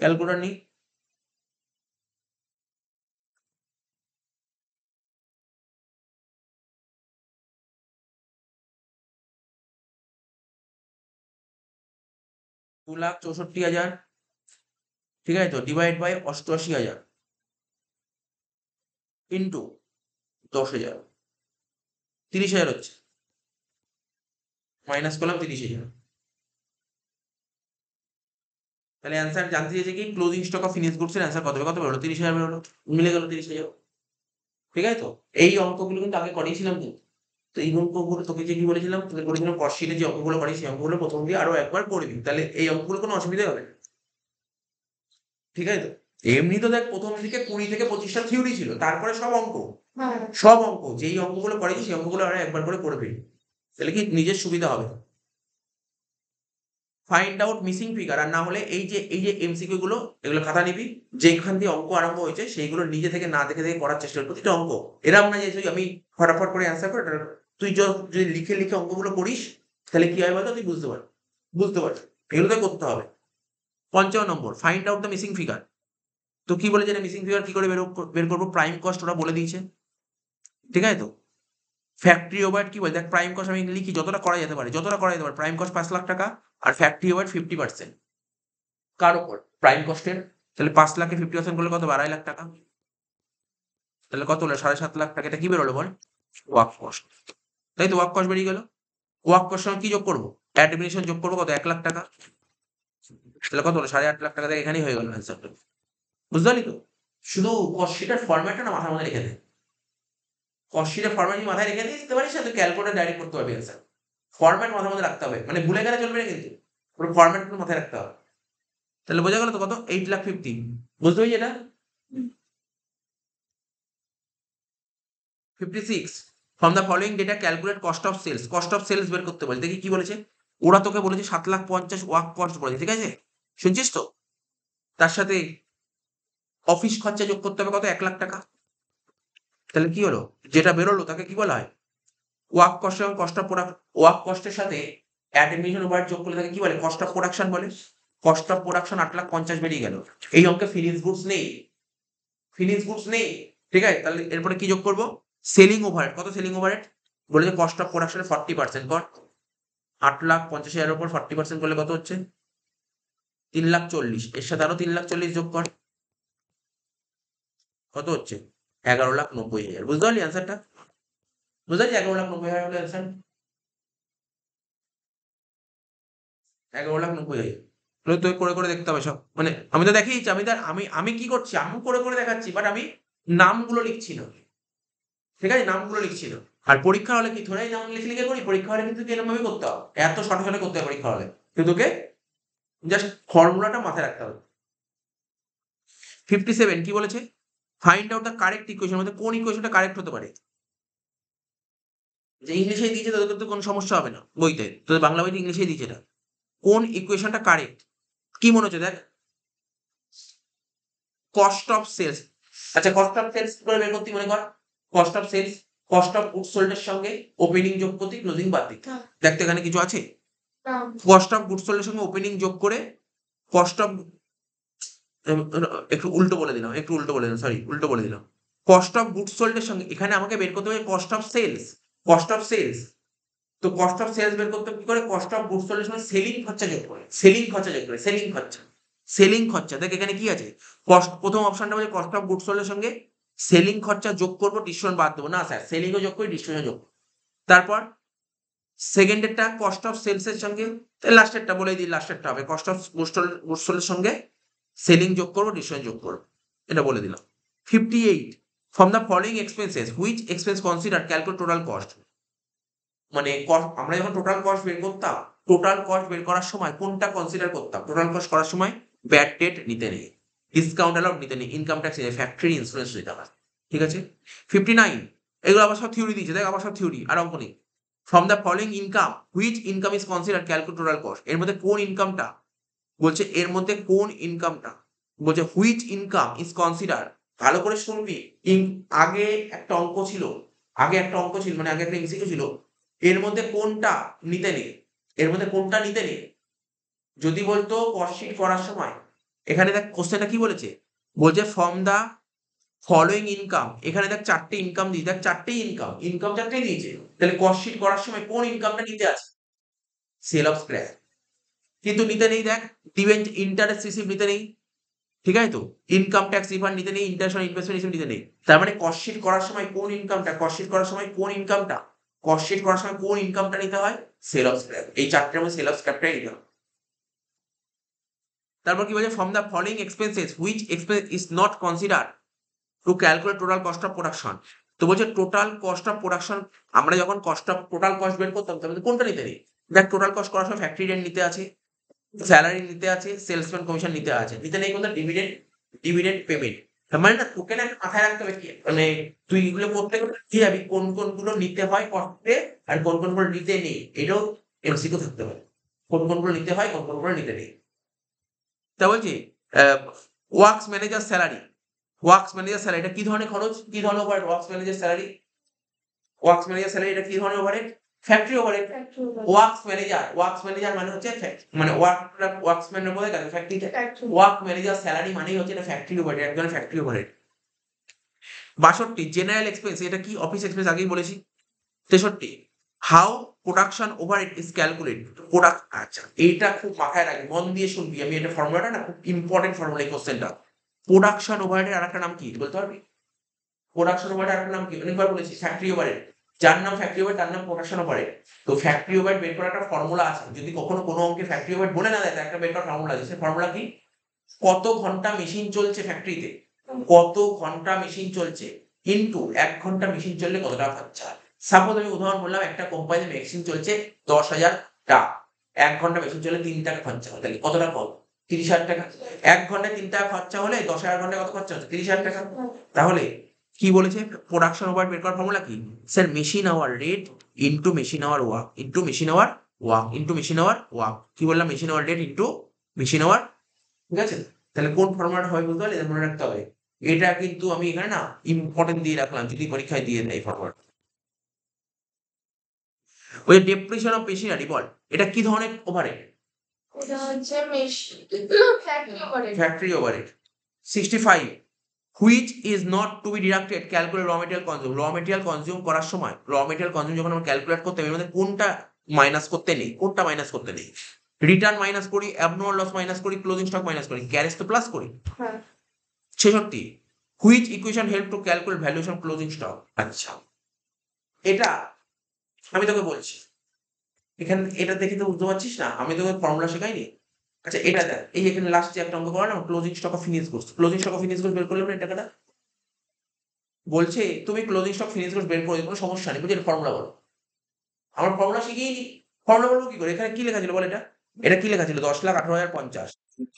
ক্যালকুলেটর নি। 2,64,000, ঠিক আছে তো, ডিভাইড বাই 88,000 ইন্টু 10,000, 30,000 হচ্ছে। মাইনাস করলাম 30,000। তাহলে অ্যান্সার জানতে চেয়েছে কি, closing stock of finish goods এর অ্যান্সার কত হবে? কত বেরোলো? 30,000 বেরোলো। মিলে গেল 30,000। ঠিক আছে তো? এই অঙ্কগুলো কিন্তু আগে করিয়েছিলাম কিন্তু। তো এই অঙ্কগুলো তোকে যে কি বলেছিলাম, তোকে বলেছিলাম কর্সশিটে যে অঙ্কগুলো করিয়েছি, সেই অঙ্কগুলো প্রথম দিয়ে আরো একবার করবি, তাহলে এই অঙ্কগুলো কোনো অসুবিধা হবে না। ঠিক আছে তো? এমনি তো দেখ প্রথম দিকে 20 থেকে 25টা থিওরি ছিল, তারপরে সব অঙ্ক। হ্যাঁ সব অঙ্ক যেই অঙ্কগুলো করেছি সেই অঙ্কগুলো আরো একবার করে করবি, তাহলে কি নিজের সুবিধা হবে। Find out missing figure. আর না হলে এই যে এমসিকিউ গুলো, এগুলো খাতা নিবি, যেখান দিয়ে অঙ্ক আরম্ভ হয়েছে সেইগুলো নিজে থেকে না দেখে দেখে করার চেষ্টা করবি। প্রতিটা অঙ্ক এরকম না যে তুই আমি ফটাফট করে অ্যান্সার করে, তুই যদি লিখে লিখে অঙ্কগুলো করিস তাহলে কি হয় বলতো, তুই বুঝতে পারবি এগুলো তো করতে হবে। 55 number, find out the missing figure. তো কি বলেছে, মিসিং ফিগার কি করে বের করবো? প্রাইম কস্ট ওরা বলে দিয়েছে, ঠিক আছে তো? ফ্যাক্টরি ওভারহেড কি বলে, দেখ প্রাইম কস্ট আমি লিখি, যতটা করা যেতে পারে, প্রাইম কস্ট 5,00,000 টাকা, আর ফ্যাক্টরি ওভারহেড 50%। কার উপর? প্রাইম কস্টের। তাহলে 5,00,000-এ 50% করলে কত? 2,50,000 টাকা। তাহলে কত হলো? 7,50,000 টাকা। এটা কি বেরোলো বল? Work cost. তাই তো, ওয়ার্ক কস্ট বেরিয়ে গেল। ওয়ার্ক কস্ট সঙ্গে কি যোগ করবো? অ্যাডমিনিস্ট্রেশন যোগ করবো কত, 1 লাখ টাকা, তাহলে কত হলো 8.5 লাখ টাকা থেকে এখানেই হয়ে গেল অ্যান্সারটা। বুঝতে পারলি তো? শুধু কস্টশিটের ফরম্যাটটা না মাথার মধ্যে রেখে দে। কস্টশিটের ফরম্যাট মাথায় রেখে দিতে পারিস না, তুই ক্যালকুলেটর ডাইরেক্ট করতে পারবি অ্যান্সার। ফরম্যাট মাথার মধ্যে রাখতে হবে, মানে ভুলে গেলে চলবে না কিন্তু, পুরো ফরম্যাটগুলো মাথায় রাখতে হবে। তাহলে বোঝা গেল তো কত, 8,50,000। বুঝতে পেরেছি এটা? 56 from the following data calculate cost of sales. Cost of sales বের করতে বলে, দেখি কি বলেছে। ওরা তোকে বলেছে 7,50,000 ওয়ার্ক কস্ট বলেছে, ঠিক আছে? শুনছিস তো? তার সাথে অফিস খরচা যোগ করতে হবে কত, 1 লাখ টাকা। তাহলে কি হলো, যেটা বেরোলো তাকে কি বলা হয়, ওয়ার্ক কস্ট এবং কস্ট অফ প্রোডাক্ট। ওয়ার্ক কস্টের সাথে অ্যাডমিশন ওভারহেড যোগ করলে তাকে কি বলে, কস্ট অফ প্রোডাকশন বলে। কস্ট অফ প্রোডাকশন 8,50,000 বেরিয়ে গেল। এই অঙ্কে ফিনিশ গুডস নেই, ফিনিশ গুডস নেই, ঠিক আছে? তাহলে এরপরে কি যোগ করবো, সেলিং ওভারহেড। কত সেলিং ওভারহেড বলেছে, কস্ট অফ প্রোডাকশনের 40% কর। 8,50,000 উপর 40% করলে কত হচ্ছে, 3,40,000। এর সাথে আরো 3,40,000 যোগ কর, কত হচ্ছে, 11,90,000। বুঝতে পারলি অ্যান্সারটা? বুঝতে পারছি 11,90,000 হলো অ্যান্সার। 11,90,000 তুই করে করে দেখতে হবে সব, মানে আমি তো দেখিয়েছি, আমি কি করছি, আমি করে করে দেখাচ্ছি, বাট আমি নামগুলো লিখছি না, ঠিক আছে? নামগুলো লিখছি না। আর পরীক্ষা হলে কি থোড়াই নাম লিখে লিখে করি, পরীক্ষা হলে কিন্তু এরকম ভাবে করতে হবে, এত শর্ট শর্টে করতে হবে পরীক্ষা হলে, কিন্তু তোকে জাস্ট ফর্মুলাটা মাথায় রাখতে হবে। 57 কি বলেছে, find out the correct equation, মধ্যে কোন ইকুয়েশনটা কারেক্ট হতে পারে। যে ইংলিশেই দিয়েছে তোদের তো কোনো সমস্যা হবে না বইতে, তোদের বাংলা বইতে ইংলিশেই দিয়েছে এটা। কোন ইকুয়েশনটা কারেক্ট, কি মনে হচ্ছে দেখ, কস্ট অফ সেলস। আচ্ছা কস্ট অফ সেলস করে বের করতে মনে কর, cost of sales cost of goods sold এর সঙ্গে ওপেনিং যোগ করতে, ক্লোজিং বাদ দিতে। দেখতে এখানে কিছু আছে, কস্ট অফ গুডস সোল্ড এর সঙ্গে ওপেনিং যোগ করে কস্ট অফ, একটু উল্টো বলে দিলাম, সরি উল্টো বলে দিলাম। কস্ট অফ গুডস সোল্ড এর সঙ্গে এখানে আমাকে বের করতে হবে cost of sales, cost of sales. তো কস্ট অফ সেলস বের করতে কি করে, কস্ট অফ গুডস সোল্ড এর সঙ্গে সেলিং খরচা যোগ করে, সেলিং খরচা যোগ করে, সেলিং খরচা, সেলিং খরচা। দেখ এখানে কি আছে, কস্ট, প্রথম অপশনটা বলে কস্ট অফ গুডস সোল্ড এর সঙ্গে সেলিং খরচা যোগ করবো, ডিসকাউন্ট বাদ দেবো না স্যার, সেলিংও যোগ করি, ডিসকাউন্ট যোগ। তারপর সেকেন্ডেরটা কস্ট অফ সেলস এর সঙ্গে, লাস্টেরটা বলে দিই, লাস্টেরটা হবে কস্ট অফ গুডস সোল্ড এর সঙ্গে সেলিং যোগ করবো, ডিসকাউন্ট যোগ করবো, এটা বলে দিলাম। 58 from the following expenses which expense consider calculate total cost. মানে আমরা যখন টোটাল কস্ট বের করতাম, টোটাল কস্ট বের করার সময় কোনটা কনসিডার করতাম, টোটাল কস্ট করার সময় ব্যাড ডেট নিতে নেই, ডিসকাউন্ট অ্যালাউড নিতে নেই, ইনকাম ট্যাক্স নিতে, ফ্যাক্টরি ইন্স্যুরেন্স নিতে হবে, ঠিক আছে? 59 এগুলো আবার সব থিওরি দিয়েছে, দেখ আবার সব থিওরি, আর অঙ্ক নেই। From the following income which income is consider calculate total cost. এর মধ্যে কোন ইনকামটা বলছে, এর মধ্যে কোন ইনকামটা বলছে, হুইচ ইনকাম ইজ কনসিডার। ভালো করে শুনবি, আগে একটা অঙ্ক ছিল, মানে আগে একটা এমসিকিউ ছিল, এর মধ্যে কোনটা নিতে নেই, এর মধ্যে কোনটা নিতে নেই। যদি বলতো কস্টশিট করার সময়, এখানে দেখ কোশ্চেনটা কি বলেছে, বলছে ফ্রম দা ফলোইং ইনকাম, এখানে দেখ 4টে ইনকাম দিয়েছে, দেখ 4টেই ইনকাম 4টেই দিয়েছে, তাহলে কস্টশিট করার সময় কোন ইনকামটা নিতে আছে, সেল অফ স্ক্র্যাপ। কিন্তু নিতে নেই, দেখ ডিবেঞ্চ ইন্টারেস্ট রিসিভ নিতে নেই, ঠিক আছে? তো ইনকাম ট্যাক্স রিফান্ড নিতে নেই, ইন্টারেস্ট অন ইনভেস্টমেন্ট রিসিভ নিতে নেই। তার মানে কস্টশিট করার সময় কোন ইনকামটা, কস্টশিট করার সময় কোন ইনকামটা নিতে হয়, সেল অফ স্ক্র্যাপ। এই 4টের মধ্যে সেল অফ স্ক্র্যাপটাই নিতে হবে। তারপর কি বলছে, from the following expenses which expense is not consider to calculate total cost of production. তো বলছে টোটাল কস্ট অফ প্রোডাকশন, আমরা যখন টোটাল কস্ট বের করতাম তাহলে কোনটা নিতে নেই। দেখ টোটাল কস্ট করার সময় ফ্যাক্টরি রেন্ট নিতে আছে, স্যালারি নিতে আছে, সেলসম্যান কমিশন নিতে আছে, নিতে নেই কোনটা, ডিভিডেন্ড পেমেন্ট। তার মানে না তোকে না মাথায় রাখতে হবে কি, মানে তুই এগুলো করতে করতে কি যাবি, কোন কোনগুলো নিতে হয় কস্টে আর কোন কোনগুলো নিতে নেই, এটাও এমসিকিউ থাকতে পারে, কোন কোনগুলো নিতে হয় কোন কোনগুলো নিতে নেই। তা বলছি ওয়ার্কস ম্যানেজার স্যালারি, এটা কি ধরনের খরচ, কি ধরনের ওভারহেড, ওয়ার্কস ম্যানেজার স্যালারি এটা কি ধরনের overhead, factory overhead. Works manager মানে হচ্ছে মানে ওয়ার্কসম্যানের মধ্যে কাজ, ফ্যাক্টরিতে ওয়ার্ক ম্যানেজার স্যালারি মানেই হচ্ছে এটা ফ্যাক্টরি ওভারহেড, এক ধরনের ফ্যাক্টরি ওভারহেড। 62 জেনারেল এক্সপেন্স, এটা কি অফিস এক্সপেন্স, আগেই বলেছি। 63 how production overhead is calculate. আচ্ছা এইটা খুব মাথায় রাখবি, মন দিয়ে শুনবি, আমি এটা ফর্মুলাটা না খুব ইম্পর্টেন্ট ফর্মুলা এই কোশ্চেনটা। প্রোডাকশন ওভারহেডের আরেকটা নাম কি বলতে পারবি, প্রোডাকশন ওভারহেড আরেকটা নাম কি, অনেকবার বলেছি, ফ্যাক্টরি ওভারহেড। যার নাম ফ্যাক্টরি ওভারহেড তার নাম প্রোডাকশন ওভারহেড। তো ফ্যাক্টরি ওভারহেড বের করার একটা ফর্মুলা আছে, যদি কখনো কোনো অঙ্কে ফ্যাক্টরি ওভারহেড বলে না দেয় তার একটা বের করার ফর্মুলা আছে। সেই ফর্মুলা কি? কত ঘন্টা মেশিন চলছে ফ্যাক্টরিতে, কত ঘন্টা মেশিন চলছে ইনটু 1 ঘন্টা মেশিন চললে কত টাকা খরচা। সাপোজ আমি উদাহরণ বললাম, একটা কোম্পানিতে মেশিন চলছে 10,000 টা, 1 ঘন্টা মেশিন চলে 3 টাকা খরচা হয়, তাহলে কত টাকা হবে? 30,000 টাকা। 1 ঘন্টায় 3 টাকা খরচা হলে 10,000 ঘন্টায় কত খরচা হচ্ছে? 30,000 টাকা। তাহলে কি বলেছে প্রোডাকশন ওভারহেড বের করার ফর্মুলা কি? Sir machine hour rate into machine hour work into machine hour work into machine hour work. কি বললাম? Machine hour rate into machine hour. ঠিক আছে? তাহলে কোন ফর্মুলাটা হয় বুঝতে পারলে? এটা মনে রাখতে হবে। এটা কিন্তু আমি এখানে না ইম্পর্টেন্ট দিয়ে রাখলাম, যদি পরীক্ষায় দিয়ে দেয় এই ফর্মুলা। ওই ডেপ্রিসিয়েশন অফ মেশিনারি বল, এটা কি ধরনের ওভারহেড? এটা হচ্ছে factory overhead. Factory overhead. 65 which is not to be deducted calculate raw material consume. Raw material consume করার সময়, র মেটেরিয়াল কনজিউম যখন আমরা ক্যালকুলেট করতে হবে, এর মধ্যে কোনটা মাইনাস করতে নেই? কোনটা মাইনাস করতে নেই? রিটার্ন মাইনাস করি, অ্যাবনর্মাল লস মাইনাস করি, ক্লোজিং স্টক মাইনাস করি, ক্যারেজ তো প্লাস করি। হ্যাঁ 66 which equation help to calculate valuation closing stock. আচ্ছা, এটা আমি তোকে বলছি, এখানে এটা দেখে তো বুঝতে পারছিস না আমি তোকে ফর্মুলা শেখাইনি। আচ্ছা এটা দেখ, এই এখানে লাস্টে একটা অঙ্ক করা না, closing stock of finish goods. Closing stock of finish goods বের করলাম না এই টাকাটা। বলছে তুমি ক্লোজিং স্টক ফিনিশ গুডস বের করে, কোনো সমস্যা নেই, বুঝলি? ফর্মুলা বলো। আমার ফর্মুলা শিখিয়ে নি, ফর্মুলা বলবো কি করে? এখানে কি লেখা ছিল বল? এটা কি লেখা ছিল? 10,18,050।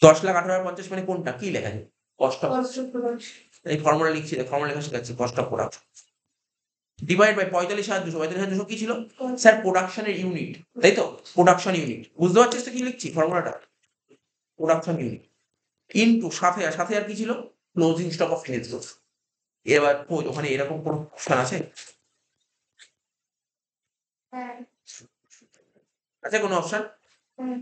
10,18,050 মানে কোনটা? কি লেখা ছিল? Cost of. Cost of production. এই ফর্মুলা লিখছি, ফর্মুলা লেখা শেখাচ্ছি, cost of production divide by 45,200। 45,200 কি ছিল? স্যার প্রোডাকশনের ইউনিট, তাই তো? Production unit. বুঝতে পারছিস তো কি লিখছি ফর্মুলাটা? Production unit into 7,000। 7,000 কি ছিল? Closing stock of finish goods. এবার কই ওখানে এরকম কোন অপশন আছে? হ্যাঁ আছে কোনো অপশন? হ্যাঁ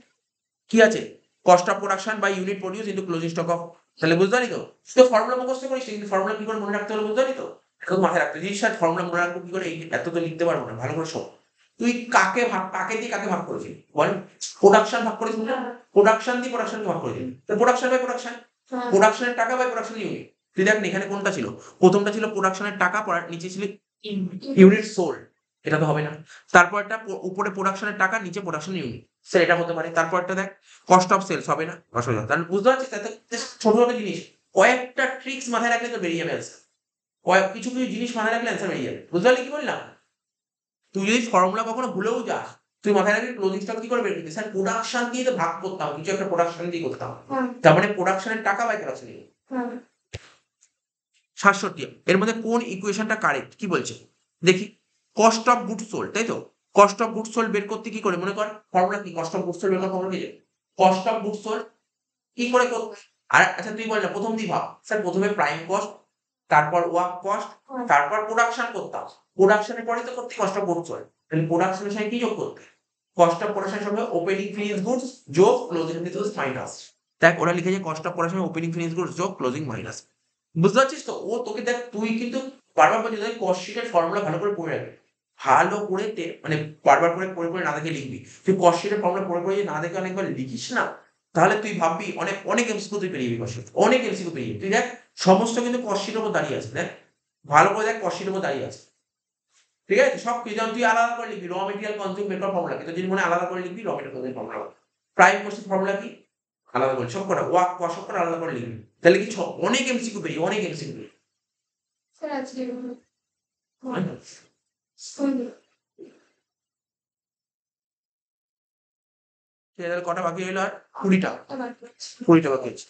কি আছে? Cost of production by unit produce into closing stock of. তাহলে বুঝতে পারি তো? তো ফর্মুলা মুখস্থ করিস, কিন্তু ফর্মুলা কি করে মনে রাখতে হলো বুঝতে পারি তো? একটু মাথায় রাখতে জিনিস, আর ফর্মুলা মনে রাখবো কি করে? এত তো লিখতে পারবো না, ভালো করে শোন। তুই কাকে ভাগ, কাকে দিয়ে কাকে ভাগ করেছিস বল? প্রোডাকশন ভাগ করেছিস না? প্রোডাকশন দিয়ে প্রোডাকশনকে ভাগ করেছিস, তো প্রোডাকশন বাই প্রোডাকশন, হ্যাঁ প্রোডাকশনের টাকা বাই প্রোডাকশন ইউনিট। তুই দেখ না এখানে কোনটা ছিল? প্রথমটা ছিল প্রোডাকশনের টাকা, পর নিচে ছিল ইউনিট সোল্ড। এটা তো হবে না। তারপরটা উপরে প্রোডাকশনের টাকা, নিচে প্রোডাকশন ইউনিট। স্যার এটা হতে পারে। তারপরটা দেখ কস্ট অফ সেলস, হবে না? অসুবিধা। তাহলে বুঝতে পারছিস? তাতে ছোট ছোট জিনিস, কয়েকটা ট্রিক্স মাথায় রাখলে তো বেরিয়ে যাবে অ্যান্সার। কিছু কিছু জিনিস মাথায় রাখলে অ্যান্সার বেরিয়ে যাবে। বুঝতে পারলি কি বললাম? তুই যদি ফর্মুলা কখনো ভুলেও যাস, তুই মাথায় রাখবি ক্লোজিং স্টক কি করে বের করবি? স্যার প্রোডাকশন দিয়ে তো ভাগ করতাম, কিছু একটা প্রোডাকশন দিয়ে করতাম, হ্যাঁ তার মানে প্রোডাকশনের টাকা বাই প্রোডাকশন ইউনিট। হ্যাঁ 67 এর মধ্যে কোন ইকুয়েশনটা কারেক্ট? কি বলছে দেখি। কস্ট অফ গুডস সোল্ড, তাই তো? কস্ট অফ গুডস সোল্ড বের করতে কি করে? মনে কর ফর্মুলা কি? কস্ট অফ গুডস সোল্ড বের করার ফর্মুলা কি? কস্ট অফ গুডস সোল্ড কি করে করতে? আর আচ্ছা তুই বল না, প্রথম দিয়ে ভাব। স্যার প্রথমে প্রাইম কস্ট, তারপর ওয়ার্ক কস্ট, তারপর প্রোডাকশন করতাম। প্রোডাকশনের পরে তো করতে কস্ট অফ গুডস সোল্ড। তাহলে প্রোডাকশনের সাথে কি যোগ করতে? কস্ট অফ প্রোডাকশনের সঙ্গে ওপেনিং ফিনিশ গুডস যোগ ক্লোজিং ফিনিশ গুডস মাইনাস। দেখ ওরা লিখেছে cost of production opening finish goods যোগ ক্লোজিং মাইনাস। বুঝতে পারছিস তো? ও তোকে দেখ, তুই কিন্তু বারবার বলছিস তুই কস্ট শিটের ফর্মুলা ভালো করে পড়ে রাখবি। ভালো করে মানে বারবার করে পড়ে পড়ে না দেখে লিখবি। তুই কস্ট শিটের ফর্মুলা পড়ে পড়ে যদি না দেখে অনেকবার লিখিস না, তাহলে তুই ভাববি অনেক অনেক এমসিকিউ তুই পেরিয়ে যাবি। কস্ট শিট অনেক এমসিকিউ পেরিয়ে যাবি। তুই দেখ সমস্ত কিন্তু কস্ট শিটের উপর দাঁড়িয়ে আছে। দেখ ভালো করে দেখ, কস্ট শিটের উপর দাঁড়িয়ে আছে। ঠিক আছে? সব কিছু যেমন তুই আলাদা করে লিখবি র মেটেরিয়াল কনজিউম বের করার ফর্মুলা কি, তো যদি মনে আলাদা করে লিখবি raw material consume formula. Prime কস্টের ফর্মুলা কি? আলাদা করে সব কটা ওয়ার্ক কস্ট সব কটা আলাদা করে লিখবি। তাহলে কি অনেক এমসিকিউ পেরিয়ে, অনেক এমসিকিউ পেরিয়ে। স্যার আজকে হয় না? ঠিক আছে, তাহলে কটা বাকি রইলো? আর 20টা। আবার 20টা বাকি আছে।